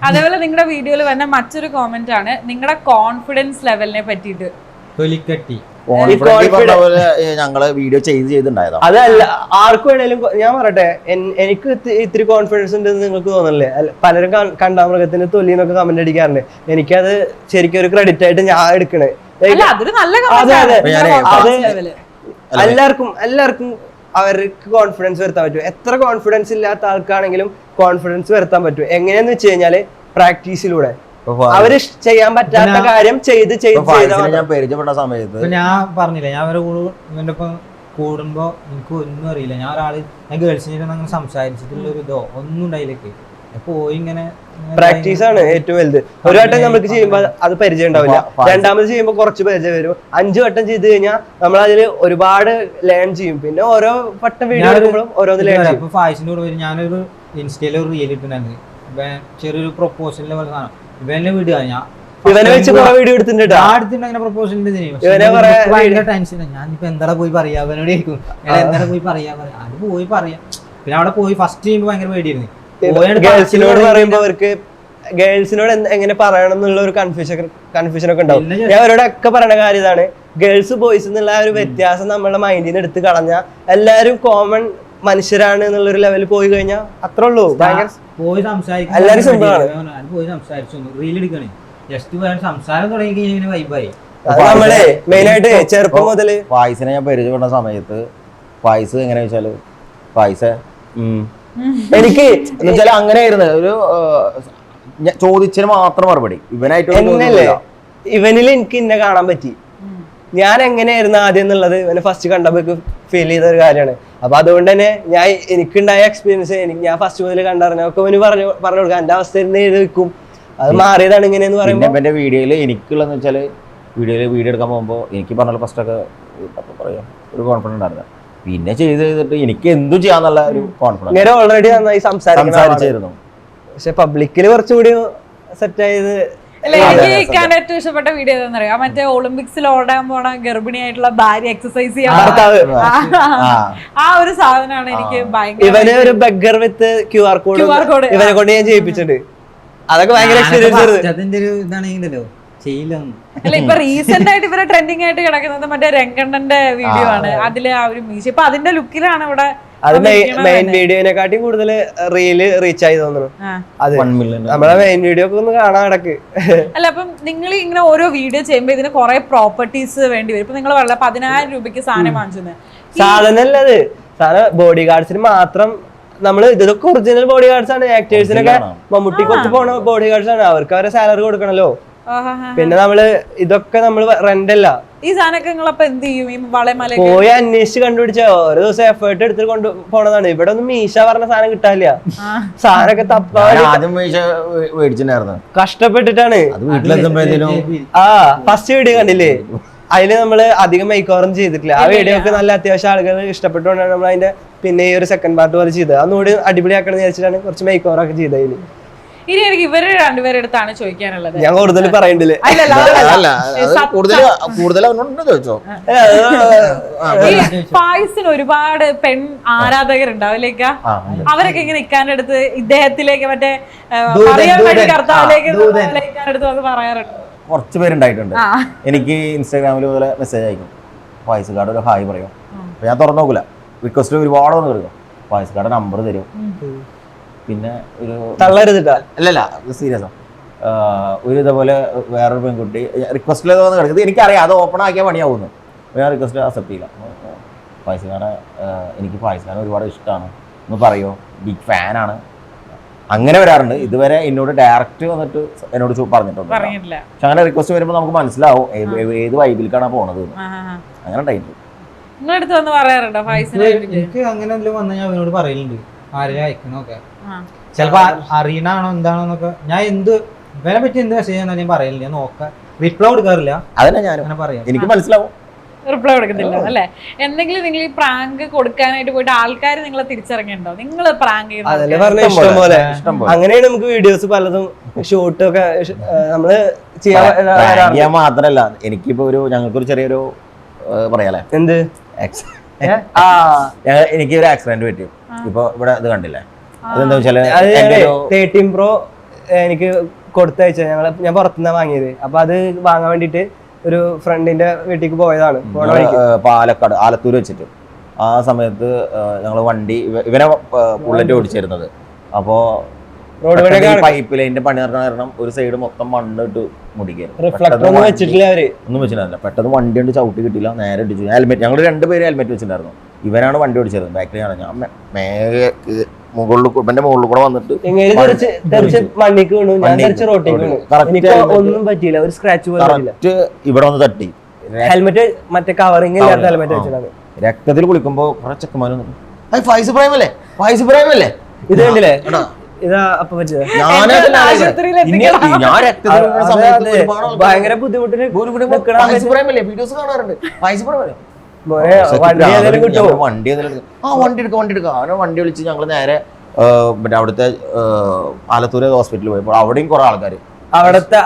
അതേപോലെ നിങ്ങളുടെ വീഡിയോയിൽ വന്ന മറ്റൊരു കോമെന്റ് ആണ് നിങ്ങളുടെ കോൺഫിഡൻസ് ലെവലിനെ പറ്റിയിട്ട്. തൊലിക്കട്ടി ഞങ്ങള് വീഡിയോ ചെയ്തിട്ടുണ്ടായതാ. അതല്ല, ആർക്കും വേണേലും ഞാൻ പറയട്ടെ, എനിക്ക് ഇത്തിരി കോൺഫിഡൻസ് ഉണ്ടെന്ന് നിങ്ങൾക്ക് തോന്നല്ലേ? പലരും കണ്ടാമൃഗത്തിന്റെ തൊലി എന്നൊക്കെ കമന്റ് അടിക്കാറുണ്ട്. എനിക്കത് ശരിക്കും ഒരു ക്രെഡിറ്റ് ആയിട്ട് ഞാൻ എടുക്കണേ. എല്ലാവർക്കും അവർക്ക് കോൺഫിഡൻസ് വരുത്താൻ പറ്റും. എത്ര കോൺഫിഡൻസ് ഇല്ലാത്ത ആൾക്കാണെങ്കിലും കോൺഫിഡൻസ് വരുത്താൻ പറ്റും. എങ്ങനെയാന്ന് വെച്ച് കഴിഞ്ഞാല് പ്രാക്ടീസിലൂടെ അവര് ചെയ്യാൻ പറ്റാത്ത കാര്യം ചെയ്ത് ഞാൻ പരിചയപ്പെട്ട സമയത്ത് ഞാൻ പറഞ്ഞില്ല, ഞാൻ അവരെ ഇവന്റെ ഒപ്പം കൂടുമ്പോ എനിക്ക് ഒന്നും അറിയില്ല. ഞാൻ ഗേൾസിനെ അങ്ങനെ സംസാരിച്ചിട്ടുള്ള ഒരു ഇതോ ഒന്നും ഉണ്ടായില്ലേക്ക് പോയി. ഇങ്ങനെ പ്രാക്ടീസ് ആണ് ഏറ്റവും വലുത്. ഒരു വട്ടം നമുക്ക് ചെയ്യുമ്പോൾ അത് പരിചയം ഉണ്ടാവില്ല. രണ്ടാമത് ചെയ്യുമ്പോൾ കുറച്ച് പരിചയം വരും. 5 വട്ടം ചെയ്ത് കഴിഞ്ഞാൽ നമ്മൾ അതിൽ ഒരുപാട് ലേൺ ചെയ്യും. പിന്നെ ഓരോ വട്ടം വീഡിയോ എടുക്കുമ്പോഴും ഓരോന്ന് ലേൺ ചെയ്യും. ഇപ്പൊ ഫായ്സിന്റെ കൂടെ വരും. ഞാനൊരു ഇൻസ്റ്റയില് ഒരു റീൽ ഇട്ടുണ്ടായിരുന്നു. ചെറിയൊരു പ്രൊപ്പോസലിന്റെ പോലെ സാധനം ഇവനെ വിടുക. ഇവനെ വെച്ച് കുറെ വീഡിയോ എടുത്തിട്ടുണ്ട്. അങ്ങനെ പ്രൊപ്പോസലിന്റെ ഭയങ്കര ടെൻഷൻ. ഞാനിപ്പോ എന്താ പോയി പറയാ, അവനോട് ചോദിക്കും എന്താ പോയി പറയാ. അത് പോയി പറയാം. പിന്നെ അവിടെ പോയി ഫസ്റ്റ് ചെയ്യുമ്പോ ഭയങ്കര പേടിയായിരുന്നു. ഗേൾസിനോട് പറയുമ്പോ അവർക്ക് ഗേൾസിനോട് എങ്ങനെ പറയണം എന്നുള്ള ഒരു കൺഫ്യൂഷൻ ഒക്കെ ഉണ്ടാവും. ഞാൻ അവരോടൊക്കെ പറയുന്ന കാര്യം ഇതാണ്, ഗേൾസ് ബോയ്സ് എന്നുള്ള ഒരു വ്യത്യാസം നമ്മുടെ മൈൻഡിൽ നിന്ന് എടുത്ത് കളഞ്ഞാൽ എല്ലാവരും കോമൺ മനുഷ്യരാണ് എന്നുള്ളൊരു ലെവലിൽ പോയി കഴിഞ്ഞാൽ അത്രേ ഉള്ളൂ. പോയി സംസാരിക്കും, എല്ലാവരും സിമ്പിൾ ആണ്. പോയി സംസാരിച്ചു റീൽ എടുക്കണേ, ജസ്റ്റ് സംസാരം തുടങ്ങി കഴിഞ്ഞാൽ വൈബായി. നമ്മളെ മെയിൻ ആയിട്ട് ചെറുപ്പം മുതല് പായസിനെ ഞാൻ പരിചയപ്പെടുന്ന സമയത്ത് പായസ് എങ്ങനെ വെച്ചാല് പായസ എനിക്ക് എന്നുവെച്ചാൽ അങ്ങനെയായിരുന്നു. ഒരു ചോദിച്ചതിന് മാത്രം മറുപടി. ഇവനിൽ എനിക്ക് ഇന്നെ കാണാൻ പറ്റി. ഞാൻ എങ്ങനെയായിരുന്നു ആദ്യം എന്നുള്ളത് ഇവനെ ഫസ്റ്റ് കണ്ടപ്പോൾ ഫീൽ ചെയ്ത ഒരു കാര്യമാണ്. അപ്പൊ അതുകൊണ്ട് തന്നെ എനിക്കുണ്ടായ എക്സ്പീരിയൻസ് ഞാൻ ഫസ്റ്റ് മുതൽ കണ്ടറിഞ്ഞൊക്കെ ഇവന് പറഞ്ഞു കൊടുക്കാം. എന്റെ അവസ്ഥ വെക്കും അത് മാറിയതാണ് ഇങ്ങനെയെന്ന് പറയുമ്പോൾ. എന്റെ വീഡിയോയില് എനിക്കുള്ളതെന്ന് വെച്ചാല് വീഡിയോ എടുക്കാൻ പോകുമ്പോൾ എനിക്ക് പറഞ്ഞാൽ ഫസ്റ്റൊക്കെ പറയാം ഒരു കോൺഫിഡൻസ് ഉണ്ടായിരുന്നു. പിന്നെ ചെയ്തിട്ട് എനിക്ക് എന്തും ചെയ്യാന്നുള്ള ഒരു കോൺഫിഡൻസ് ഓൾറെഡി നന്നായി സംസാരിച്ചിരുന്നു. പക്ഷെ പബ്ലിക്കിൽ കുറച്ചുകൂടി സെറ്റ് ആയത് അല്ല, എനിക്ക് ഇക്കാൻ ഏറ്റവും ഇഷ്ടപ്പെട്ട വീഡിയോ ഏതാണെന്നറിയാം, മറ്റേ ഒളിമ്പിക്സിൽ ഓടാൻ പോണ ഗർഭിണിയായിട്ടുള്ള ഭാര്യ എക്സസൈസ് ചെയ്യാൻ ഭർത്താവ്. ആ ഒരു സാധനമാണ് എനിക്ക് ഭയങ്കര. ഇവനെ ഒരു ബഗ്ഗർ വിത്ത് QR കോഡ് ഇവനെ കൊണ്ട് ഞാൻ ചെയ്യിപ്പിച്ചിട്ടുണ്ട്. അതൊക്കെ ഭയങ്കര എക്സ്പീരിയൻസ്. അതിന്റെ ഒരു ഇതാണെങ്കിലോ ചെയ്യില്ല. അല്ല, ഇപ്പൊ റീസെന്റ് ആയിട്ട് ഇവരെ ട്രെൻഡിങ് ആയിട്ട് കിടക്കുന്നത് മറ്റേ രംഗണ്ണന്റെ വീഡിയോ ആണ്. അതില് ആ ഒരു മീശ ഇപ്പൊ അതിന്റെ ലുക്കിലാണ് ഇവിടെ. അത് മെയിൻ വീഡിയോനെക്കാട്ടി കൂടുതൽ റീല് റീച്ച് ആയി തോന്നുന്നു. അത് 1 million. നമ്മളെ മെയിൻ വീഡിയോ ഒക്കെ ഒന്ന് കാണാൻ കിടക്ക്. അല്ല, അപ്പം നിങ്ങൾ ഇങ്ങനെ ഓരോ വീഡിയോ ചെയ്യുമ്പോ ഇതിന് കുറെ പ്രോപ്പർട്ടീസ് വേണ്ടി വരും. ഇപ്പൊ നിങ്ങൾ പറഞ്ഞ 10,000 രൂപയ്ക്ക് സാധനം വാങ്ങിച്ചത് സാധനമല്ലത്, സാധനം ബോഡി ഗാർഡ്സിന് മാത്രം. നമ്മള് ഇതൊക്കെ ഒറിജിനൽ ബോഡി ഗാർഡ്സ് ആണ്. ആക്ടേഴ്സിനൊക്കെ മമ്മൂട്ടി കൊച്ചു പോണ ബോഡി ഗാർഡ്സ് ആണ്. അവർക്ക് അവരെ സാലറി കൊടുക്കണല്ലോ. പിന്നെ നമ്മള് ഇതൊക്കെ നമ്മള് റെന്റ് അല്ല. ഈ സാധനമൊക്കെ നിങ്ങളപ്പോ എന്ത് ചെയ്യും? ഈ വളമല പോയി അന്വേഷിച്ച് കണ്ടുപിടിച്ചോ. ഓരോ ദിവസം എഫേർട്ട് എടുത്തിട്ട് കൊണ്ട് പോണതാണ്. ഇവിടെ ഒന്നും മീശ പറഞ്ഞ സാധനം കിട്ടാനില്ല. സാധനമൊക്കെ ആദ്യം മേടിച്ചിട്ടുണ്ടായിരുന്നു, കഷ്ടപ്പെട്ടിട്ടാണ്. അത് വീട്ടിലെത്തുമ്പോഴത്തേനും ഫസ്റ്റ് വീഡിയോ കണ്ടില്ലേ, അതില് നമ്മള് അധികം മേക്ക് ഓവറും ചെയ്തിട്ടില്ല. ആ വീഡിയോ ഒക്കെ നല്ല അത്യാവശ്യം ആളുകൾ ഇഷ്ടപ്പെട്ടുകൊണ്ടാണ് നമ്മൾ അതിന്റെ പിന്നെ ഈ ഒരു സെക്കൻഡ് പാർട്ട് പോലെ ചെയ്തത്. അന്നുകൂടി അടിപൊളിയാക്കണം വിചാരിച്ചിട്ടാണ് കുറച്ച് മേക്ക് ഓവർ ഒക്കെ ചെയ്തത്. അതിന് ഇനി എനിക്ക് ഇവര് രണ്ടുപേരുടെ അടുത്താണ് ചോദിക്കാനുള്ളത്. ഞാൻ കൂടുതൽ പറയണ്ടില്ലേ? ഫായിസിന് ഒരുപാട് പെൺ ആരാധകരുണ്ടാവില്ലേക്ക? അവരൊക്കെ ഇങ്ങനെ ഇക്കാന്റെ അടുത്ത് ഇദ്ദേഹത്തിലേക്ക് മറ്റേ പറയാൻ വേണ്ടി കർത്താവിലേക്ക് ഇക്കാന്റെ അടുത്ത് പറയാറുണ്ട്. കുറച്ച് പേരുണ്ടായിട്ടുണ്ട്. എനിക്ക് ഇൻസ്റ്റാഗ്രാമിൽ മുതൽ മെസ്സേജ് അയക്കും, ഫായിസുകാരുടെ ഒരു ഹായ് പറയും. അപ്പൊ ഞാൻ തുറന്നു നോക്കില്ല, റിക്വസ്റ്റ് ഒരുപാട് വന്ന് കയറും. ഫായിസുകാരുടെ നമ്പർ തരും. പിന്നെ ഒരു തള്ളരുതിട്ടാ അല്ലല്ല സീരിയസ് ഒരു ഇതേപോലെ വേറൊരു പെൺകുട്ടി റിക്വസ്റ്റിൽ വന്ന് കിടക്കുന്നത്. എനിക്കറിയാം അത് ഓപ്പൺ ആക്കിയാൽ പണിയാവുന്നു. ഞാൻ റിക്വസ്റ്റ് അക്സെപ്റ്റ് ചെയ്യില്ല. ഫായിസുകാരെ എനിക്ക് ഫായിസുകാരെ ഒരുപാട് ഇഷ്ടമാണ് എന്ന് പറയുമോ, ബിഗ് ഫാനാണ്, അങ്ങനെ വരാറുണ്ട്. ഇതുവരെ എന്നോട് ഡയറക്റ്റ് വന്നിട്ട് എന്നോട് പറഞ്ഞിട്ടുണ്ട്. പക്ഷെ അങ്ങനെ റിക്വസ്റ്റ് വരുമ്പോൾ നമുക്ക് മനസ്സിലാവും ഏത് വൈബിലേക്കാണ് പോണത്. അങ്ങനെ ഉണ്ടായിട്ടുണ്ട്. നിങ്ങളടുത്ത് വന്ന് പറയാറുണ്ടോ ഫായിസിനെ? എനിക്ക് അങ്ങനെ എന്തെങ്കിലും വന്നാൽ ഞാൻ അവനോട് പറയലുണ്ട്, ആരെയും അയക്കണമൊക്കെ. ചിലപ്പോ അറിയണാണോ എന്താണോന്നൊക്കെ. ഞാൻ ഇവനെ പറ്റി എന്ത് മെസ്സേജ് ചെയ്യാൻ ഞാൻ പറയലില്ല, ഞാൻ നോക്കാം, റിപ്ലൈ കൊടുക്കാറില്ല. അതന്നെ ഞാൻ പറയാം, എനിക്ക് മനസ്സിലാവും. റിപ്ലൈ കൊടുക്കത്തില്ല അല്ലെ? എന്തെങ്കിലും നിങ്ങൾ ഈ പ്രാങ്ക് കൊടുക്കാനായിട്ട് പോയിട്ട് ആൾക്കാർ നിങ്ങളെ തിരിച്ചറിഞ്ഞിട്ടുണ്ടോ? നിങ്ങൾ പ്രാങ്ക് ഇഷ്ടം പോലെ അങ്ങനെയാണ് നമുക്ക് വീഡിയോസ് പലതും ഷൂട്ടൊക്കെ നമ്മള് ചെയ്യാൻ മാത്രല്ല. എനിക്കിപ്പോ ഞങ്ങൾക്കൊരു ചെറിയൊരു പറയാലേ, എന്ത് എനിക്ക് ഒരു ആക്സിഡന്റ് പറ്റും. ഇപ്പൊ ഇവിടെ ഇത് കണ്ടില്ലേ, അതെന്താ വെച്ചാല് 13 Pro എനിക്ക് കൊടുത്തയച്ച ഞാൻ പുറത്തുനിന്നാണ് വാങ്ങിയത്. അപ്പൊ അത് വാങ്ങാൻ വേണ്ടിട്ട് ഒരു ഫ്രണ്ടിന്റെ വീട്ടിലേക്ക് പോയതാണ്. പാലക്കാട് ആലത്തൂർ വെച്ചിട്ട്. ആ സമയത്ത് ഞങ്ങള് വണ്ടി ഇവനെ ബുള്ളറ്റ് ഓടിച്ചിരുന്നത്. അപ്പോ പൈപ്പ് ലൈനിന്റെ പണി നടക്കുന്ന കാരണം ഒരു സൈഡ് മൊത്തം മണ്ണിട്ട് മുടിക്കായിരുന്നു. ഒന്നും വെച്ചിട്ടില്ല. പെട്ടെന്ന് വണ്ടി കൊണ്ട് ചവിട്ടി കിട്ടില്ല, നേരെ ഇടിച്ചു. ഹെൽമെറ്റ് ഞങ്ങൾ 2 പേര് ഹെൽമെറ്റ് വെച്ചിട്ടുണ്ടായിരുന്നു. ഇവനാണ് വണ്ടി ഓടിച്ചത്, ബാക്കിലാണ്. ഞാൻ മുകളിൽ കൂടെ വന്നിട്ട് ഒന്നും പറ്റിയില്ല, ഒരു സ്ക്രാച്ച് പോലും ഇവിടെ വന്ന് തട്ടി. ഹെൽമെറ്റ് മറ്റേ കവറിംഗ് ഇല്ലാത്ത ഹെൽമെറ്റ് വെച്ചിട്ടാണ്. രക്തത്തിൽ കുളിക്കുമ്പോ ചെക്കന്മാരും ഫൈസ് പ്രൈമല്ലേ, ഫൈസ് പ്രൈമല്ലേ, ഇത് കണ്ടില്ലേ? ഇതാ അപ്പൊ പറ്റിയത്. ഭയങ്കര ബുദ്ധിമുട്ടിന് വീഡിയോസ് കാണാറുണ്ട്. വണ്ടി എടുക്കാം. അവനെ വണ്ടി വിളിച്ച് ഞങ്ങൾ നേരെ പിന്നെ അവിടുത്തെ ആലത്തൂര് ഹോസ്പിറ്റലിൽ പോയപ്പോൾ അവിടെയും കുറെ ആൾക്കാർ. അവിടത്തെ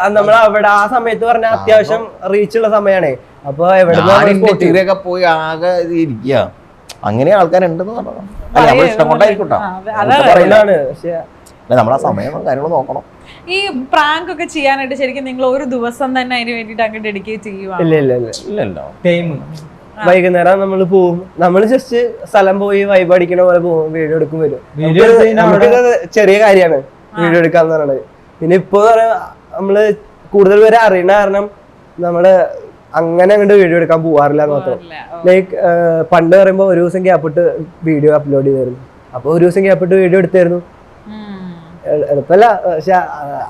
അവിടെ ആ സമയത്ത് പറഞ്ഞ അത്യാവശ്യം റീച്ചുള്ള സമയമാണ്. അപ്പൊ എവിടെ പോയി ആകെ ഇരിക്കുക. അങ്ങനെ ആൾക്കാരുണ്ടെന്ന് പറഞ്ഞു. നമ്മളെ ഇഷ്ടം കൊണ്ടായിരിക്കും. നമ്മളെ സമയം കാര്യങ്ങൾ നോക്കണം. ഈ പ്രാങ്ക് ഒക്കെ ചെയ്യാനായിട്ട് ശരിക്കും നിങ്ങൾ ഒരു ദിവസം തന്നെ അതിന് വേണ്ടിട്ട് അങ്ങ് ഡെഡിക്കേറ്റ് ചെയ്യുക? ഇല്ലല്ലോ. വൈകുന്നേരം നമ്മൾ പോവും. നമ്മൾ ജസ്റ്റ് സ്ഥലം പോയി വൈബ് അടിക്കണ പോലെ പോവും, വീഡിയോ എടുക്കും വരും. ചെറിയ കാര്യമാണ് വീഡിയോ എടുക്കാന്ന് പറയുന്നത്. പിന്നെ ഇപ്പൊ നമ്മള് കൂടുതൽ പേരെ അറിയണ കാരണം നമ്മള് അങ്ങനെ അങ്ങോട്ട് വീഡിയോ എടുക്കാൻ പോവാറില്ല എന്ന് മാത്രം. ലൈക്ക് പണ്ട് പറയുമ്പോ ഒരു ദിവസം ഗ്യാപ്പിട്ട് വീഡിയോ അപ്ലോഡ് ചെയ്തായിരുന്നു. അപ്പൊ ഒരു ദിവസം ഗ്യാപ്പിട്ട് വീഡിയോ എടുത്തായിരുന്നു. എളുപ്പമല്ല, പക്ഷെ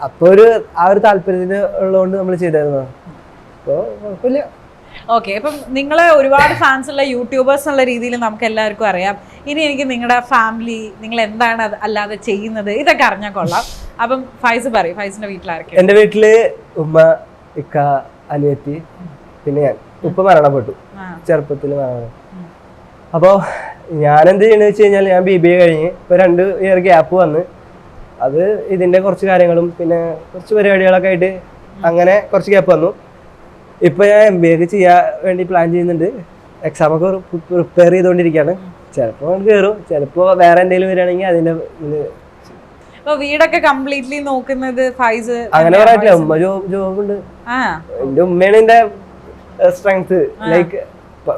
അപ്പൊ ആ ഒരു താല്പര്യത്തിന് ഉള്ളതുകൊണ്ട് നമ്മൾ ചെയ്തായിരുന്നു. അപ്പൊ കുഴപ്പമില്ല. ഓക്കെ, അപ്പം നിങ്ങളെ ഒരുപാട് ഫാൻസ് ഉള്ള യൂട്യൂബേഴ്സ് എന്നുള്ള രീതിയിൽ നമുക്ക് എല്ലാവർക്കും അറിയാം. ഇനി എനിക്ക് നിങ്ങളുടെ ഫാമിലി, നിങ്ങൾ എന്താണ് അല്ലാതെ ചെയ്യുന്നത്, ഇതൊക്കെ അറിഞ്ഞാൽ കൊള്ളാം. അപ്പം ഫൈസ് പറയും, ഫൈസിന്റെ വീട്ടിലായിരിക്കും? എന്റെ വീട്ടില് ഉമ്മ, ഇക്ക, അനിയത്തി, പിന്നെ ഞാൻ. ഉപ്പ മരണപ്പെട്ടു, ചെറുപ്പത്തിൽ മരണപ്പെട്ടു. അപ്പോ ഞാൻ എന്ത് ചെയ്യണെന്ന് വെച്ച് കഴിഞ്ഞാൽ ഞാൻ BBA കഴിഞ്ഞ് ഇപ്പൊ 2 ഇയർ ഗ്യാപ്പ് വന്ന് അത് ഇതിന്റെ കുറച്ച് കാര്യങ്ങളും പിന്നെ കുറച്ച് പരിപാടികളൊക്കെ ആയിട്ട് അങ്ങനെ കുറച്ച് ഗ്യാപ്പ് വന്നു. ഇപ്പൊ ഞാൻ MBA ഒക്കെ ചെയ്യാൻ വേണ്ടി പ്ലാൻ ചെയ്യുന്നുണ്ട്. എക്സാം ഒക്കെ പ്രിപ്പയർ ചെയ്തുകൊണ്ടിരിക്കുകയാണ്. ചിലപ്പോൾ കയറും, ചിലപ്പോൾ വേറെ എന്തെങ്കിലും വരികയാണെങ്കിൽ അതിന്റെ അപ്പൊ വീടൊക്കെ കംപ്ലീറ്റ്ലി നോക്കുന്നത് ഫൈസ് അങ്ങനെ പറയാറ്റില്ല. ഉമ്മ ജോബ് ഉണ്ട്. എന്റെ ഉമ്മയാണ് എന്റെ സ്ട്രെങ്ത്. ലൈക്ക്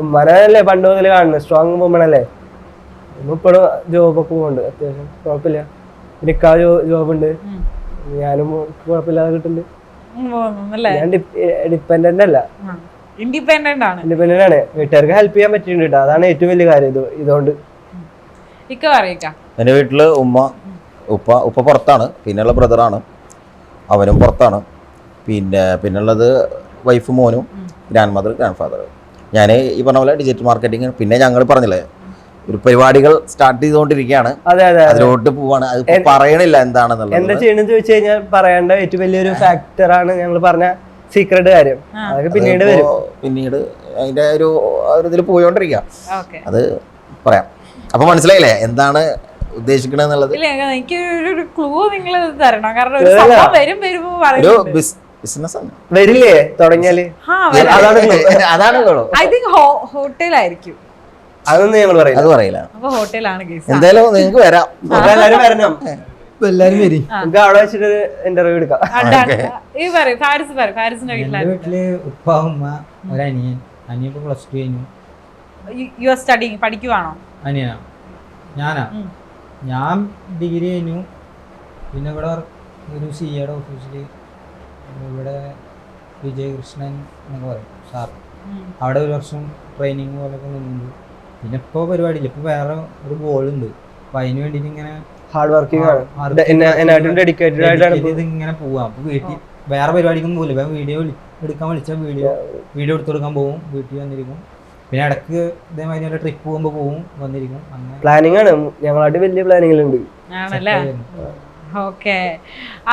ഉമ്മനല്ലേ പണ്ട് മുതൽ കാണുന്നത്, സ്ട്രോങ് വുമണല്ലേ. ഇപ്പോഴും ജോബൊക്കെ പോകുന്നുണ്ട്, അത്യാവശ്യം കുഴപ്പമില്ല. എനിക്കാ ജോബുണ്ട്, ഞാനും കുഴപ്പമില്ലാതെ കിട്ടുന്നുണ്ട്. ഞാൻ ഡിപ്പെൻഡന്റ് അല്ല, ഇൻഡിപെൻഡന്റ് ആണ്. ഇൻഡിപെൻഡന്റ് ആണ്. വീട്ടുകാർക്ക് ഹെൽപ്പ് ചെയ്യാൻ പറ്റിയിട്ടുണ്ട് കേട്ടോ, അതാണ് ഏറ്റവും വലിയ കാര്യം. ഇതുകൊണ്ട് എൻ്റെ വീട്ടില് ഉപ്പ പുറത്താണ്, പിന്നെയുള്ള ബ്രദറാണ്, അവനും പുറത്താണ്. പിന്നുള്ളത് വൈഫ്, മോനും, ഗ്രാൻഡ് മദർ, ഗ്രാൻഡ് ഫാദർ. ഞാൻ ഈ പറഞ്ഞ പോലെ ഡിജിറ്റൽ മാർക്കറ്റിംഗ്. പിന്നെ ഞങ്ങൾ പറഞ്ഞില്ലേ ഒരു പരിപാടികൾ സ്റ്റാർട്ട് ചെയ്തുകൊണ്ടിരിക്കുകയാണ്. അതിലോട്ട് പോവാണ്. അത് പറയണില്ല എന്താണെന്നുള്ളത്. എന്താ ചെയ്യണമെന്ന് ചോദിച്ചു കഴിഞ്ഞാൽ പറയേണ്ട ഏറ്റവും വലിയൊരു ഫാക്ടറാണ് ഞങ്ങൾ പറഞ്ഞ സീക്രട്ട് കാര്യം. അതൊക്കെ പിന്നീട് വരും. പിന്നീട് അതിന്റെ ഒരു ഇതിൽ പോയോണ്ടിരിക്കുക. അത് പറയാം. അപ്പൊ മനസ്സിലായില്ലേ എന്താണ് ഉദ്ദേശിക്കണെന്നുള്ളത്? എനിക്ക് ഒരു ക്ലൂ നിങ്ങൾ തരണം, കാരണം ഒരു സംഭവം വരുമ്പോ ബിസിനസ് ആണ്. വരില്ലേ തുടങ്ങിയാല്? അതാണ് ഐ തിങ്ക് ഹോട്ടൽ ആയിരിക്കും. അതൊന്നും ഞങ്ങൾ പറയില്ല. അത് പറയില്ല. അപ്പൊ ഹോട്ടലാണ്. എന്തായാലും നിങ്ങൾക്ക് വരാം, എല്ലാരും വരണം. എല്ലാരും വരും. നമുക്ക് അവിടെ വെച്ചിട്ട് ഇന്റർവ്യൂ എടുക്കാം. ഫാരിസിന്റെ വീട്ടില് ഉപ്പ, ഉമ്മ, ഒരനിയൻ. അനിയൻ ഇപ്പൊ +2 കഴിഞ്ഞു. യു ആർ സ്റ്റഡിങ്, പഠിക്കുവാണോ? അനിയനാ. ഞാൻ ഡിഗ്രി കഴിഞ്ഞു. പിന്നെ ഇവിടെ ഒരു CAയുടെ ഓഫീസിൽ ഇവിടെ വിജയകൃഷ്ണൻ എന്നൊക്കെ പറയും സാർ, അവിടെ ഒരു വർഷം ട്രെയിനിങ് പോലൊക്കെ നിന്നുണ്ട്. പിന്നെ ഇപ്പോൾ പരിപാടിയില്ല, ഇപ്പോൾ വേറെ ഒരു ഗോളുണ്ട്. അപ്പം അതിന് വേണ്ടിയിട്ട് ഇങ്ങനെ ഹാർഡ് വർക്കിംഗ് ആണ്, ഡെഡിക്കേറ്റഡ് ആയിട്ടാണ് ഇങ്ങനെ പോവാം. അപ്പോൾ വീട്ടിൽ വേറെ പരിപാടിക്കൊന്നും പോകില്ല. ഇപ്പം വീഡിയോ എടുക്കാൻ വിളിച്ചാൽ വീഡിയോ എടുത്തു കൊടുക്കാൻ പോകും, വീട്ടിൽ വന്നിരിക്കും. പിന്നെ ഇടയ്ക്ക് ഇതേമാതിരി നല്ല ട്രിപ്പ് പോകുമ്പോൾ പോകും, വന്നിരിക്കും. അങ്ങനെ പ്ലാനിങ് ആണ്. ഞങ്ങളായിട്ട് വലിയ പ്ലാനിങ്ങിലുണ്ട്. ആണല്ലേ? ഓക്കെ.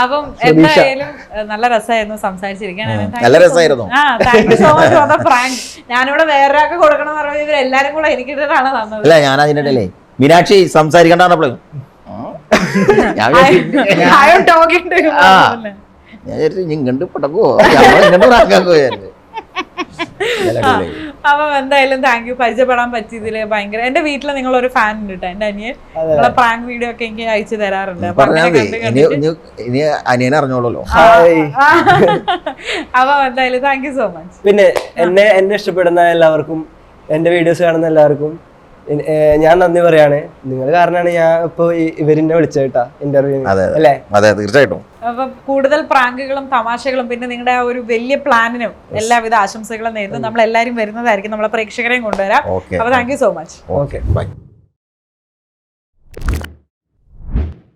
അപ്പം എന്തായാലും നല്ല രസമായിരുന്നു സംസാരിച്ചിരിക്കാൻ. നല്ല രസമായിരുന്നു. Thank you so much for the prank. ഞാനിവിടെ വേറൊരാൾക്ക് കൊടുക്കണം എന്ന് പറഞ്ഞാൽ ഇവരെല്ലാരും കൂടെ എനിക്കിട്ടാണ് തന്നത്. അല്ല, ഞാൻ അതിനിടയിലേ മീനാക്ഷി സംസാരിക്കണ്ടോ ഞാൻ ഇങ്ങണ്ട് പടക്കോ അപ്പൊ എന്തായാലും താങ്ക് യു. പരിചയപ്പെടാൻ പറ്റിയതില് ഭയങ്കര. എന്റെ വീട്ടില് നിങ്ങളൊരു ഫാൻ ഉണ്ട് കേട്ടോ, എന്റെ അനിയൻ. നിങ്ങളെ പ്രാങ്ക് വീഡിയോ ഒക്കെ എനിക്ക് അയച്ചു തരാറുണ്ട്. ഇനി അനിയനെ അറിഞ്ഞോളൂ. അപ്പൊ എന്തായാലും താങ്ക് യു സോ മച്ച്. പിന്നെ എന്നെ ഇഷ്ടപ്പെടുന്ന എല്ലാവർക്കും, എന്റെ വീഡിയോസ് കാണുന്ന എല്ലാവർക്കും ഞാൻ നന്ദി പറയാണ്. നിങ്ങൾ കാരണമാണ് ഞാൻ ഇപ്പൊ ഇവരിനെ വിളിച്ചേട്ടാ ഇന്റർവ്യൂ. അല്ലേ? അതെ, തീർച്ചയായിട്ടും. അപ്പൊ കൂടുതൽ പ്രാങ്കുകളും തമാശകളും പിന്നെ നിങ്ങളുടെ ആ ഒരു വലിയ പ്ലാനിനും എല്ലാവിധ ആശംസകളും നേരുന്നു. നമ്മൾ എല്ലാവരും വരുന്നതായിരിക്കും, നമ്മളെ പ്രേക്ഷകരെയും കൊണ്ടുവരാം. അപ്പൊ thank you so much. Okay, by.